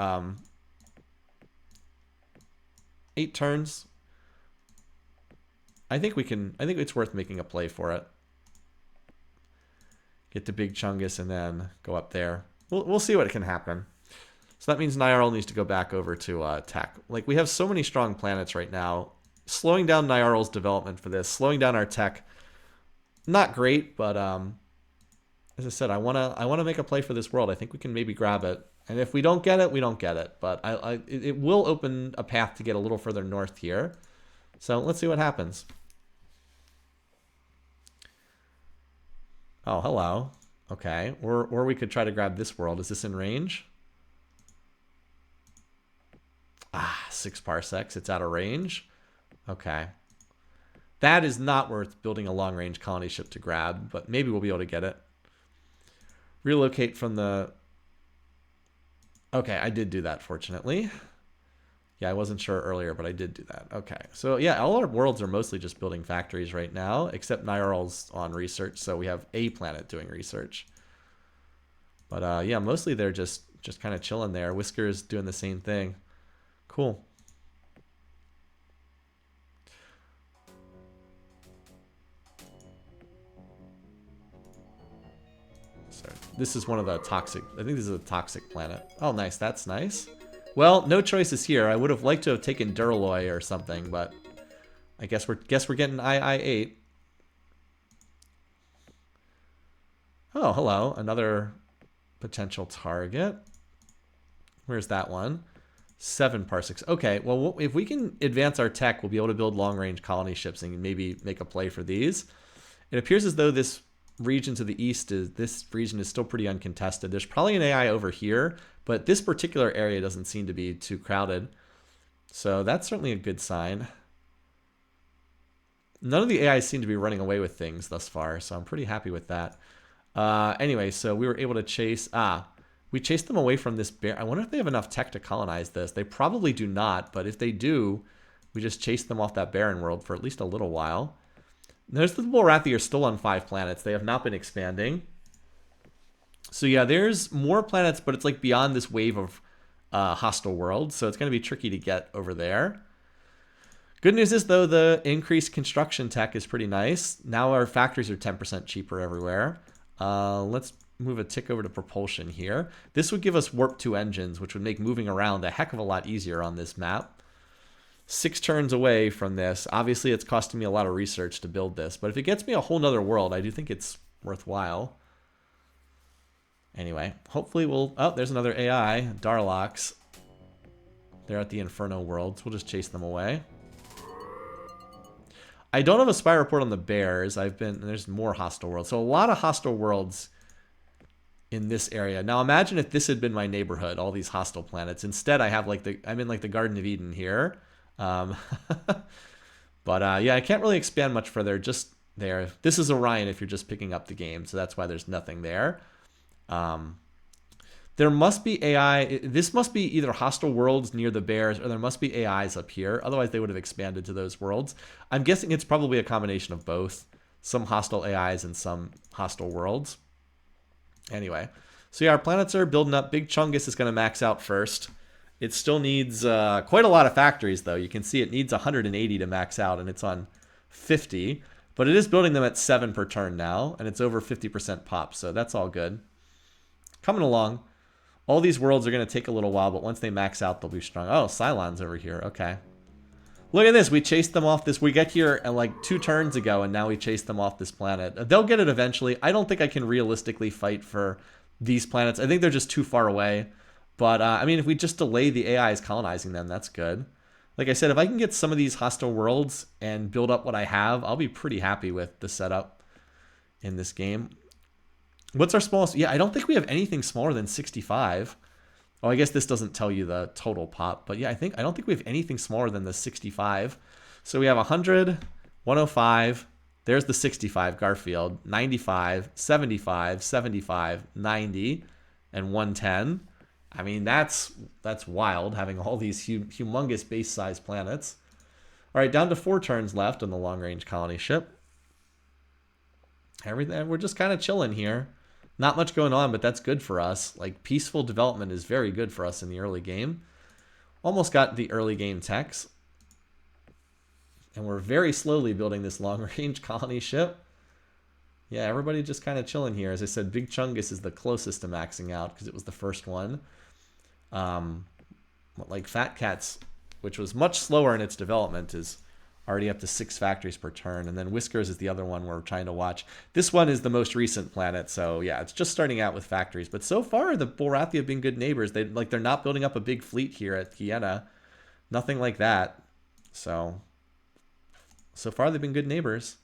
8 turns. I think it's worth making a play for it. Get to Big Chungus and then go up there. We'll see what can happen. So that means Nyarl needs to go back over to tech. Like, we have so many strong planets right now. Slowing down Nyarl's development for this, slowing down our tech, not great, but as I said, I wanna make a play for this world. I think we can maybe grab it. And if we don't get it, we don't get it. But it will open a path to get a little further north here. So let's see what happens. Oh, hello. Okay. Or we could try to grab this world. Is this in range? 6 parsecs. It's out of range. Okay. That is not worth building a long-range colony ship to grab, but maybe we'll be able to get it. Relocate from the... Okay, I did do that, fortunately. Yeah, I wasn't sure earlier, but I did do that. Okay, so yeah, all our worlds are mostly just building factories right now, except Nyarl's on research, so we have a planet doing research. But yeah, mostly they're just kind of chilling there. Whisker's doing the same thing. Cool. Sorry. This is one of the toxic... I think this is a toxic planet. Oh, nice. That's nice. Well, no choices here. I would have liked to have taken Duraloy or something, but I guess we're getting II-8. Oh, hello. Another potential target. Where's that one? 7 parsecs. Okay, well, if we can advance our tech, we'll be able to build long-range colony ships and maybe make a play for these. It appears as though this region to the east this region is still pretty uncontested. There's probably an AI over here, but this particular area doesn't seem to be too crowded. So that's certainly a good sign. None of the AIs seem to be running away with things thus far, so I'm pretty happy with that. Anyway, so we were able to chase... we chased them away from this bear. I wonder if they have enough tech to colonize this. They probably do not, but if they do, we just chased them off that barren world for at least a little while. Notice that the Bulrathi are still on 5 planets. They have not been expanding. So yeah, there's more planets, but it's like beyond this wave of hostile worlds, so it's going to be tricky to get over there. Good news is, though, the increased construction tech is pretty nice. Now our factories are 10% cheaper everywhere. Let's move a tick over to propulsion here. This would give us warp 2 engines, which would make moving around a heck of a lot easier on this map. 6 turns away from this. Obviously, it's costing me a lot of research to build this, but if it gets me a whole nother world, I do think it's worthwhile. Anyway, hopefully we'll... Oh, there's another AI, Darlox. They're at the Inferno worlds. We'll just chase them away. I don't have a spy report on the bears. There's more hostile worlds. So a lot of hostile worlds in this area. Now imagine if this had been my neighborhood, all these hostile planets. Instead, I have I'm in like the Garden of Eden here. But yeah, I can't really expand much further. Just there. This is Orion if you're just picking up the game. So that's why there's nothing there. There must be AI. This must be either hostile worlds near the bears, or there must be AIs up here. Otherwise, they would have expanded to those worlds. I'm guessing it's probably a combination of both. Some hostile AIs and some hostile worlds. Anyway, so yeah, our planets are building up. Big Chungus is going to max out first. It still needs quite a lot of factories, though. You can see it needs 180 to max out, and it's on 50. But it is building them at 7 per turn now, and it's over 50% pop, so that's all good. Coming along. All these worlds are going to take a little while, but once they max out, they'll be strong. Oh, Cylon's over here. Okay. Look at this. We chased them off this. We get here like 2 turns ago, and now we chased them off this planet. They'll get it eventually. I don't think I can realistically fight for these planets. I think they're just too far away. But, I mean, if we just delay the AIs colonizing them, that's good. Like I said, if I can get some of these hostile worlds and build up what I have, I'll be pretty happy with the setup in this game. What's our smallest? Yeah, I don't think we have anything smaller than 65. Oh, I guess this doesn't tell you the total pop. But yeah, I don't think we have anything smaller than the 65. So we have 100, 105. There's the 65 Garfield, 95, 75, 75, 90, and 110. I mean, that's wild, having all these humongous base size planets. All right, down to 4 turns left on the long range colony ship. Everything, we're just kind of chilling here. Not much going on, but that's good for us. Like, peaceful development is very good for us in the early game. Almost got the early game techs. And we're very slowly building this long-range colony ship. Yeah, everybody just kind of chilling here. As I said, Big Chungus is the closest to maxing out because it was the first one. Like Fat Cats, which was much slower in its development, is already up to 6 factories per turn. And then Whiskers is the other one we're trying to watch. This one is the most recent planet, so yeah, it's just starting out with factories. But so far, the Bulrathi have been good neighbors. They're not building up a big fleet here at Kiena. Nothing like that. So far they've been good neighbors.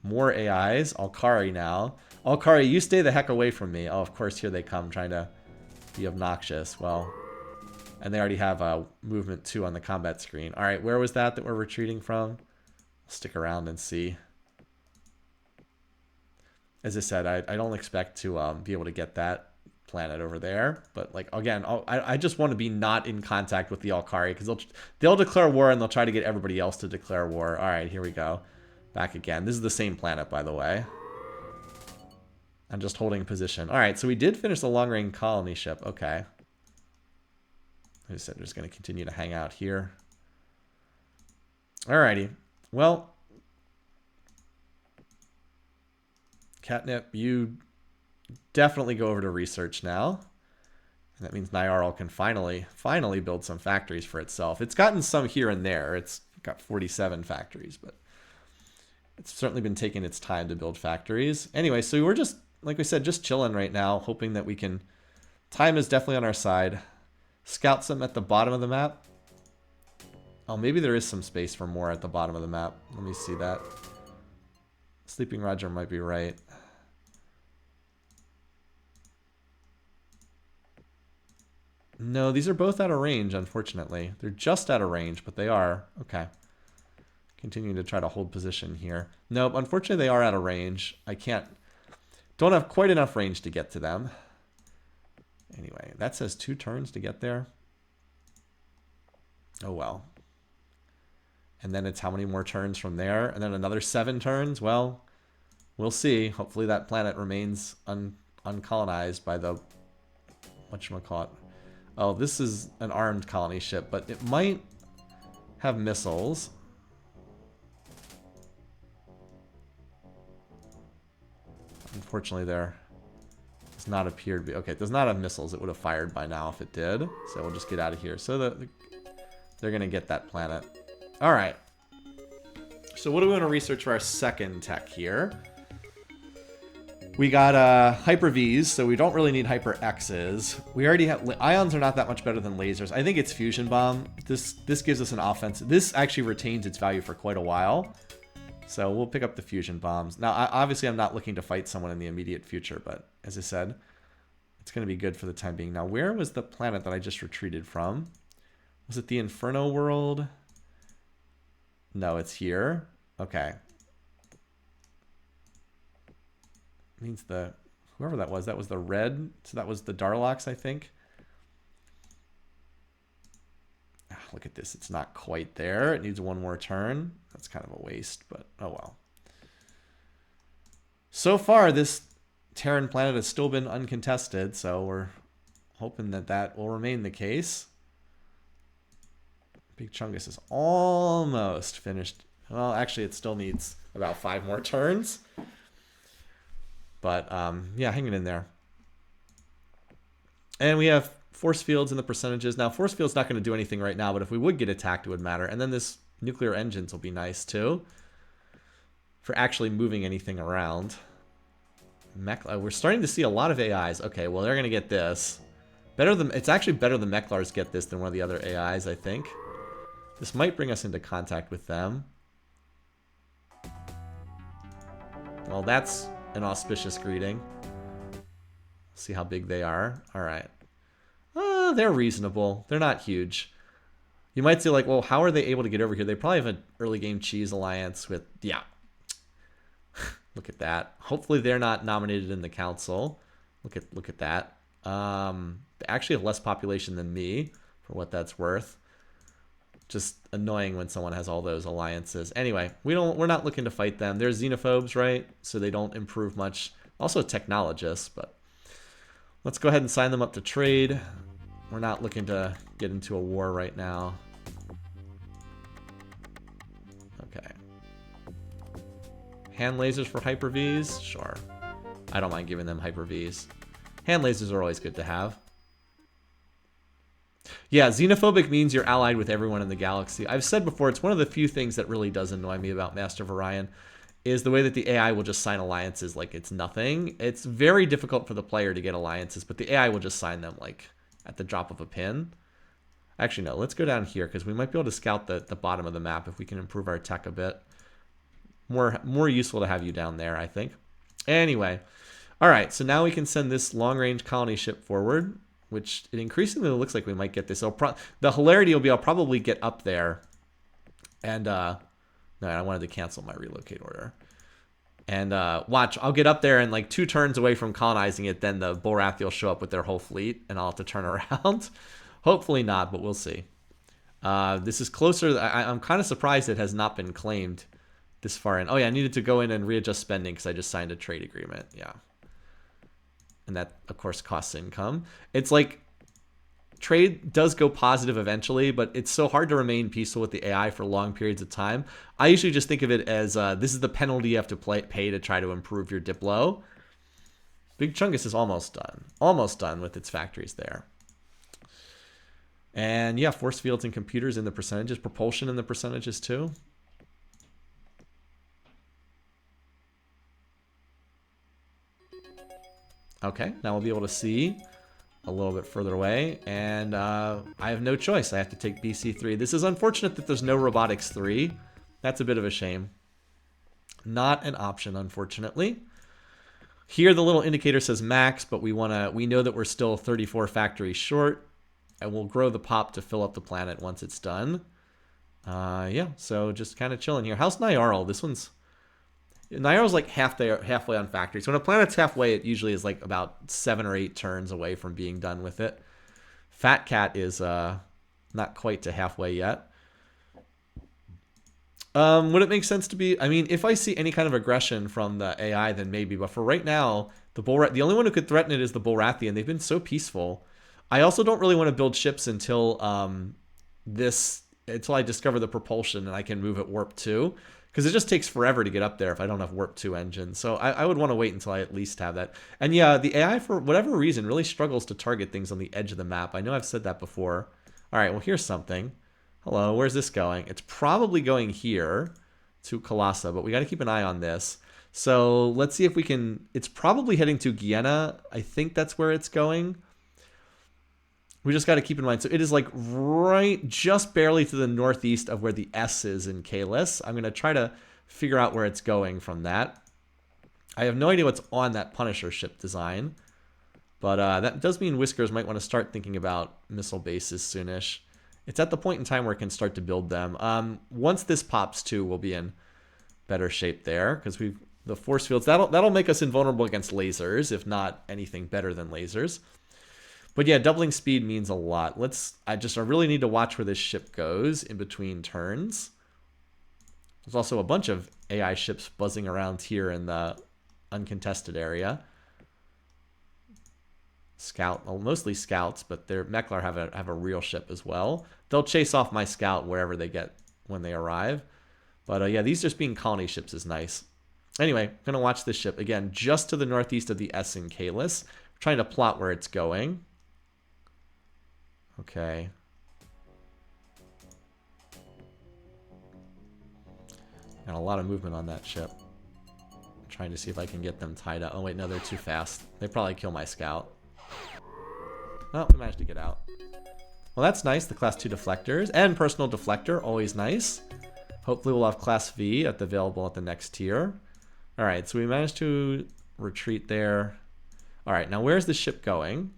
More AIs. Alkari now. Alkari, you stay the heck away from me. Oh, of course, here they come trying to be obnoxious. Well... And they already have movement 2 on the combat screen. All right, where was that we're retreating from? I'll stick around and see. As I said, I don't expect to be able to get that planet over there. But, like, again, I just want to be not in contact with the Alkari, because they'll declare war and they'll try to get everybody else to declare war. All right, here we go. Back again. This is the same planet, by the way. I'm just holding position. All right, so we did finish the long-range colony ship. Okay. I said we're just going to continue to hang out here. Alrighty. Well, Catnip, you definitely go over to research now. And that means Nyarl can finally build some factories for itself. It's gotten some here and there. It's got 47 factories, but it's certainly been taking its time to build factories. Anyway, so we're just, like we said, just chilling right now, hoping that we can... Time is definitely on our side. scout some at the bottom of the map. Oh, maybe there is some space for more at the bottom of the map. Let me see that. Sleeping Roger might be right. No, these are both out of range, unfortunately. They're just out of range, but they are. Okay. Continuing to try to hold position here. Nope, unfortunately they are out of range. I can't... Don't have quite enough range to get to them. Anyway, that says 2 turns to get there. Oh well. And then it's how many more turns from there? And then another 7 turns? Well, we'll see. Hopefully that planet remains uncolonized by the... whatchamacallit. Oh, this is an armed colony ship, but it might have missiles. Unfortunately, there does not appear to be... Okay, it does not have missiles. It would have fired by now if it did. So we'll just get out of here. So they're going to get that planet. All right. So what do we want to research for our second tech here? We got Hyper Vs, so we don't really need Hyper Xs. We already have... Ions are not that much better than lasers. I think it's Fusion Bomb. This gives us an offense. This actually retains its value for quite a while. So we'll pick up the Fusion Bombs. Now, obviously, I'm not looking to fight someone in the immediate future, but as I said, it's going to be good for the time being. Now, where was the planet that I just retreated from? Was it the Inferno world? No, it's here. Okay. Means the... Whoever that was the red. So that was the Darlox, I think. Look at this. It's not quite there. It needs one more turn. That's kind of a waste, but oh well. So far, this Terran planet has still been uncontested, so we're hoping that that will remain the case. Big Chungus is almost finished. Well, actually, it still needs about 5 more turns. But, yeah, hanging in there. And we have force fields and the percentages. Now, force field's not going to do anything right now, but if we would get attacked, it would matter. And then this nuclear engines will be nice, too, for actually moving anything around. We're starting to see a lot of AIs. Okay, well, they're going to get this. It's actually better the Mechlars get this than one of the other AIs, I think. This might bring us into contact with them. Well, that's an auspicious greeting. See how big they are. All right. They're reasonable. They're not huge. You might say, like, well, how are they able to get over here? They probably have an early game cheese alliance with... Yeah. Look at that. Hopefully they're not nominated in the council. Look at that. They actually have less population than me, for what that's worth. Just annoying when someone has all those alliances. Anyway, we're not looking to fight them. They're xenophobes, right? So they don't improve much. Also technologists, but let's go ahead and sign them up to trade. We're not looking to get into a war right now. Okay. Hand lasers for Hyper Vs? Sure. I don't mind giving them Hyper Vs. Hand lasers are always good to have. Yeah, xenophobic means you're allied with everyone in the galaxy. I've said before, it's one of the few things that really does annoy me about Master of Orion, is the way that the AI will just sign alliances like it's nothing. It's very difficult for the player to get alliances, but the AI will just sign them like at the drop of a pin. Actually, no, let's go down here because we might be able to scout the bottom of the map if we can improve our tech a bit. More useful to have you down there, I think. Anyway, all right, so now we can send this long-range colony ship forward, which it increasingly looks like we might get this. So the hilarity will be I'll probably get up there and... no, I wanted to cancel my relocate order. And watch, I'll get up there and like 2 turns away from colonizing it, then the Borathi will show up with their whole fleet, and I'll have to turn around. Hopefully not, but we'll see. This is closer. I'm kind of surprised it has not been claimed this far in. Oh yeah, I needed to go in and readjust spending because I just signed a trade agreement. Yeah. And that, of course, costs income. It's like trade does go positive eventually, but it's so hard to remain peaceful with the AI for long periods of time. I usually just think of it as this is the penalty you have to pay to try to improve your Diplo. Big Chungus is almost done. Almost done with its factories there. And yeah, force fields and computers in the percentages. Propulsion in the percentages too. Okay, now we'll be able to see a little bit further away, and I have no choice. I have to take BC3. This is unfortunate that there's no Robotics 3. That's a bit of a shame. Not an option, unfortunately. Here the little indicator says max, but we know that we're still 34 factories short, and we'll grow the pop to fill up the planet once it's done. Yeah, so just kind of chilling here. How's Nyarl? Nyarl's like halfway on factories. When a planet's halfway, it usually is like about 7 or 8 turns away from being done with it. Fat Cat is not quite to halfway yet. Would it make sense to be... I mean, if I see any kind of aggression from the AI, then maybe. But for right now, the only one who could threaten it is the Bullrathian. They've been so peaceful. I also don't really want to build ships until until I discover the propulsion and I can move at Warp 2. Because it just takes forever to get up there if I don't have Warp 2 engines. So I would want to wait until I at least have that. And yeah, the AI, for whatever reason, really struggles to target things on the edge of the map. I know I've said that before. All right, well, here's something. Hello, where's this going? It's probably going here to Colossa, but we got to keep an eye on this. So let's see if we can... It's probably heading to Guyana. I think that's where it's going. We just got to keep in mind. So it is like right just barely to the northeast of where the S is in Kalis. I'm going to try to figure out where it's going from that. I have no idea what's on that Punisher ship design. But that does mean Whiskers might want to start thinking about missile bases soonish. It's at the point in time where it can start to build them. Once this pops too, we'll be in better shape there. Because the force fields, that'll make us invulnerable against lasers, if not anything better than lasers. But yeah, doubling speed means a lot. I really need to watch where this ship goes in between turns. There's also a bunch of AI ships buzzing around here in the uncontested area. Mostly scouts, but their Meklar have a real ship as well. They'll chase off my scout wherever they get when they arrive. But yeah, these just being colony ships is nice. Anyway, I'm going to watch this ship again, just to the northeast of the S in Kalis. We're trying to plot where it's going. Okay. Got a lot of movement on that ship. I'm trying to see if I can get them tied up. Oh wait, no, they're too fast. They probably kill my scout. Oh, we managed to get out. Well, that's nice. The Class 2 deflectors and personal deflector, always nice. Hopefully we'll have Class V available at the next tier. All right, so we managed to retreat there. All right, now where's the ship going?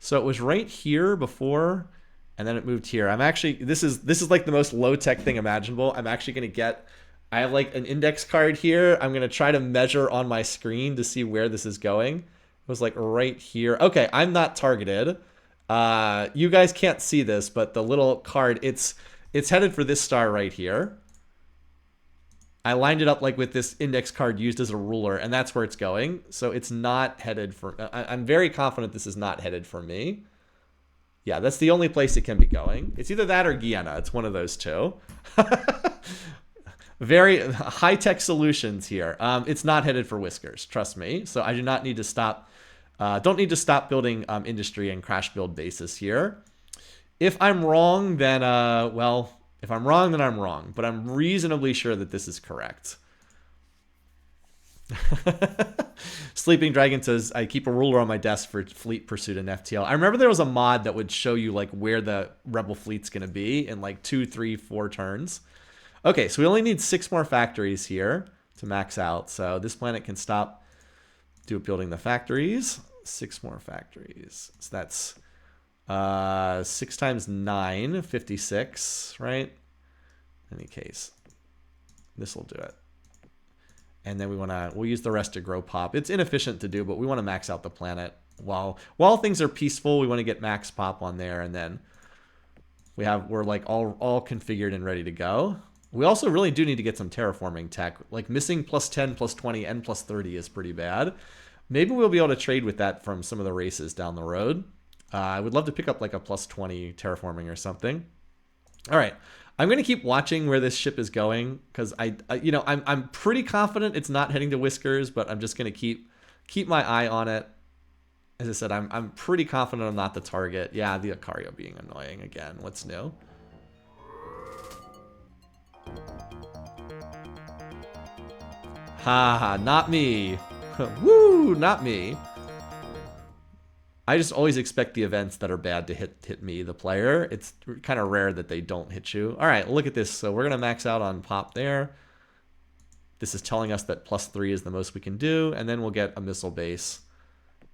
So it was right here before, and then it moved here. I'm actually, this is like the most low-tech thing imaginable. I'm actually going to get, I have like an index card here. I'm going to try to measure on my screen to see where this is going. It was like right here. Okay, I'm not targeted. You guys can't see this, but the little card, it's headed for this star right here. I lined it up like with this index card used as a ruler, and that's where it's going. So it's not headed for... I'm very confident this is not headed for me. Yeah, that's the only place it can be going. It's either that or Guyana. It's one of those two. Very high-tech solutions here. It's not headed for Whiskers, trust me. So I do not need to stop... don't need to stop building industry and crash build bases here. If I'm wrong, then, well... If I'm wrong, then I'm wrong. But I'm reasonably sure that this is correct. Sleeping Dragon says, I keep a ruler on my desk for fleet pursuit in FTL. I remember there was a mod that would show you like where the rebel fleet's going to be in like 2, 3, 4 turns. Okay, so we only need 6 more factories here to max out. So this planet can stop building the factories. 6 more factories. So that's... 6 times 9, 56, right? In any case, this will do it. And then we'll use the rest to grow pop. It's inefficient to do, but we want to max out the planet while things are peaceful. We want to get max pop on there, and then we're like all configured and ready to go. We also really do need to get some terraforming tech. Like missing +10, +20, and +30 is pretty bad. Maybe we'll be able to trade with that from some of the races down the road. I would love to pick up like a +20 terraforming or something. All right, I'm going to keep watching where this ship is going because I'm pretty confident it's not heading to Whiskers, but I'm just going to keep my eye on it. As I said, I'm pretty confident I'm not the target. Yeah, the Icario being annoying again. What's new? Ha ha, not me. Woo, not me. I just always expect the events that are bad to hit me, the player. It's kind of rare that they don't hit you. All right, look at this. So we're going to max out on pop there. This is telling us that +3 is the most we can do, and then we'll get a missile base.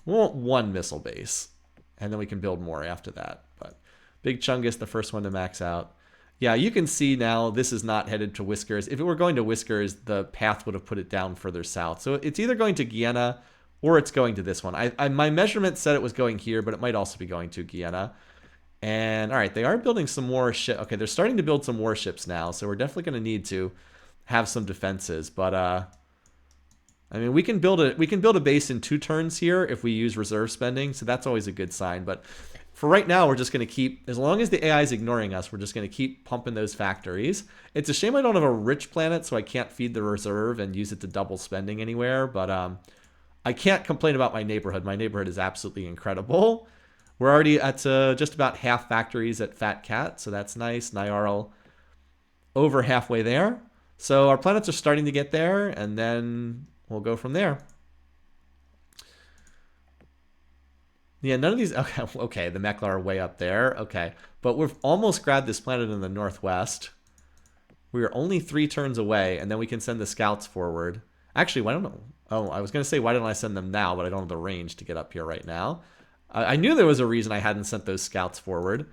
We want 1 missile base, and then we can build more after that. But Big Chungus, the first one to max out. Yeah, you can see now this is not headed to Whiskers. If it were going to Whiskers, the path would have put it down further south. So it's either going to Guyana or it's going to this one. My measurement said it was going here, but it might also be going to Guyana. And all right, they are building some more ship. Okay, they're starting to build some warships now, so we're definitely going to need to have some defenses. But I mean, we can build a base in 2 turns here if we use reserve spending, so that's always a good sign. But for right now, we're just going to keep, as long as the AI is ignoring us, we're just going to keep pumping those factories. It's a shame I don't have a rich planet, so I can't feed the reserve and use it to double spending anywhere. But I can't complain about my neighborhood. My neighborhood is absolutely incredible. We're already at just about half factories at Fat Cat, so that's nice. Nyarl over halfway there. So our planets are starting to get there, and then we'll go from there. Yeah, none of these... Okay, the Mekla are way up there. Okay, but we've almost grabbed this planet in the northwest. We are only 3 turns away, and then we can send the scouts forward. Actually, why don't... Oh, I was going to say, why didn't I send them now? But I don't have the range to get up here right now. I knew there was a reason I hadn't sent those scouts forward.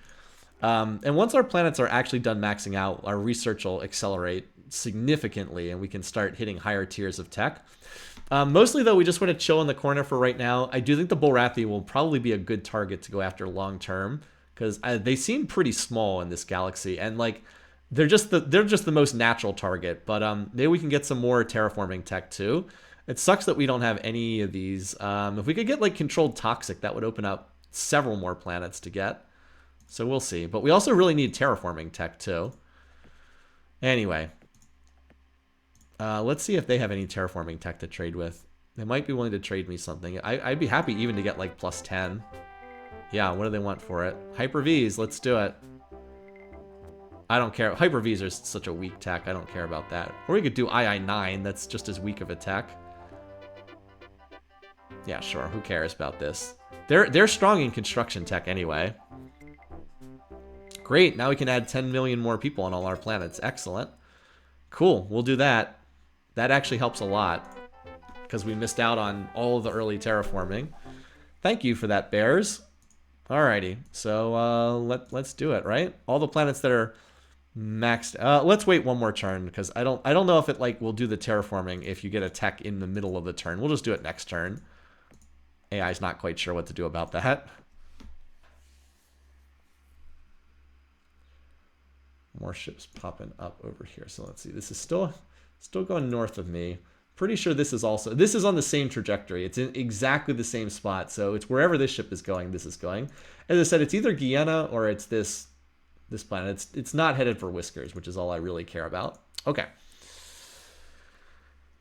And once our planets are actually done maxing out, our research will accelerate significantly, and we can start hitting higher tiers of tech. Mostly, though, we just want to chill in the corner for right now. I do think the Bullrathi will probably be a good target to go after long term, because they seem pretty small in this galaxy, and like they're just the most natural target. But maybe we can get some more terraforming tech too. It sucks that we don't have any of these. If we could get like controlled toxic, that would open up several more planets to get. So we'll see. But we also really need terraforming tech too. Anyway. Let's see if they have any terraforming tech to trade with. They might be willing to trade me something. I'd be happy even to get like +10. Yeah, what do they want for it? Hyper-Vs, let's do it. I don't care. Hyper-Vs are such a weak tech. I don't care about that. Or we could do II-9. That's just as weak of a tech. Yeah, sure. Who cares about this? They're strong in construction tech anyway. Great. Now we can add 10 million more people on all our planets. Excellent. Cool. We'll do that. That actually helps a lot because we missed out on all of the early terraforming. Thank you for that, Bears. Alrighty. So let's do it, right? All the planets that are maxed. Let's wait one more turn because I don't know if it like will do the terraforming if you get a tech in the middle of the turn. We'll just do it next turn. AI's not quite sure what to do about that. More ships popping up over here. So let's see. This is still going north of me. Pretty sure this is on the same trajectory. It's in exactly the same spot. So it's wherever this ship is going, this is going. As I said, it's either Guyana or it's this planet. It's not headed for Whiskers, which is all I really care about. Okay.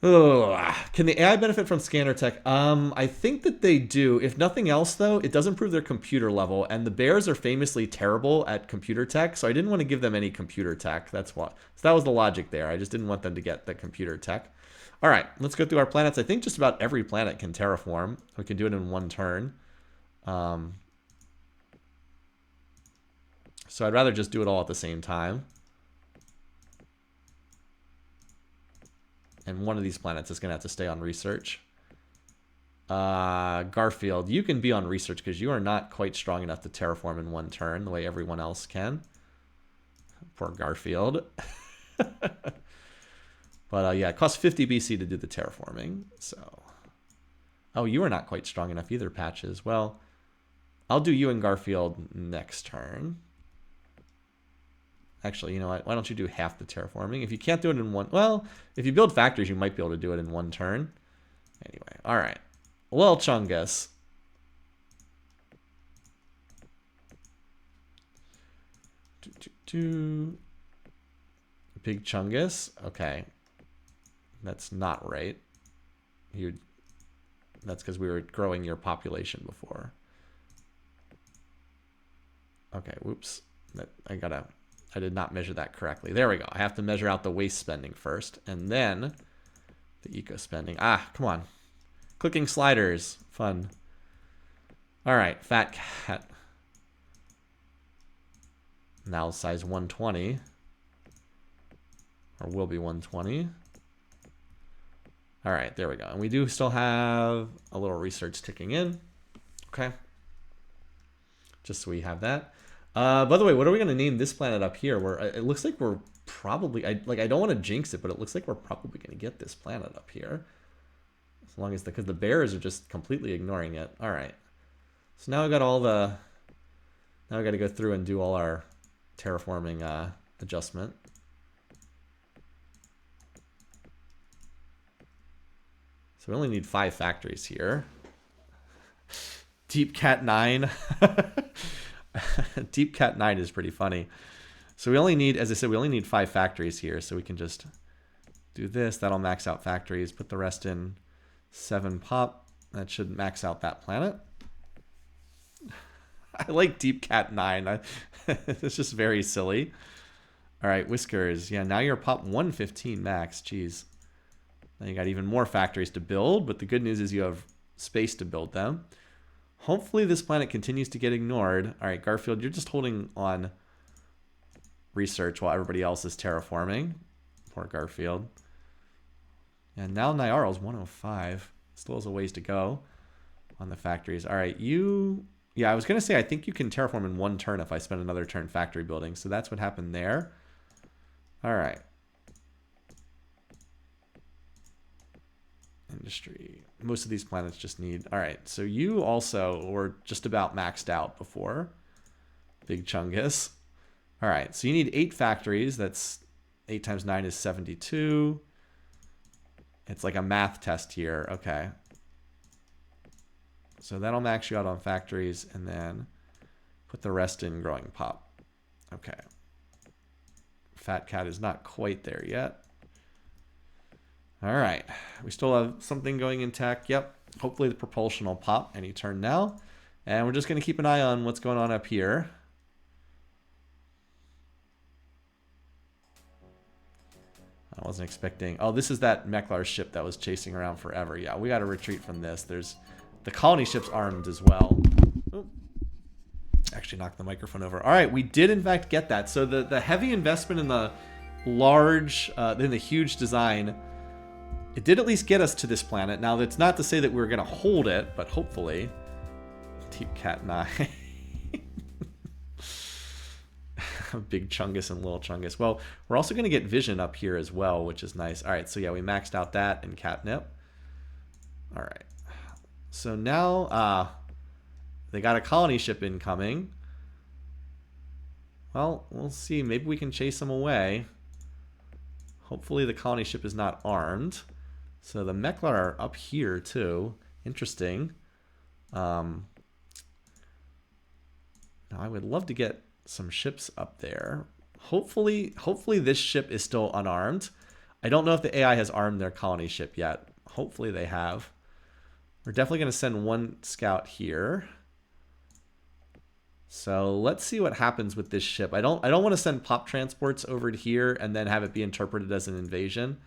Can the AI benefit from scanner tech? I think that they do. If nothing else, though, it does improve their computer level, and the Bears are famously terrible at computer tech, so I didn't want to give them any computer tech. That's why. So that was the logic there. I just didn't want them to get the computer tech. All right, let's go through our planets. I think just about every planet can terraform. We can do it in one turn. So I'd rather just do it all at the same time. And one of these planets is going to have to stay on research. Garfield, you can be on research because you are not quite strong enough to terraform in one turn the way everyone else can. Poor Garfield. But yeah, it costs 50 BC to do the terraforming. So, oh, you are not quite strong enough either, Patches. Well, I'll do you and Garfield next turn. Actually, you know what? Why don't you do half the terraforming? If you can't do it in one... Well, if you build factories, you might be able to do it in one turn. Anyway, all right. Well, Chungus. Big Chungus. Okay. That's not right. That's because we were growing your population before. Okay, whoops. I did not measure that correctly. There we go. I have to measure out the waste spending first, and then the eco spending. Ah, come on. Clicking sliders. Fun. All right, Fat Cat. Now size 120. Or will be 120. All right, there we go. And we do still have a little research ticking in. Okay. Just so we have that. By the way, what are we going to name this planet up here? It looks like we're probably... I don't want to jinx it, but it looks like we're probably going to get this planet up here. As long as... Because the bears are just completely ignoring it. All right. So now we got all the... Now we got to go through and do all our terraforming adjustment. So we only need 5 factories here. Deep Cat 9. Deep Cat 9 is pretty funny. So we only need, as I said, we only need 5 factories here. So we can just do this. That'll max out factories. Put the rest in 7 pop. That should max out that planet. I like Deep Cat 9. It's just very silly. All right, Whiskers. Yeah, now you're pop 115 max. Jeez. Now you got even more factories to build, but the good news is you have space to build them. Hopefully this planet continues to get ignored. All right, Garfield, you're just holding on research while everybody else is terraforming. Poor Garfield. And now Nyarl's 105. Still has a ways to go on the factories. All right, you... Yeah, I was going to say, I think you can terraform in 1 turn if I spend another turn factory building. So that's what happened there. All right. Industry. Most of these planets just need... All right, so you also were just about maxed out before. Big Chungus. All right, so you need 8 factories. That's 8 times 9 is 72. It's like a math test here. Okay. So that'll max you out on factories and then put the rest in growing pop. Okay. Fat Cat is not quite there yet. All right. We still have something going in tech. Yep. Hopefully the propulsion will pop any turn now. And we're just going to keep an eye on what's going on up here. I wasn't expecting... Oh, this is that Meklar ship that was chasing around forever. Yeah, we got to retreat from this. There's... The colony ship's armed as well. Ooh. Actually knocked the microphone over. All right, we did in fact get that. So the heavy investment in the large, in the huge design, it did at least get us to this planet. Now, that's not to say that we're going to hold it, but hopefully. Deep Cat 9. Big Chungus and Little Chungus. Well, we're also going to get vision up here as well, which is nice. All right, so yeah, we maxed out that and catnip. All right. So now they got a colony ship incoming. Well, we'll see. Maybe we can chase them away. Hopefully the colony ship is not armed. So the Meklar are up here too. Interesting. Now I would love to get some ships up there. Hopefully this ship is still unarmed. I don't know if the AI has armed their colony ship yet. Hopefully they have. We're definitely going to send 1 scout here. So let's see what happens with this ship. I don't want to send pop transports over to here and then have it be interpreted as an invasion.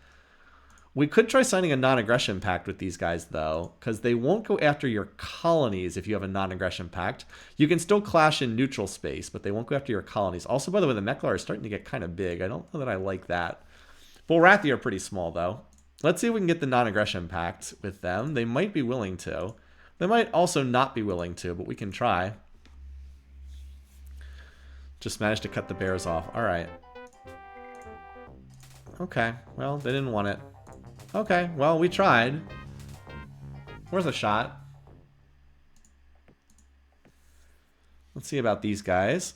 We could try signing a non-aggression pact with these guys, though, because they won't go after your colonies if you have a non-aggression pact. You can still clash in neutral space, but they won't go after your colonies. Also, by the way, the Meklar are starting to get kind of big. I don't know that I like that. Bullrathi are pretty small, though. Let's see if we can get the non-aggression pact with them. They might be willing to. They might also not be willing to, but we can try. Just managed to cut the bears off. All right. Okay, well, they didn't want it. Okay, well, we tried. Worth a shot. Let's see about these guys.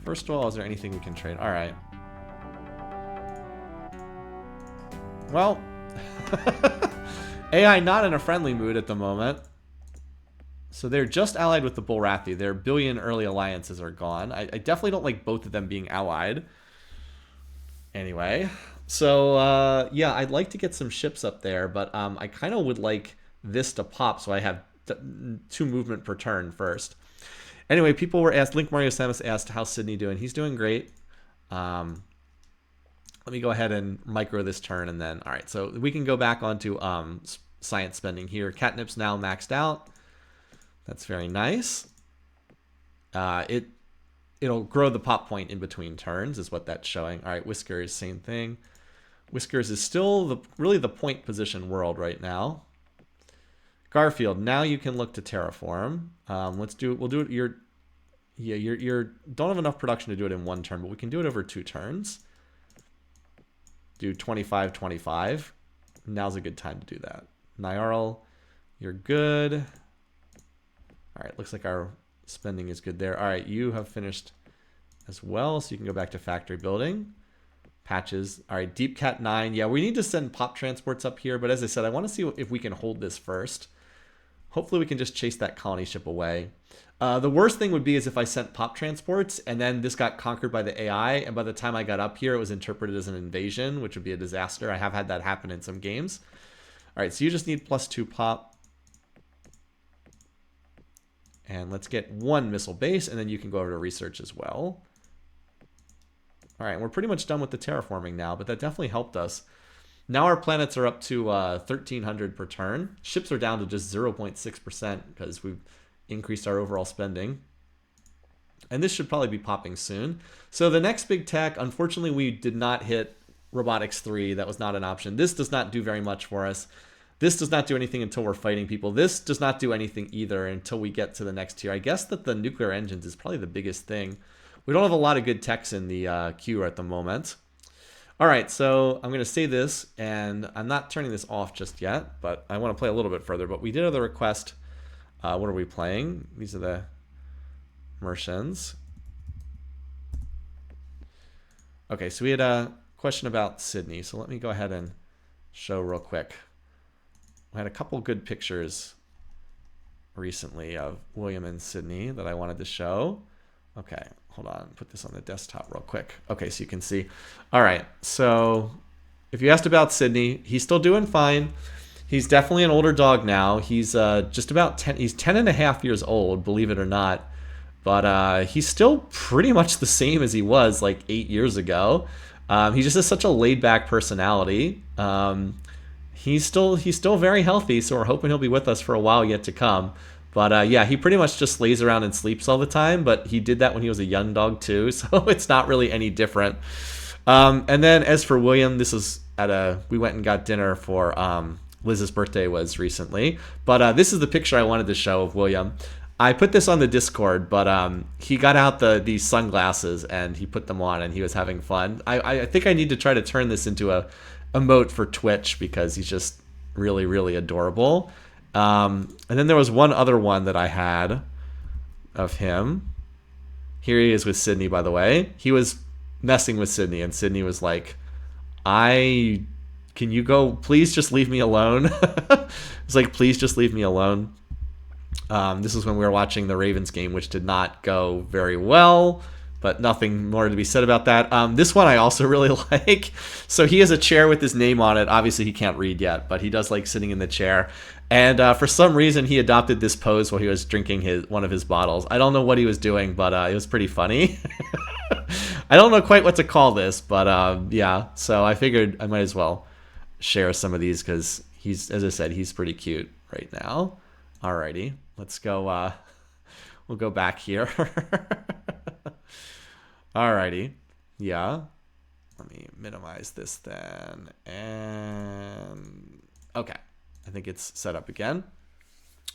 First of all, is there anything we can trade? All right. Well, AI not in a friendly mood at the moment. So they're just allied with the Bullrathi. Their billion early alliances are gone. I definitely don't like both of them being allied. Anyway, so yeah, I'd like to get some ships up there, but I kind of would like this to pop so I have 2 movement per turn first. Anyway, people were asked, Link Mario Samus asked, how's Sydney doing? He's doing great. Let me go ahead and micro this turn and then, all right, so we can go back onto science spending here. Catnip's now maxed out. That's very nice. It'll grow the pop point in between turns is what that's showing. All right, Whiskers, same thing. Whiskers is still really the point position world right now. Garfield, now you can look to terraform. Let's do it. We'll do it. You don't have enough production to do it in one turn, but we can do it over 2 turns. Do 25, 25. Now's a good time to do that. Nyarl, you're good. All right, looks like our spending is good there. All right, you have finished as well, so you can go back to factory building. Patches. All right, Deep Cat 9. Yeah, we need to send pop transports up here, but as I said, I want to see if we can hold this first. Hopefully we can just chase that colony ship away. The worst thing would be is if I sent pop transports and then this got conquered by the AI, and by the time I got up here, it was interpreted as an invasion, which would be a disaster. I have had that happen in some games. All right, so you just need +2 pop. And let's get 1 missile base, and then you can go over to research as well. All right, we're pretty much done with the terraforming now, but that definitely helped us. Now our planets are up to 1,300 per turn. Ships are down to just 0.6% because we've increased our overall spending. And this should probably be popping soon. So the next big tech, unfortunately, we did not hit Robotics 3. That was not an option. This does not do very much for us. This does not do anything until we're fighting people. This does not do anything either until we get to the next tier. I guess that the nuclear engines is probably the biggest thing. We don't have a lot of good techs in the queue at the moment. All right, so I'm going to say this, and I'm not turning this off just yet, but I want to play a little bit further. But we did have the request. What are we playing? These are the Mercians. Okay, so we had a question about Sydney, so let me go ahead and show real quick. We had a couple good pictures recently of William and Sydney that I wanted to show. Okay, hold on. Put this on the desktop real quick. Okay, so you can see. All right, so if you asked about Sydney, he's still doing fine. He's definitely an older dog now. He's just about 10. He's 10 and a half years old, believe it or not. But he's still pretty much the same as he was like 8 years ago. He just has such a laid-back personality. He's still very healthy, so we're hoping he'll be with us for a while yet to come. But yeah, he pretty much just lays around and sleeps all the time, but he did that when he was a young dog too, so it's not really any different. And then as for William, this is we went and got dinner for Liz's birthday was recently. But this is the picture I wanted to show of William. I put this on the Discord, but he got out these sunglasses and he put them on and he was having fun. I think I need to try to turn this into a emote for Twitch because he's just really, really adorable. And then there was one other one that I had of him. Here he is with Sydney, by the way. He was messing with Sydney, and Sydney was like, can you go, please just leave me alone? It's like, please just leave me alone. This is when we were watching the Ravens game, which did not go very well, but nothing more to be said about that. This one I also really like. So he has a chair with his name on it. Obviously, he can't read yet, but he does like sitting in the chair. And for some reason, he adopted this pose while he was drinking one of his bottles. I don't know what he was doing, but it was pretty funny. I don't know quite what to call this, but yeah. So I figured I might as well share some of these because as I said, he's pretty cute right now. Alrighty, let's go. We'll go back here. Alrighty, yeah. Let me minimize this then, and okay. I think it's set up again.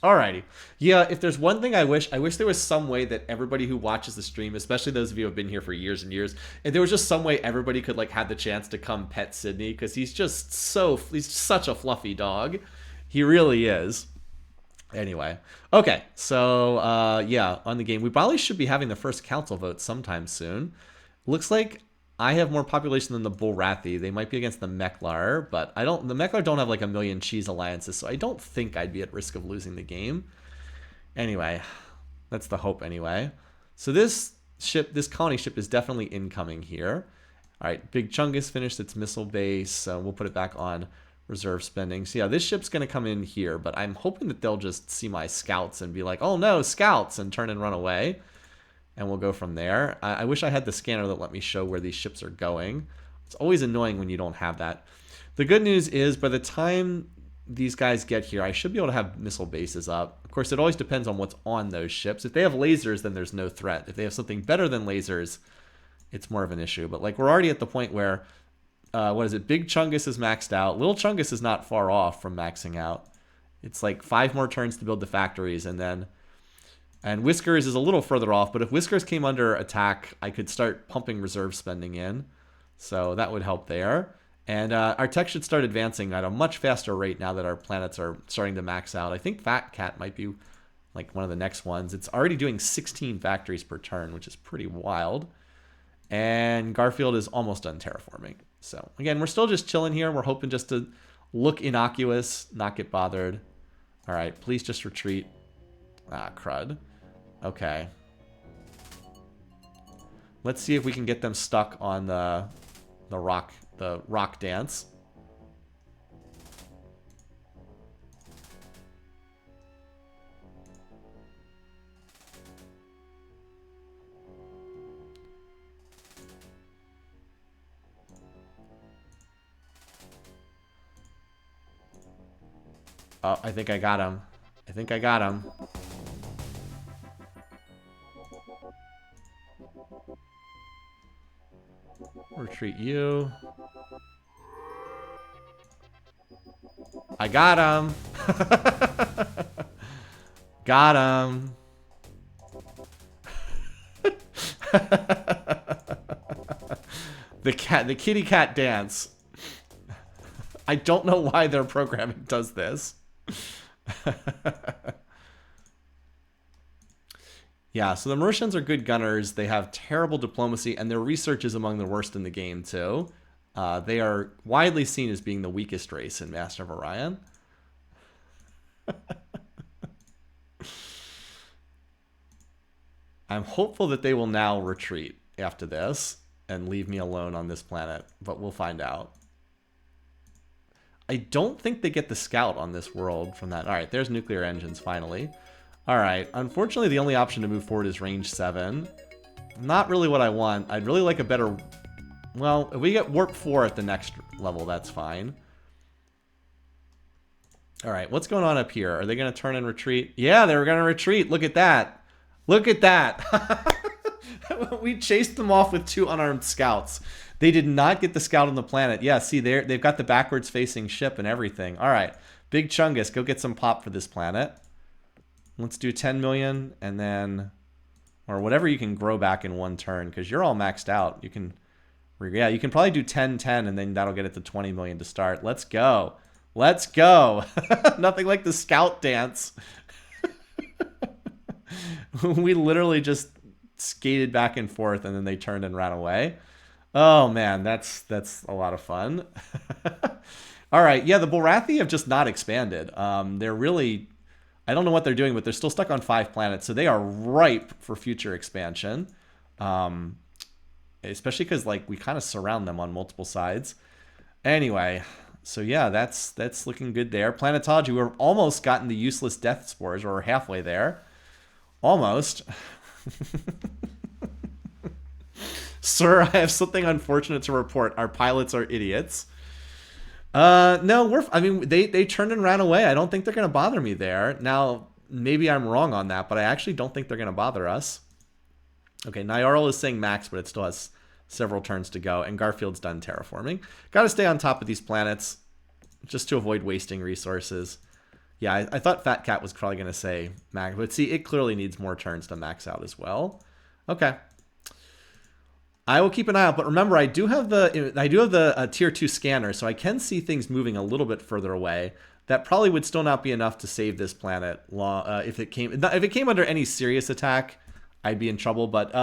Alrighty. Yeah, if there's one thing I wish there was some way that everybody who watches the stream, especially those of you who have been here for years and years, if there was just some way everybody could like have the chance to come pet Sydney, because he's such a fluffy dog. He really is. Anyway. Okay, so yeah, on the game. We probably should be having the first council vote sometime soon. Looks like I have more population than the Bullrathi. They might be against the Meklar, but the Meklar don't have like a million cheese alliances, so I don't think I'd be at risk of losing the game. Anyway, that's the hope anyway. So this colony ship is definitely incoming here. All right, Big Chungus finished its missile base. We'll put it back on reserve spending. So yeah, this ship's going to come in here, but I'm hoping that they'll just see my scouts and be like, oh no, scouts, and turn and run away. And we'll go from there. I wish I had the scanner that let me show where these ships are going. It's always annoying when you don't have that. The good news is by the time these guys get here, I should be able to have missile bases up. Of course, it always depends on what's on those ships. If they have lasers, then there's no threat. If they have something better than lasers, it's more of an issue. But like we're already at the point where, what is it? Big Chungus is maxed out. Little Chungus is not far off from maxing out. It's like 5 more turns to build the factories, and Whiskers is a little further off. But if Whiskers came under attack, I could start pumping reserve spending in. So that would help there. And our tech should start advancing at a much faster rate now that our planets are starting to max out. I think Fat Cat might be like one of the next ones. It's already doing 16 factories per turn, which is pretty wild. And Garfield is almost done terraforming. So again, we're still just chilling here. We're hoping just to look innocuous, not get bothered. All right, please just retreat. Ah, crud. Okay. Let's see if we can get them stuck on the rock dance. Oh, I think I got him. I think I got him. Retreat you. I got him. Got him. The kitty cat dance. I don't know why their programming does this. Yeah, so the Mauritians are good gunners. They have terrible diplomacy, and their research is among the worst in the game, too. They are widely seen as being the weakest race in Master of Orion. I'm hopeful that they will now retreat after this and leave me alone on this planet, but we'll find out. I don't think they get the scout on this world from that. All right, there's nuclear engines finally. All right, unfortunately, the only option to move forward is range 7. Not really what I want. I'd really like a better... Well, if we get warp 4 at the next level, that's fine. All right, what's going on up here? Are they going to turn and retreat? Yeah, they were going to retreat. Look at that. Look at that. We chased them off with 2 unarmed scouts. They did not get the scout on the planet. Yeah, see, they've got the backwards facing ship and everything. All right, Big Chungus, go get some pop for this planet. Let's do 10 million and then, or whatever you can grow back in one turn, because you're all maxed out. You can, yeah, you can probably do 10, 10, and then that'll get it to 20 million to start. Let's go. Let's go. Nothing like the scout dance. We literally just skated back and forth, and then they turned and ran away. Oh man, that's a lot of fun. All right, yeah, the Bulrathi have just not expanded. They're really, I don't know what they're doing, but they're still stuck on 5 planets, so they are ripe for future expansion. Especially because like we kind of surround them on multiple sides. Anyway, so yeah, that's looking good there. Planetology, we're almost gotten the useless death spores, or we're halfway there. Almost. Sir, I have something unfortunate to report. Our pilots are idiots. No, I mean, they turned and ran away. I don't think they're going to bother me there. Now, maybe I'm wrong on that, but I actually don't think they're going to bother us. Okay, Nyarl is saying max, but it still has several turns to go, and Garfield's done terraforming. Got to stay on top of these planets just to avoid wasting resources. Yeah, I thought Fat Cat was probably going to say max, but see, it clearly needs more turns to max out as well. Okay. I will keep an eye out, but remember, I do have the tier 2 scanner, so I can see things moving a little bit further away. That probably would still not be enough to save this planet if it came under any serious attack. I'd be in trouble, but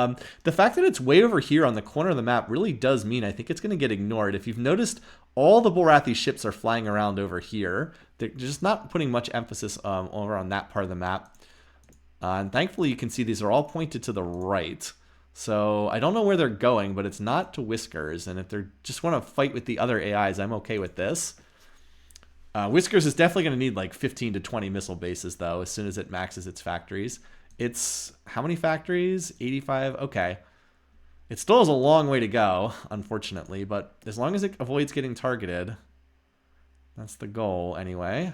the fact that it's way over here on the corner of the map really does mean I think it's going to get ignored. If you've noticed, all the Bulrathi ships are flying around over here. They're just not putting much emphasis over on that part of the map. And thankfully, you can see these are all pointed to the right. So I don't know where they're going, but it's not to Whiskers. And if they just want to fight with the other AIs, I'm okay with this. Whiskers is definitely going to need like 15 to 20 missile bases, though, as soon as it maxes its factories. It's how many factories? 85? Okay. It still has a long way to go, unfortunately, but as long as it avoids getting targeted, That's the goal, anyway.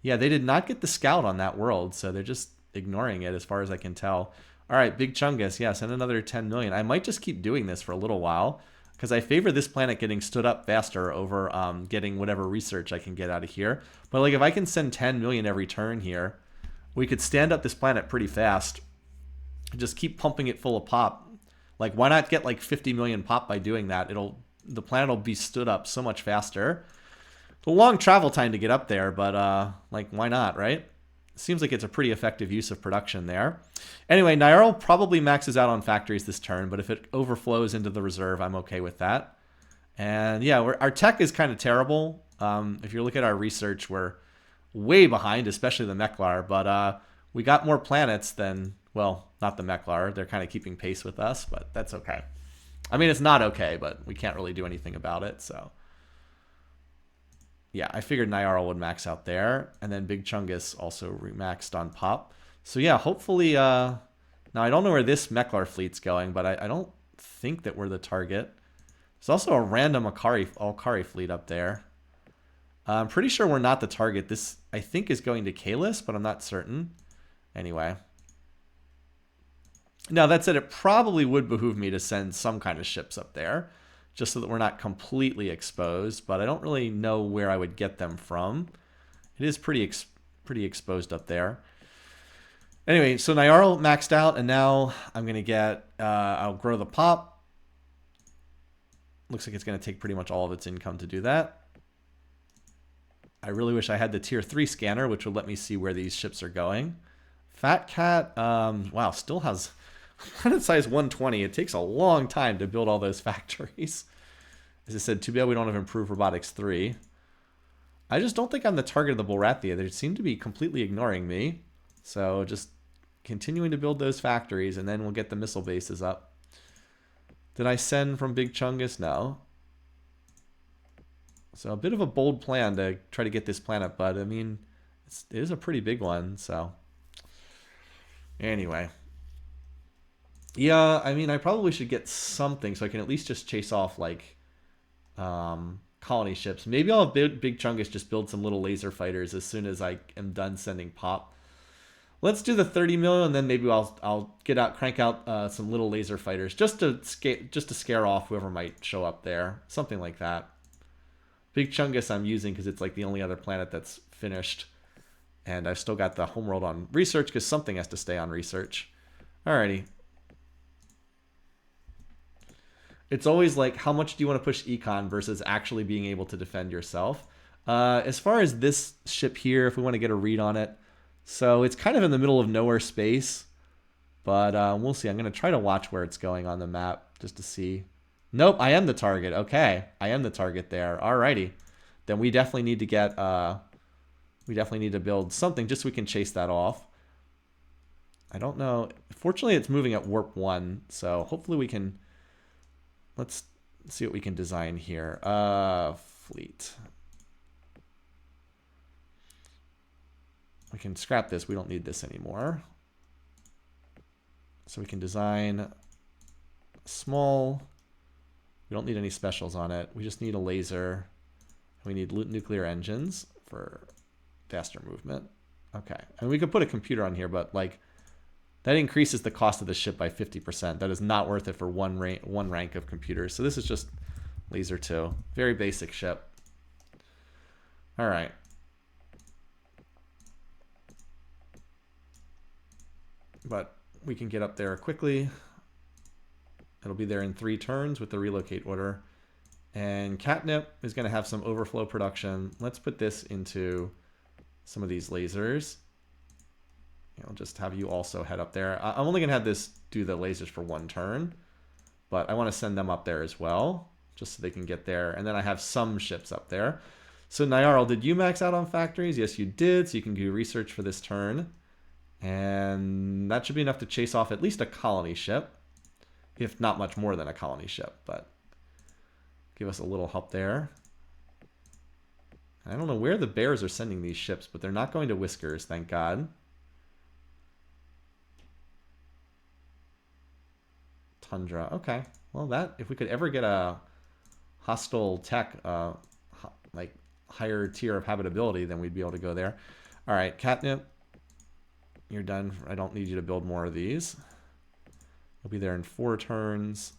Yeah, they did not get the scout on that world, so they're just ignoring it as far as I can tell. All right, Big Chungus, yeah, send another 10 million. I might just keep doing this for a little while, because I favor this planet getting stood up faster over getting whatever research I can get out of here. But like, if I can send 10 million every turn here, we could stand up this planet pretty fast. Just keep pumping it full of pop. Like, why not get like 50 million pop by doing that? The planet will be stood up so much faster. It's a long travel time to get up there, but like, why not, right? Seems like it's a pretty effective use of production there. Anyway, Nyarl probably maxes out on factories this turn, but if it overflows into the reserve, I'm okay with that. And yeah, our tech is kind of terrible. If you look at our research, we're way behind, especially the Meklar, but we got more planets than, well, not the Meklar. They're kind of keeping pace with us, but that's okay. I mean, it's not okay, but we can't really do anything about it, so. Yeah, I figured Nyarl would max out there, and then Big Chungus also remaxed on pop. So yeah, hopefully, now I don't know where this Meklar fleet's going, but I don't think that we're the target. There's also a random Alkari fleet up there. I'm pretty sure we're not the target. This, I think, is going to Kalis, but I'm not certain. Anyway. Now, that said, it probably would behoove me to send some kind of ships up there, just so that we're not completely exposed, but I don't really know where I would get them from. It is pretty exposed up there. Anyway, so Nyarl maxed out, and now I'm going to get, I'll grow the pop. Looks like it's going to take pretty much all of its income to do that. I really wish I had the tier 3 scanner, which would let me see where these ships are going. Fat Cat, wow, still has planet size 120. It takes a long time to build all those factories. As I said, too bad we don't have improved robotics 3. I just don't think I'm the target of the Bulrathia. They seem to be completely ignoring me. So just continuing to build those factories, and then we'll get the missile bases up. Did I send from Big Chungus? No. So a bit of a bold plan to try to get this planet, but I mean, it is a pretty big one, so. Anyway. Yeah, I mean, I probably should get something so I can at least just chase off, like, colony ships. Maybe I'll have Big Chungus just build some little laser fighters as soon as I am done sending pop. Let's do the 30 million, and then maybe I'll crank out some little laser fighters just to scare off whoever might show up there. Something like that. Big Chungus I'm using because it's like the only other planet that's finished. And I've still got the homeworld on research because something has to stay on research. Alrighty. It's always like, how much do you want to push econ versus actually being able to defend yourself? As far as this ship here, if we want to get a read on it. So it's kind of in the middle of nowhere space. But we'll see. I'm going to try to watch where it's going on the map just to see. Nope, I am the target. Okay, I am the target there. Alrighty. Then we definitely need to get... we definitely need to build something just so we can chase that off. I don't know. Fortunately, it's moving at warp 1. So hopefully we can... Let's see what we can design here. Fleet. We can scrap this. We don't need this anymore. So we can design small. We don't need any specials on it. We just need a laser. We need nuclear engines for faster movement. Okay. And we could put a computer on here, but like that increases the cost of the ship by 50%. That is not worth it for one rank of computers. So this is just laser 2. Very basic ship. All right. But we can get up there quickly. It'll be there in 3 turns with the relocate order. And Catnip is going to have some overflow production. Let's put this into some of these lasers. I'll just have you also head up there. I'm only going to have this do the lasers for 1 turn. But I want to send them up there as well, just so they can get there. And then I have some ships up there. So Nyarl, did you max out on factories? Yes, you did. So you can do research for this turn. And that should be enough to chase off at least a colony ship. If not much more than a colony ship. But give us a little help there. I don't know where the bears are sending these ships, but they're not going to Whiskers, thank God. Tundra. Okay. Well, that if we could ever get a hostile tech, like higher tier of habitability, then we'd be able to go there. All right, catnip. You're done. I don't need you to build more of these. We'll be there in 4 turns.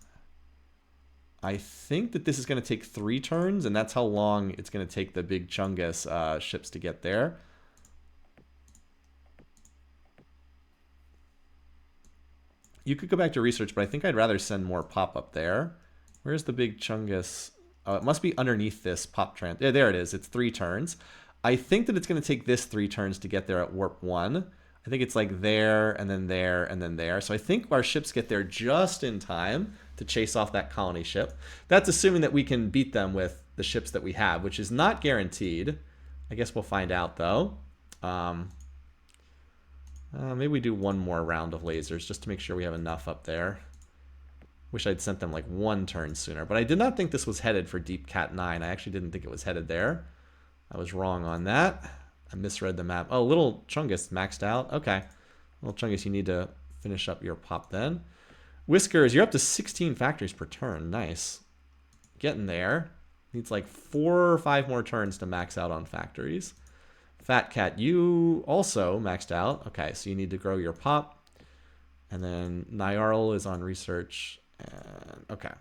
I think that this is going to take 3 turns, and that's how long it's going to take the big Chungus ships to get there. You could go back to research, but I think I'd rather send more pop up there. Where's the big Chungus? Oh, it must be underneath this pop trend. Yeah, there it is. It's 3 turns. I think that it's going to take this 3 turns to get there at warp 1. I think it's like there, and then there, and then there. So I think our ships get there just in time to chase off that colony ship. That's assuming that we can beat them with the ships that we have, which is not guaranteed. I guess we'll find out, though. Maybe we do one more round of lasers just to make sure we have enough up there. Wish I'd sent them like 1 turn sooner. But I did not think this was headed for Deep Cat 9. I actually didn't think it was headed there. I was wrong on that. I misread the map. Oh, little Chungus maxed out. Okay. Little Chungus, you need to finish up your pop then. Whiskers, you're up to 16 factories per turn. Nice. Getting there. Needs like 4 or 5 more turns to max out on factories. Fat Cat, you also maxed out. Okay, so you need to grow your pop. And then Nyarl is on research. And, okay.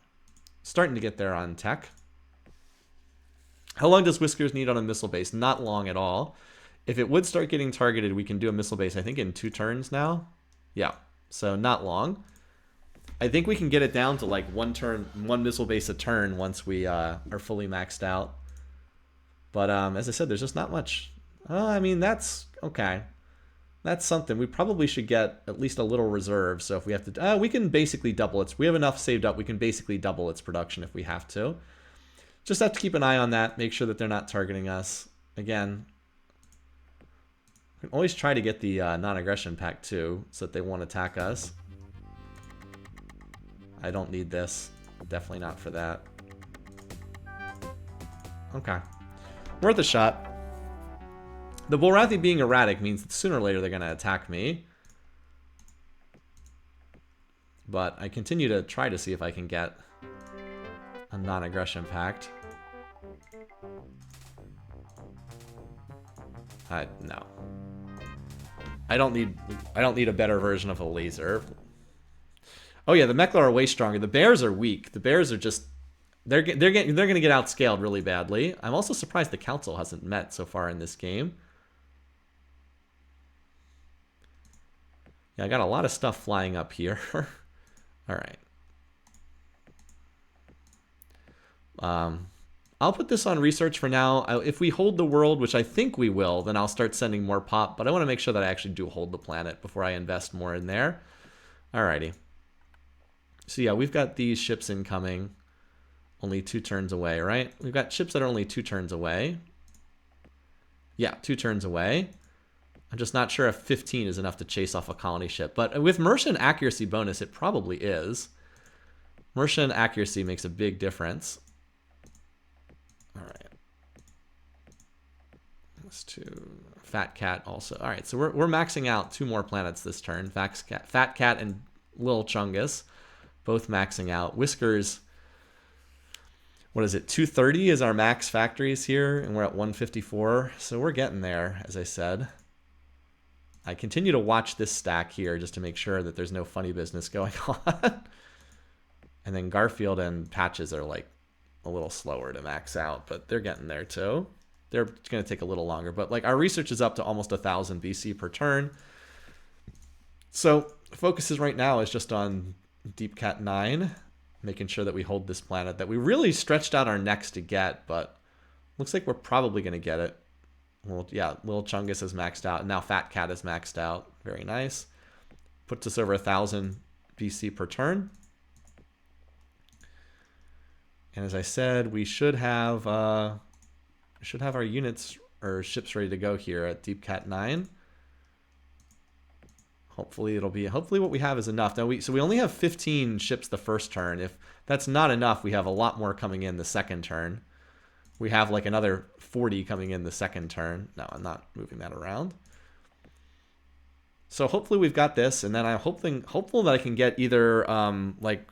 Starting to get there on tech. How long does Whiskers need on a missile base? Not long at all. If it would start getting targeted, we can do a missile base, I think, in 2 turns now. Yeah, so not long. I think we can get it down to like 1 turn, 1 missile base a turn once we are fully maxed out. But as I said, there's just not much. I mean, that's okay. That's something. We probably should get at least a little reserve. So if we have to, we can basically double its. We have enough saved up. We can basically double its production if we have to. Just have to keep an eye on that. Make sure that they're not targeting us. Again, we can always try to get the non-aggression pack too, so that they won't attack us. I don't need this. Definitely not for that. Okay. Worth a shot. The Bullrathi being erratic means that sooner or later they're going to attack me. But I continue to try to see if I can get a non-aggression pact. No. I don't need a better version of a laser. Oh yeah, the Mechla are way stronger. The bears are weak. The bears are just they're going to get outscaled really badly. I'm also surprised the council hasn't met so far in this game. Yeah, I got a lot of stuff flying up here. All right. I'll put this on research for now. If we hold the world, which I think we will, then I'll start sending more pop. But I want to make sure that I actually do hold the planet before I invest more in there. Alrighty. So yeah, we've got these ships incoming. Only 2 turns away, right? We've got ships that are only 2 turns away. Yeah, 2 turns away. I'm just not sure if 15 is enough to chase off a colony ship. But with Mercian accuracy bonus, it probably is. Mercian accuracy makes a big difference. All right. Let's do Fat Cat also. All right, so we're maxing out 2 more planets this turn. Fat Cat and Lil Chungus, both maxing out. Whiskers, what is it? 230 is our max factories here, and we're at 154. So we're getting there, as I said. I continue to watch this stack here just to make sure that there's no funny business going on. And then Garfield and Patches are like a little slower to max out, but they're getting there too. They're going to take a little longer, but like our research is up to almost 1,000 BC per turn. So focus is right now is just on Deep Cat 9, making sure that we hold this planet that we really stretched out our necks to get, but looks like we're probably going to get it. Well, yeah, Little Chungus is maxed out, and now Fat Cat is maxed out. Very nice. Puts us over 1,000 BC per turn. And as I said, we should have our units or ships ready to go here at Deep Cat 9. Hopefully what we have is enough. Now so we only have 15 ships the first turn. If that's not enough, we have a lot more coming in the second turn. We have like another 40 coming in the second turn. No, I'm not moving that around. So hopefully we've got this, and then I'm hopeful that I can get either like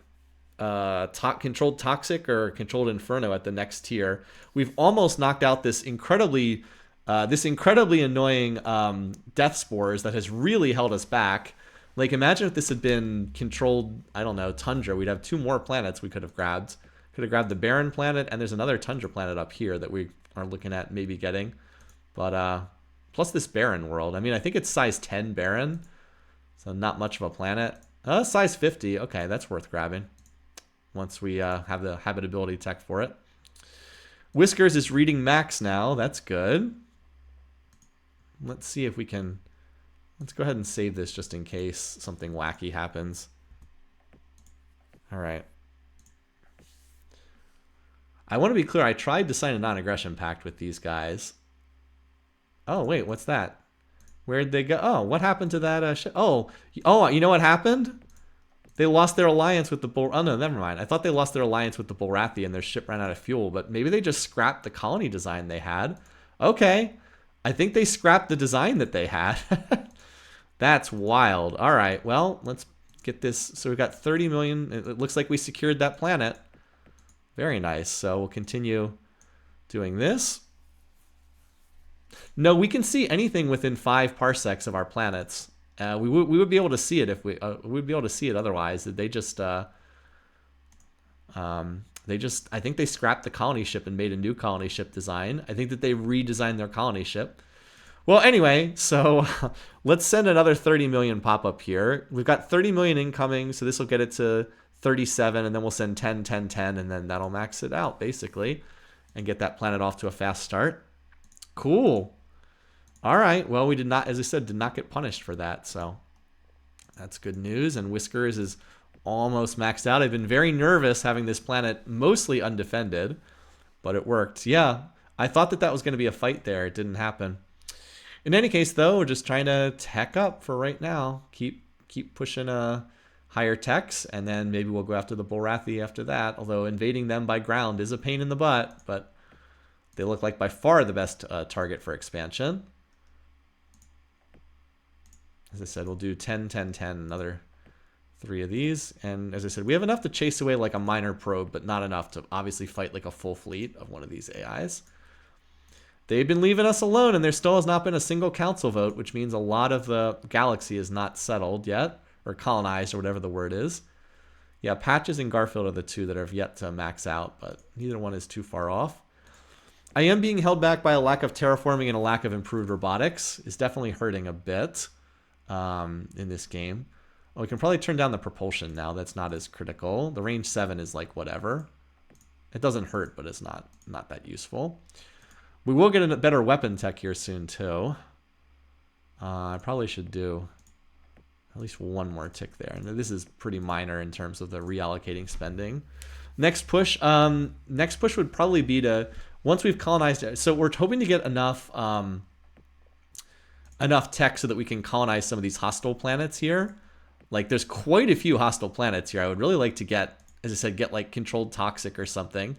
controlled toxic or controlled inferno at the next tier. We've almost knocked out this incredibly annoying death spores that has really held us back. Like, imagine if this had been controlled, I don't know, tundra. We'd have 2 more planets we could have grabbed. Could have grabbed the barren planet, and there's another tundra planet up here that we are looking at maybe getting. But plus this barren world. I mean, I think it's size 10 barren, so not much of a planet. Size 50. Okay, that's worth grabbing once we have the habitability tech for it. Whiskers is reading max now. That's good. Let's see if we can... Let's go ahead and save this just in case something wacky happens. All right. I want to be clear. I tried to sign a non-aggression pact with these guys. Oh, wait. What's that? Where'd they go? Oh, what happened to that ship? Oh, you know what happened? They lost their alliance with the Bull... Oh, no, never mind. I thought they lost their alliance with the Bullrathi and their ship ran out of fuel, but maybe they just scrapped the colony design they had. Okay. I think they scrapped the design that they had. That's wild. All right, well, let's get this. So we've got 30 million. It looks like we secured that planet. Very nice. So we'll continue doing this. No, we can see anything within 5 parsecs of our planets. We would be able to see it if we would be able to see it otherwise. They just I think they scrapped the colony ship and made a new colony ship design. I think that they redesigned their colony ship. Well, anyway, so let's send another 30 million pop up here. We've got 30 million incoming, so this will get it to 37, and then we'll send 10, 10, 10, and then that'll max it out, basically, and get that planet off to a fast start. Cool. All right, well, we did not, as I said, did not get punished for that, so that's good news, and Whiskers is almost maxed out. I've been very nervous having this planet mostly undefended, but it worked. Yeah, I thought that was going to be a fight there. It didn't happen. In any case, though, we're just trying to tech up for right now. Keep pushing higher techs, and then maybe we'll go after the Bullrathi after that. Although invading them by ground is a pain in the butt, but they look like by far the best target for expansion. As I said, we'll do 10, 10, 10, another 3 of these. And as I said, we have enough to chase away like a minor probe, but not enough to obviously fight like a full fleet of one of these AIs. They've been leaving us alone, and there still has not been a single council vote, which means a lot of the galaxy is not settled yet, or colonized, or whatever the word is. Yeah, Patches and Garfield are the 2 that have yet to max out, but neither one is too far off. I am being held back by a lack of terraforming and a lack of improved robotics. It's definitely hurting a bit in this game. Oh, we can probably turn down the propulsion now. That's not as critical. The range 7 is like whatever. It doesn't hurt, but it's not that useful. We will get a better weapon tech here soon, too. I probably should do at least 1 more tick there. And this is pretty minor in terms of the reallocating spending. Next push would probably be to, once we've colonized it, so we're hoping to get enough tech so that we can colonize some of these hostile planets here. Like, there's quite a few hostile planets here. I would really like to get, as I said, get like controlled toxic or something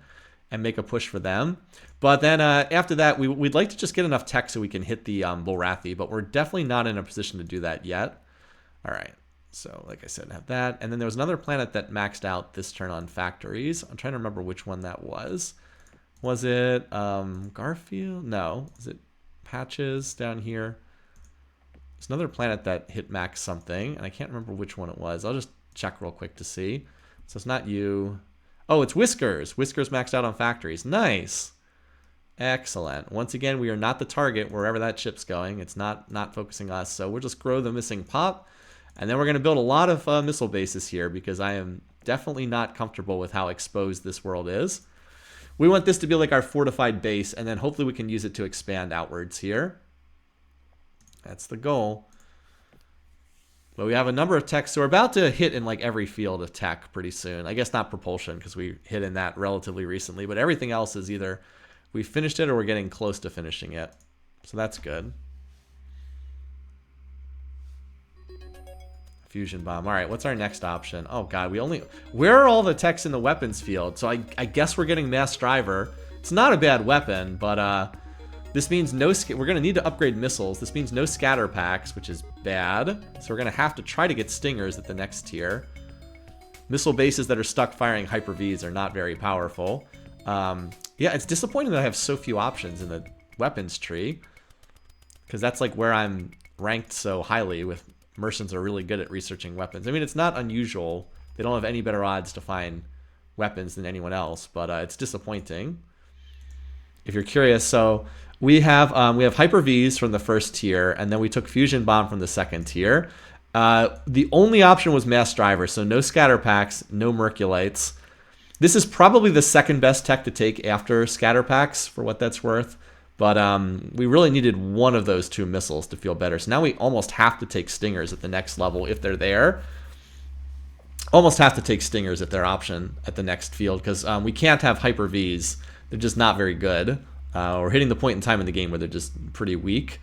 and make a push for them. But then after that, we'd like to just get enough tech so we can hit the Bullrathi, but we're definitely not in a position to do that yet. All right, so like I said, have that. And then there was another planet that maxed out this turn on factories. I'm trying to remember which one that was. Was it Garfield? No. Was it Patches down here? There's another planet that hit max something, and I can't remember which one it was. I'll just check real quick to see. So it's not you. Oh, it's Whiskers. Whiskers maxed out on factories. Nice. Excellent. Once again, we are not the target wherever that ship's going. It's not focusing us. So we'll just grow the missing pop. And then we're going to build a lot of missile bases here because I am definitely not comfortable with how exposed this world is. We want this to be like our fortified base, and then hopefully we can use it to expand outwards here. That's the goal. But we have a number of techs, so we're about to hit in like every field of tech pretty soon. I guess not propulsion because we hit in that relatively recently, but everything else is either we finished it or we're getting close to finishing it. So that's good. Fusion bomb. All right, what's our next option? Oh god, where are all the techs in the weapons field? So I guess we're getting mass driver. It's not a bad weapon, but this means we're going to need to upgrade missiles. This means no scatter packs, which is bad. So we're going to have to try to get stingers at the next tier. Missile bases that are stuck firing Hyper Vs are not very powerful. Yeah, it's disappointing that I have so few options in the weapons tree, because that's like where I'm ranked so highly. With Merchants are really good at researching weapons. I mean, it's not unusual. They don't have any better odds to find weapons than anyone else, but it's disappointing. If you're curious, so we have Hyper Vs from the first tier, and then we took Fusion Bomb from the second tier. The only option was Mass Driver, so no Scatter Packs, no Merculites. This is probably the second best tech to take after Scatter Packs, for what that's worth. But we really needed one of those two missiles to feel better. So now we almost have to take Stingers at the next level if they're there. Almost have to take Stingers if they're option at the next field, because we can't have Hyper Vs. They're just not very good. We're hitting the point in time in the game where they're just pretty weak.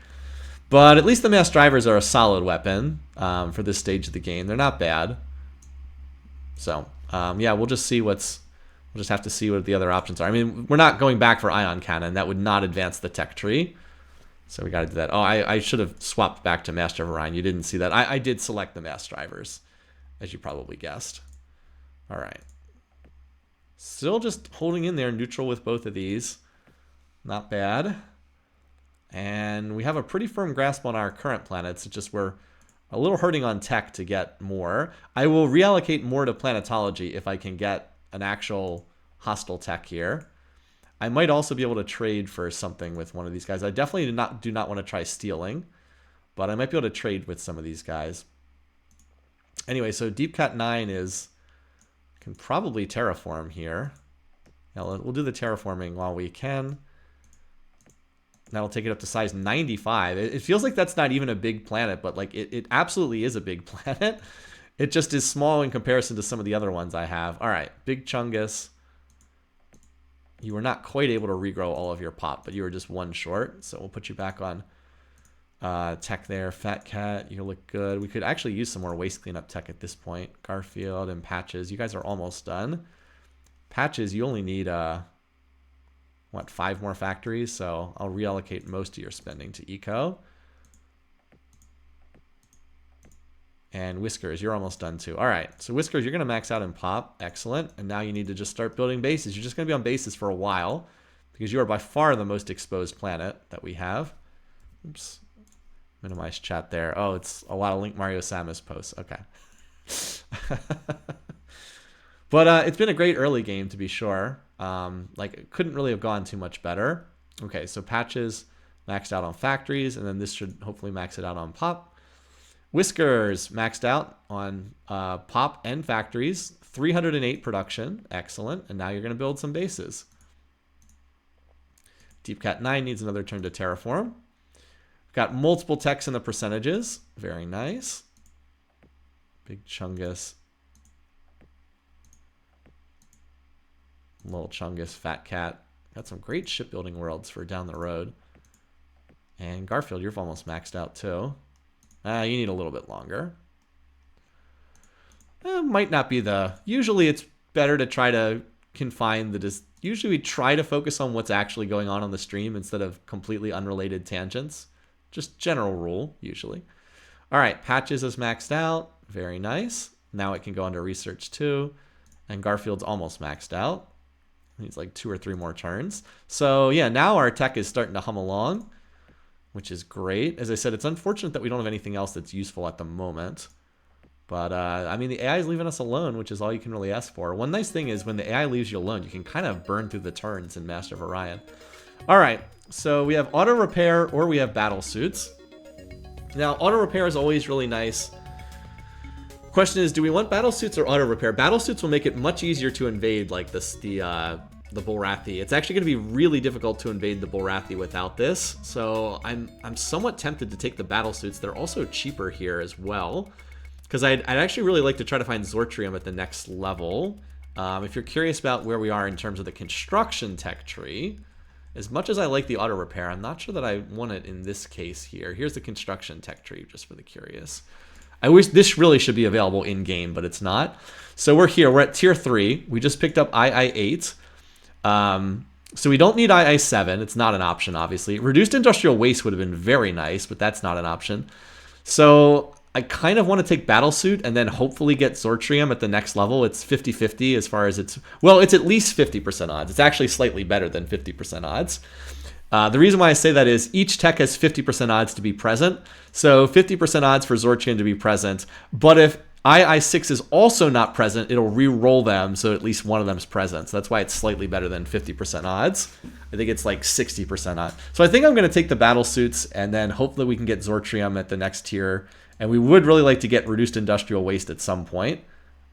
But at least the Mass Drivers are a solid weapon for this stage of the game. They're not bad. So, yeah, we'll just see what's... We'll just have to see what the other options are. I mean, we're not going back for Ion Cannon. That would not advance the tech tree. So we got to do that. Oh, I should have swapped back to Master of Orion. You didn't see that. I did select the Mass Drivers, as you probably guessed. All right. Still just holding in there, neutral with both of these. Not bad. And we have a pretty firm grasp on our current planets. It's just we're a little hurting on tech to get more. I will reallocate more to planetology if I can get an actual hostile tech here. I might also be able to trade for something with one of these guys. I definitely do not want to try stealing, but I might be able to trade with some of these guys. Anyway, so Deep Cat 9 can probably terraform here. Now we'll do the terraforming while we can. That'll take it up to size 95. It feels like that's not even a big planet, but like it absolutely is a big planet. It just is small in comparison to some of the other ones I have. All right, Big Chungus. You were not quite able to regrow all of your pop, but you were just one short. So we'll put you back on tech there. Fat Cat, you look good. We could actually use some more waste cleanup tech at this point. Garfield and Patches, you guys are almost done. Patches, you only need, what, 5 more factories? So I'll reallocate most of your spending to Eco. And Whiskers, you're almost done too. All right, so Whiskers, you're going to max out in pop. Excellent. And now you need to just start building bases. You're just going to be on bases for a while because you are by far the most exposed planet that we have. Oops. Minimize chat there. Oh, it's a lot of Link Mario Samus posts. Okay. But it's been a great early game, to be sure. Like, it couldn't really have gone too much better. Okay, so Patches maxed out on factories, and then this should hopefully max it out on pop. Whiskers maxed out on pop and factories. 308 production. Excellent. And now you're going to build some bases. Deep Cat 9 needs another turn to terraform. We've got multiple techs in the percentages. Very nice. Big Chungus. Little Chungus, Fat Cat. Got some great shipbuilding worlds for down the road. And Garfield, you're almost maxed out too. You need a little bit longer. Might not be the... Usually it's better to try to confine the... Usually we try to focus on what's actually going on the stream instead of completely unrelated tangents. Just general rule, usually. All right, Patches is maxed out. Very nice. Now it can go under research too. And Garfield's almost maxed out. Needs like 2 or 3 more turns. So yeah, now our tech is starting to hum along, which is great. As I said, it's unfortunate that we don't have anything else that's useful at the moment. But, I mean, the AI is leaving us alone, which is all you can really ask for. One nice thing is when the AI leaves you alone, you can kind of burn through the turns in Master of Orion. All right, so we have auto repair or we have battle suits. Now, auto repair is always really nice. Question is, do we want battle suits or auto repair? Battle suits will make it much easier to invade, like the Bullrathi. It's actually going to be really difficult to invade the Bullrathi without this. So I'm somewhat tempted to take the battle suits. They're also cheaper here as well, because I'd actually really like to try to find Zortrium at the next level. If you're curious about where we are in terms of the construction tech tree, as much as I like the auto repair, I'm not sure that I want it in this case here. Here's the construction tech tree, just for the curious. I wish this really should be available in game, but it's not. So we're here. We're at tier 3. We just picked up II-8. So we don't need II-7. It's not an option, obviously. Reduced industrial waste would have been very nice, but that's not an option. So I kind of want to take Battlesuit and then hopefully get Zortrium at the next level. It's 50-50 as far as it's... Well, it's at least 50% odds. It's actually slightly better than 50% odds. The reason why I say that is each tech has 50% odds to be present. So 50% odds for Zortrium to be present. But if II6 is also not present, it'll re-roll them so at least one of them is present. So that's why it's slightly better than 50% odds. I think it's like 60% odds. So I think I'm going to take the Battlesuits, and then hopefully we can get Zortrium at the next tier. And we would really like to get reduced industrial waste at some point.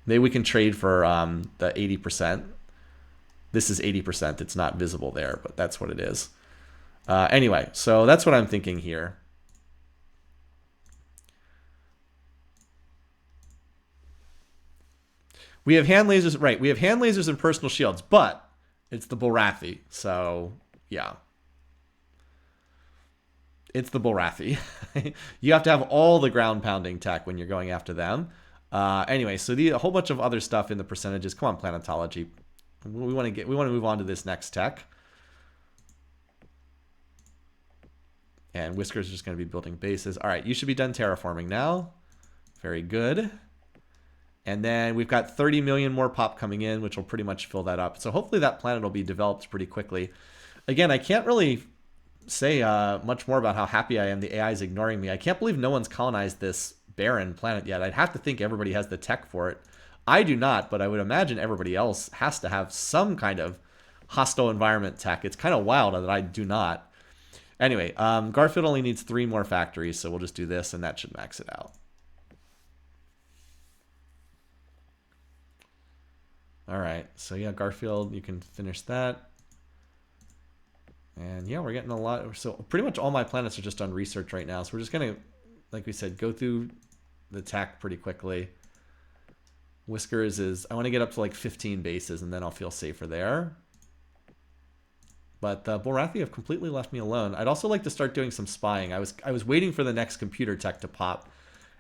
Maybe we can trade for the 80%. This is 80%. It's not visible there, but that's what it is. Anyway, so that's what I'm thinking here. We have hand lasers, right? We have hand lasers and personal shields, but it's the Bulrathi. So, yeah. It's the Bulrathi. You have to have all the ground pounding tech when you're going after them. Anyway, so a whole bunch of other stuff in the percentages. Come on, planetology. We want to move on to this next tech. And Whisker's just going to be building bases. All right, you should be done terraforming now. Very good. And then we've got 30 million more pop coming in, which will pretty much fill that up. So hopefully that planet will be developed pretty quickly. Again, I can't really say much more about how happy I am the AI is ignoring me. I can't believe no one's colonized this barren planet yet. I'd have to think everybody has the tech for it. I do not, but I would imagine everybody else has to have some kind of hostile environment tech. It's kind of wild that I do not. Anyway, Garfield only needs 3 more factories, so we'll just do this, and that should max it out. All right, so yeah, Garfield, you can finish that. And yeah, we're getting a lot. So pretty much all my planets are just on research right now. So we're just going to, like we said, go through the tech pretty quickly. Whiskers is, I want to get up to like 15 bases, and then I'll feel safer there. But the Bulrathi have completely left me alone. I'd also like to start doing some spying. I was waiting for the next computer tech to pop,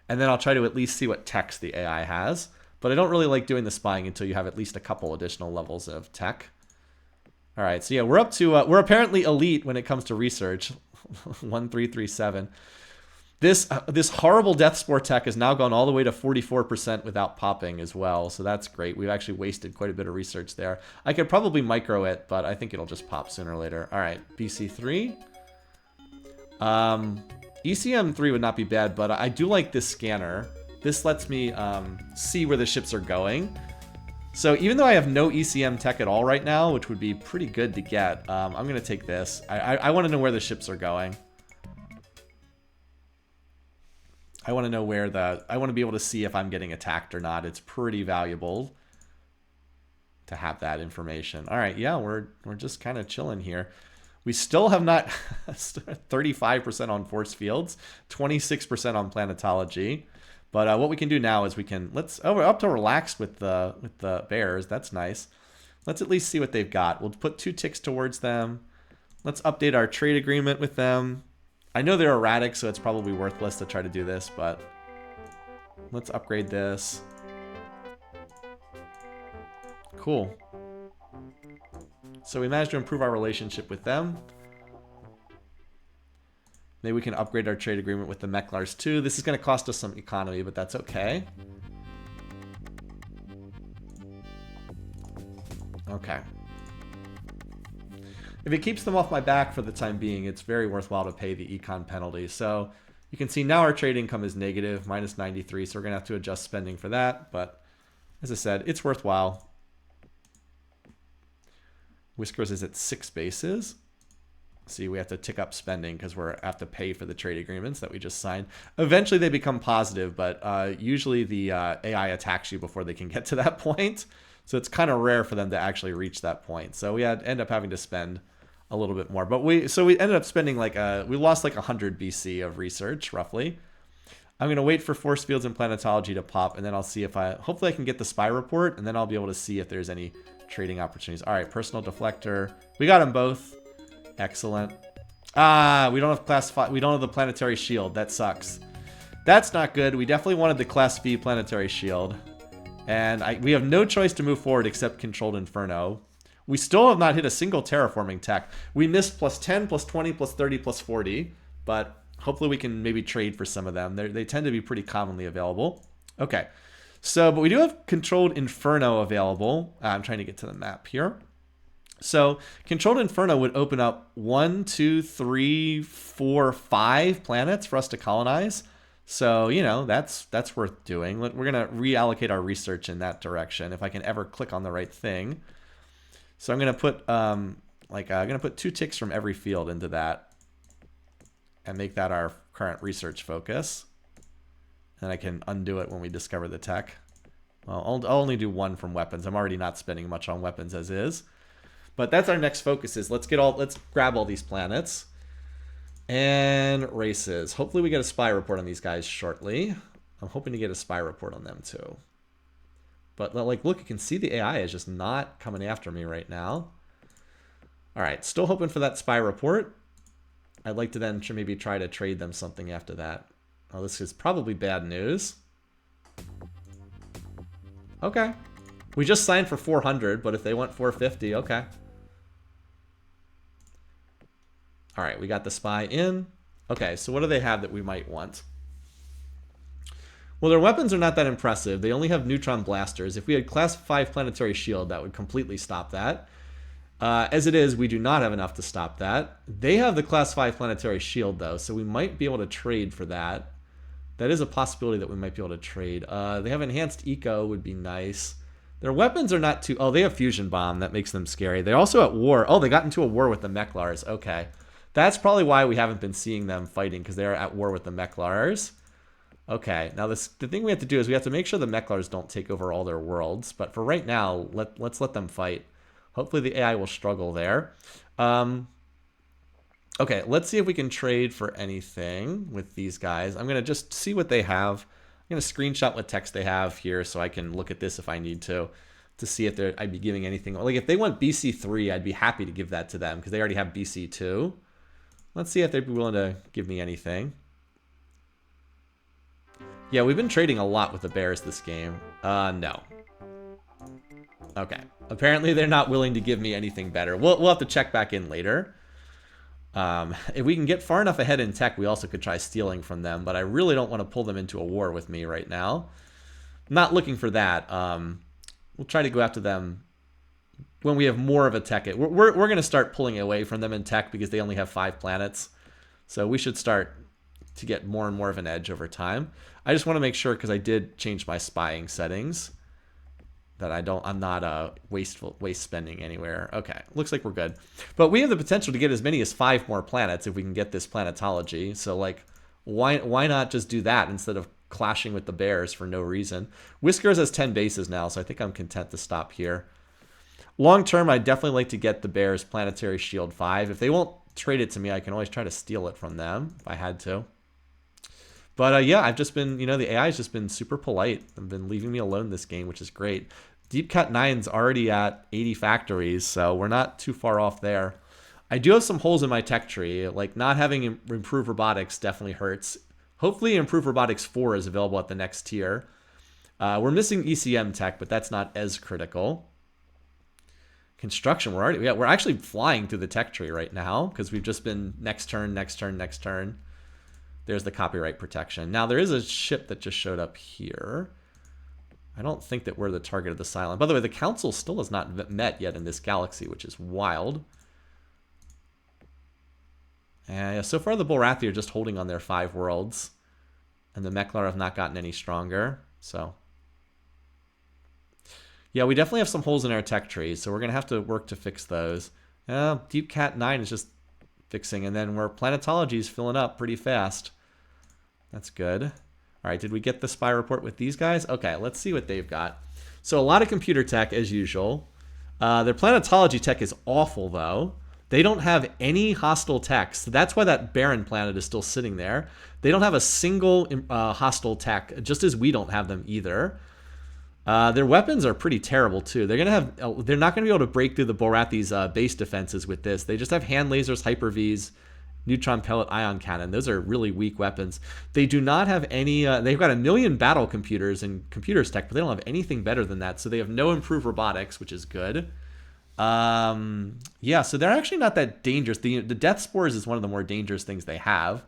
and then I'll try to at least see what techs the AI has. But I don't really like doing the spying until you have at least a couple additional levels of tech. All right, so yeah, we're up to, we're apparently elite when it comes to research. 1337. This horrible death spore tech has now gone all the way to 44% without popping as well, so that's great. We've actually wasted quite a bit of research there. I could probably micro it, but I think it'll just pop sooner or later. All right, BC3. ECM3 would not be bad, but I do like this scanner. This lets me see where the ships are going. So even though I have no ECM tech at all right now, which would be pretty good to get, I'm going to take this. I want to know where the ships are going. I want to know where I want to be able to see if I'm getting attacked or not. It's pretty valuable to have that information. All right, yeah, we're just kind of chilling here. We still have not 35% on force fields, 26% on planetology. But what we can do now is we can we're up to relaxed with the bears. That's nice. Let's at least see what they've got. We'll put 2 ticks towards them. Let's update our trade agreement with them. I know they're erratic, so it's probably worthless to try to do this, but let's upgrade this. Cool. So we managed to improve our relationship with them. Maybe we can upgrade our trade agreement with the Mechlars too. This is going to cost us some economy, but that's okay. Okay. If it keeps them off my back for the time being, it's very worthwhile to pay the econ penalty. So you can see now our trade income is negative, minus 93, so we're going to have to adjust spending for that. But as I said, it's worthwhile. Whiskers is at 6 bases. See, we have to tick up spending because we have to pay for the trade agreements that we just signed. Eventually they become positive, but usually the AI attacks you before they can get to that point. So it's kind of rare for them to actually reach that point. So we end up having to spend a little bit more. But we ended up spending like we lost like 100 BC of research roughly. I'm going to wait for force fields and planetology to pop, and then I'll see if hopefully I can get the spy report, and then I'll be able to see if there's any trading opportunities. All right, personal deflector. We got them both. Excellent. We don't have class 5. We don't have the planetary shield. That sucks. That's not good. We definitely wanted the class V planetary shield. And we have no choice to move forward except controlled inferno. We still have not hit a single terraforming tech. We missed plus 10, plus 20, plus 30, plus 40. But Hopefully we can maybe trade for some of them. They tend to be pretty commonly available. Okay. So, but we do have Controlled Inferno available. I'm trying to get to the map here. So Controlled Inferno would open up 1, 2, 3, 4, 5 planets for us to colonize. So, you know, that's worth doing. We're going to reallocate our research in that direction if I can ever click on the right thing. So I'm going to put I'm going to put 2 ticks from every field into that and make that our current research focus. And I can undo it when we discover the tech. Well, I'll only do 1 from weapons. I'm already not spending much on weapons as is. But that's our next focus is let's grab all these planets and races. Hopefully we get a spy report on these guys shortly. I'm hoping to get a spy report on them too. But like, look, you can see the AI is just not coming after me right now. All right, still hoping for that spy report. I'd like to then maybe try to trade them something after that. Oh, this is probably bad news. Okay. We just signed for 400, but if they want 450, okay. All right, we got the spy in. Okay, so what do they have that we might want? Well, their weapons are not that impressive. They only have neutron blasters. If we had class 5 planetary shield, that would completely stop that. As it is, we do not have enough to stop that. They have the class 5 planetary shield, though, so we might be able to trade for that. That is a possibility that we might be able to trade. They have enhanced eco, would be nice. Their weapons are not too... Oh, they have fusion bomb. That makes them scary. They're also at war. Oh, they got into a war with the Mechlars. Okay. That's probably why we haven't been seeing them fighting, because they're at war with the Mechlars. Okay, now the thing we have to do is we have to make sure the Mechlars don't take over all their worlds. But for right now, let's let them fight. Hopefully the AI will struggle there. Okay, let's see if we can trade for anything with these guys. I'm going to just see what they have. I'm going to screenshot what text they have here so I can look at this if I need to see if I'd be giving anything. Like if they want BC3, I'd be happy to give that to them because they already have BC2. Let's see if they'd be willing to give me anything. Yeah, we've been trading a lot with the Bears this game. No. Okay. Apparently they're not willing to give me anything better. We'll have to check back in later. If we can get far enough ahead in tech, we also could try stealing from them, but I really don't want to pull them into a war with me right now. I'm not looking for that. We'll try to go after them when we have more of a tech. We're going to start pulling away from them in tech because they only have 5 planets. So we should start to get more and more of an edge over time. I just want to make sure, because I did change my spying settings, that I'm not waste spending anywhere. Okay, looks like we're good. But we have the potential to get as many as 5 more planets if we can get this planetology. So like, why not just do that instead of clashing with the Bears for no reason? Whiskers has 10 bases now, so I think I'm content to stop here. Long term, I'd definitely like to get the Bears Planetary Shield 5. If they won't trade it to me, I can always try to steal it from them if I had to. But yeah, I've just been, the AI has just been super polite. They've been leaving me alone this game, which is great. Deep Cut 9's already at 80 factories, so we're not too far off there. I do have some holes in my tech tree. Like, not having Improved Robotics definitely hurts. Hopefully Improved Robotics 4 is available at the next tier. We're missing ECM tech, but that's not as critical. Construction, we're actually flying through the tech tree right now because we've just been next turn, next turn, next turn. There's the copyright protection. Now there is a ship that just showed up here. I don't think that we're the target of the silent. By the way, the council still has not met yet in this galaxy, which is wild. And so far the Borathi are just holding on their 5 worlds. And the Mechlar have not gotten any stronger. So yeah, we definitely have some holes in our tech trees, so we're going to have to work to fix those. Deep Cat 9 is just fixing, and then planetology is filling up pretty fast. That's good. All right, did we get the spy report with these guys? Okay, let's see what they've got. So a lot of computer tech, as usual. Their planetology tech is awful, though. They don't have any hostile tech, so that's why that barren planet is still sitting there. They don't have a single hostile tech, just as we don't have them either. Their weapons are pretty terrible too. They're not gonna be able to break through the Borathi's base defenses with this. They just have hand lasers, Hyper-Vs, neutron pellet, ion cannon. Those are really weak weapons. They do not have any. They've got 1 million battle computers and computers tech, but they don't have anything better than that. So they have no improved robotics, which is good. Yeah, so they're actually not that dangerous. The death spores is one of the more dangerous things they have.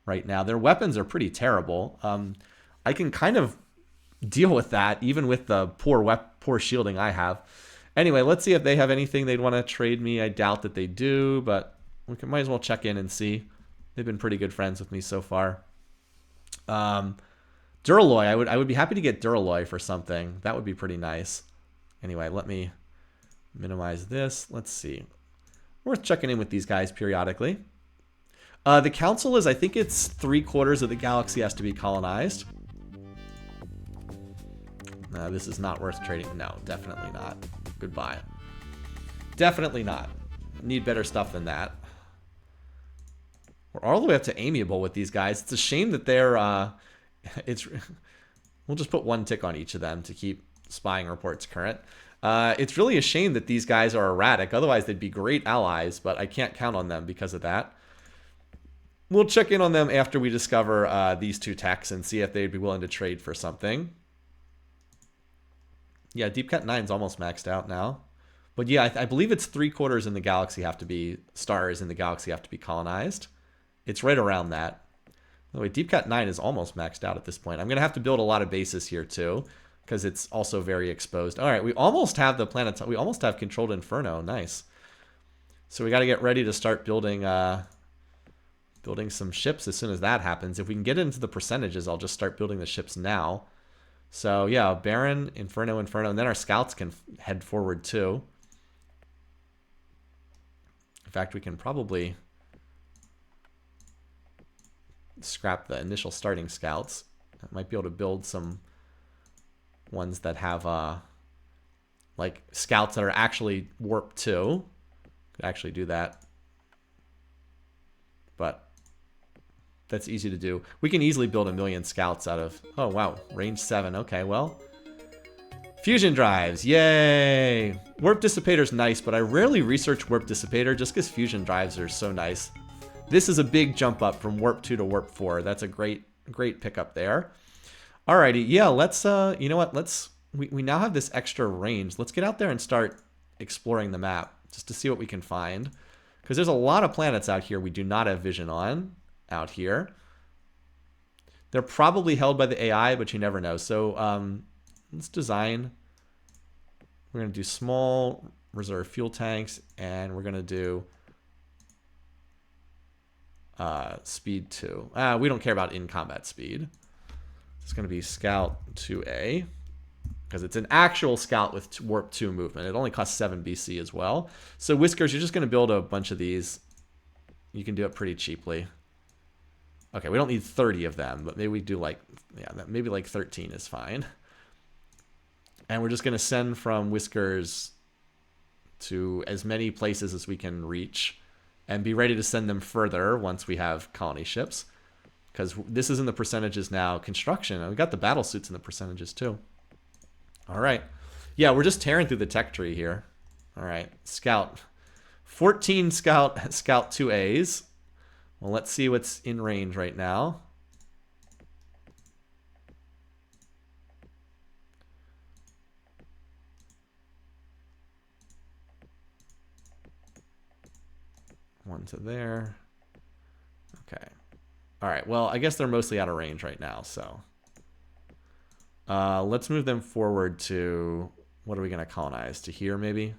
right now. Their weapons are pretty terrible. I can kind of deal with that, even with the poor shielding I have. Anyway, let's see if they have anything they'd want to trade me. I doubt that they do, but might as well check in and see. They've been pretty good friends with me so far. Duralloy, I would be happy to get Duralloy for something. That would be pretty nice. Anyway, let me minimize this. Let's see. Worth checking in with these guys periodically. The council is, I think it's 3/4 of the galaxy has to be colonized. No, this is not worth trading. No, definitely not. Goodbye. Definitely not. Need better stuff than that. We're all the way up to amiable with these guys. It's a shame that they're... we'll just put 1 tick on each of them to keep spying reports current. It's really a shame that these guys are erratic. Otherwise, they'd be great allies, but I can't count on them because of that. We'll check in on them after we discover these 2 techs and see if they'd be willing to trade for something. Yeah, Deep Cut 9's almost maxed out now. But yeah, I believe it's 3/4 in the galaxy have to be... stars in the galaxy have to be colonized. It's right around that. By the way, Deep Cut 9 is almost maxed out at this point. I'm going to have to build a lot of bases here too, because it's also very exposed. All right, we almost have the planet. We almost have controlled Inferno. Nice. So we got to get ready to start building building some ships as soon as that happens. If we can get into the percentages, I'll just start building the ships now. So yeah, Baron, Inferno, and then our scouts can head forward too. In fact, we can probably scrap the initial starting scouts. I might be able to build some ones that have like scouts that are actually warp 2. Could actually do that. But that's easy to do. We can easily build 1,000,000 scouts out of... Oh, wow. Range 7. Okay, well. Fusion drives. Yay! Warp Dissipator's nice, but I rarely research Warp Dissipator just because fusion drives are so nice. This is a big jump up from Warp 2 to Warp 4. That's a great pickup there. Alrighty, yeah, let's, you know what, we now have this extra range. Let's get out there and start exploring the map just to see what we can find. Because there's a lot of planets out here we do not have vision on out here. They're probably held by the AI, but you never know. So let's design. We're going to do small reserve fuel tanks, and we're going to do speed 2. We don't care about in-combat speed. It's going to be Scout 2A, because it's an actual Scout with Warp 2 movement. It only costs 7 BC as well. So Whiskers, you're just going to build a bunch of these. You can do it pretty cheaply. Okay, we don't need 30 of them, but maybe we do like, yeah, maybe like 13 is fine. And we're just going to send from Whiskers to as many places as we can reach and be ready to send them further once we have colony ships. Because this is in the percentages now. Construction, and we got the battle suits in the percentages too. All right. Yeah, we're just tearing through the tech tree here. All right, Scout. 14 Scout 2As. Well, let's see what's in range right now. One to there. Okay. All right, well, I guess they're mostly out of range right now, so. Let's move them forward to, what are we going to colonize? To here, maybe?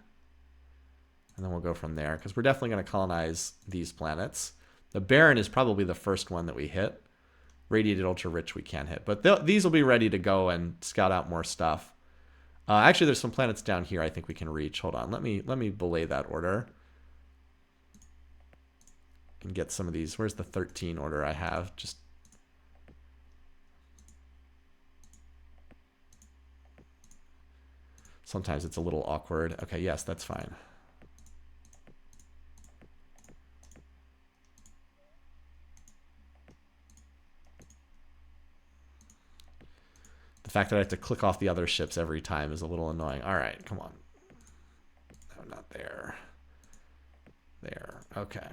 And then we'll go from there, because we're definitely going to colonize these planets. The Baron is probably the first one that we hit. Radiated Ultra Rich we can't hit. But these will be ready to go and scout out more stuff. Actually, there's some planets down here I think we can reach. Hold on, let me belay that order. And get some of these. Where's the 13 order I have? Just... Sometimes it's a little awkward. Okay, yes, that's fine. The fact that I have to click off the other ships every time is a little annoying. All right, come on. No, not there. There. Okay.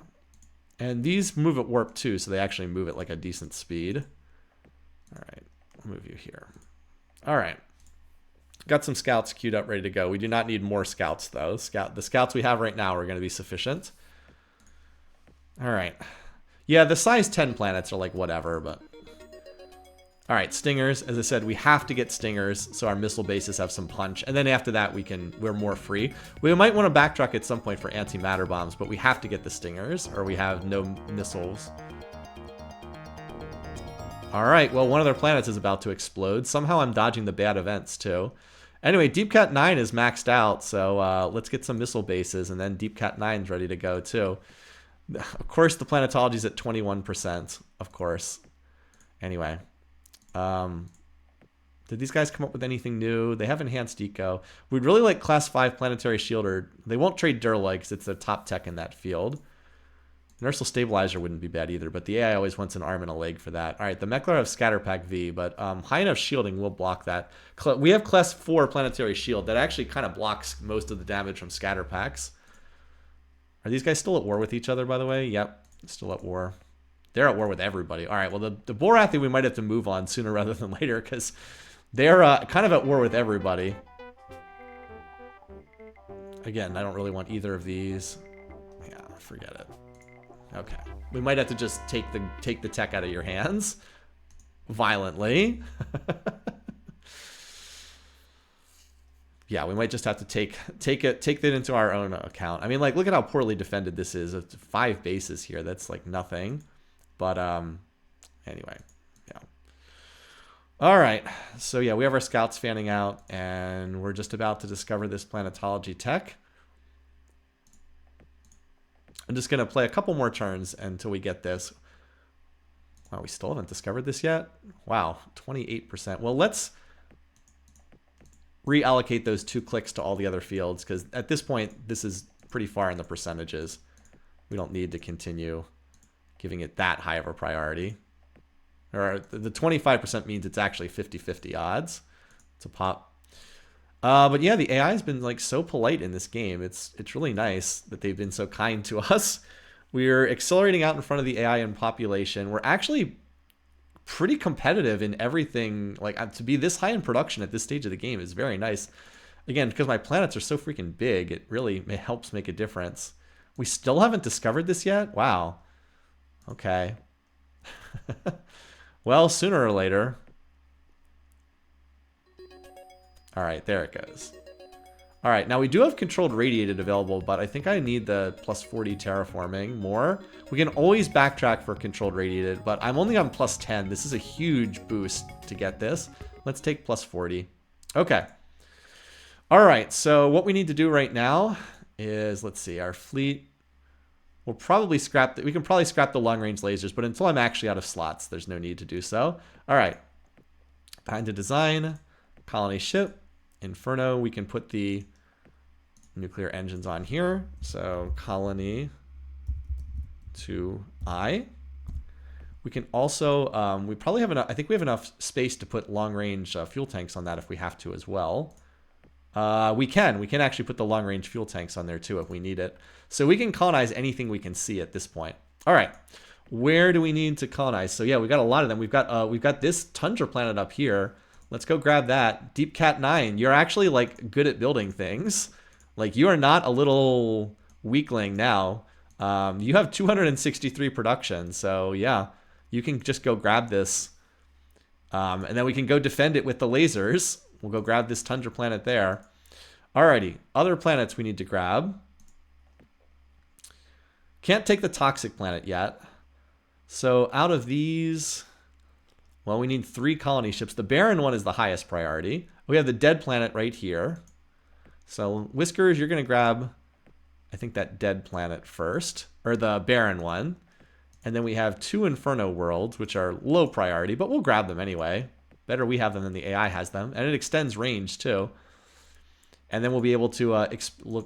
And these move at warp 2, so they actually move at like a decent speed. All right, I'll move you here. All right. Got some scouts queued up, ready to go. We do not need more scouts, though. The scouts we have right now are going to be sufficient. All right. Yeah, the size 10 planets are like whatever, but... Alright, stingers. As I said, we have to get stingers so our missile bases have some punch. And then after that, we're more free. We might want to backtrack at some point for antimatter bombs, but we have to get the stingers or we have no missiles. Alright, well, one of their planets is about to explode. Somehow I'm dodging the bad events, too. Anyway, Deep Cat 9 is maxed out, so let's get some missile bases, and then Deep Cat 9 is ready to go, too. Of course, the planetology is at 21%, of course. Anyway. Did these guys come up with anything new? They have enhanced eco. We'd really like class 5 planetary shielder. They won't trade Durla because it's their top tech in that field. Inertial stabilizer wouldn't be bad either, but the AI always wants an arm and a leg for that. All right, the Mechler have Scatterpack V, but high enough shielding will block that. We have class 4 planetary shield that actually kind of blocks most of the damage from Scatterpacks. Are these guys still at war with each other, by the way? Yep, still at war. They're at war with everybody. All right, well, the Borathi we might have to move on sooner rather than later because they're kind of at war with everybody. Again, I don't really want either of these. Yeah, forget it. Okay, we might have to just take the tech out of your hands violently. Yeah, we might just have to take that into our own account. I mean, like, look at how poorly defended this is. It's 5 bases here. That's like nothing. But anyway, yeah. All right, so yeah, we have our scouts fanning out, and we're just about to discover this planetology tech. I'm just going to play a couple more turns until we get this. Wow, we still haven't discovered this yet? Wow, 28%. Well, let's reallocate those 2 clicks to all the other fields, because at this point, this is pretty far in the percentages. We don't need to continue giving it that high of a priority. Or the 25% means it's actually 50-50 odds to pop. But yeah, the AI has been like so polite in this game. It's really nice that they've been so kind to us. We're accelerating out in front of the AI in population. We're actually pretty competitive in everything. Like, to be this high in production at this stage of the game is very nice. Again, because my planets are so freaking big, it really helps make a difference. We still haven't discovered this yet? Wow. Okay. Well, sooner or later. All right, there it goes. All right, now we do have controlled radiated available, but I think I need the plus 40 terraforming more. We can always backtrack for controlled radiated, but I'm only on plus 10. This is a huge boost to get this. Let's take plus 40. Okay. All right, so what we need to do right now is, let's see, our fleet. We'll probably scrap we can probably scrap the long-range lasers, but until I'm actually out of slots, there's no need to do so. All right. Behind the design, colony ship, Inferno. We can put the nuclear engines on here. So colony 2I. We can also, we probably have enough, I think we have enough space to put long-range fuel tanks on that if we have to as well. We can actually put the long-range fuel tanks on there too if we need it. So we can colonize anything we can see at this point. All right, where do we need to colonize? So yeah, we got a lot of them. We've got this tundra planet up here. Let's go grab that. Deep Cat 9, you're actually like good at building things. Like, you are not a little weakling now. You have 263 production, so yeah, you can just go grab this. And then we can go defend it with the lasers. We'll go grab this tundra planet there. Alrighty, other planets we need to grab. Can't take the toxic planet yet. So out of these, well, we need 3 colony ships. The barren one is the highest priority. We have the dead planet right here. So Whiskers, you're going to grab, I think, that dead planet first, or the barren one. And then we have 2 Inferno worlds, which are low priority, but we'll grab them anyway. Better we have them than the AI has them. And it extends range, too. And then we'll be able to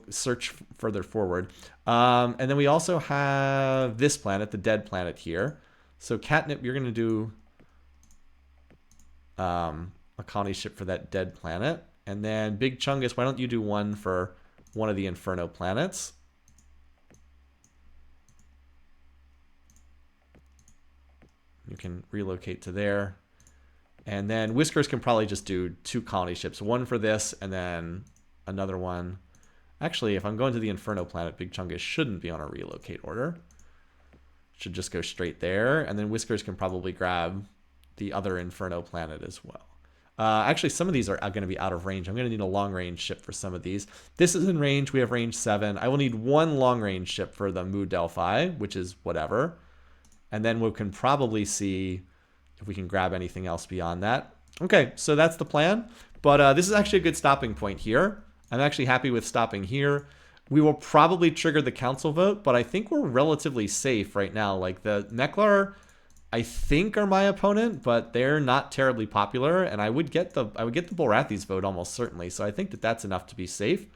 search further forward. And then we also have this planet, the dead planet here. So Catnip, you're going to do a colony ship for that dead planet. And then Big Chungus, why don't you do one for one of the Inferno planets? You can relocate to there. And then Whiskers can probably just do 2 colony ships. One for this, and then another one. Actually, if I'm going to the Inferno planet, Big Chungus shouldn't be on a relocate order. should just go straight there. And then Whiskers can probably grab the other Inferno planet as well. Actually, some of these are going to be out of range. I'm going to need a long-range ship for some of these. This is in range. We have range 7. I will need 1 long-range ship for the Mu Delphi, which is whatever. And then we can probably see if we can grab anything else beyond that. Okay, so that's the plan. But this is actually a good stopping point here. I'm actually happy with stopping here. We will probably trigger the council vote, but I think we're relatively safe right now. Like the Neklar, I think, are my opponent, but they're not terribly popular, and I would get the Borathi's vote almost certainly. So I think that that's enough to be safe.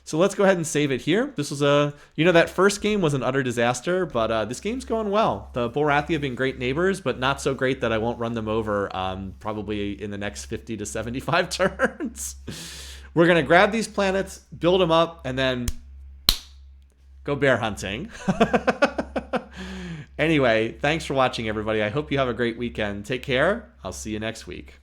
So let's go ahead and save it here. This was that first game was an utter disaster, but this game's going well. The Borathi have been great neighbors, but not so great that I won't run them over probably in the next 50 to 75 turns. We're gonna grab these planets, build them up, and then go bear hunting. Anyway, thanks for watching, everybody. I hope you have a great weekend. Take care. I'll see you next week.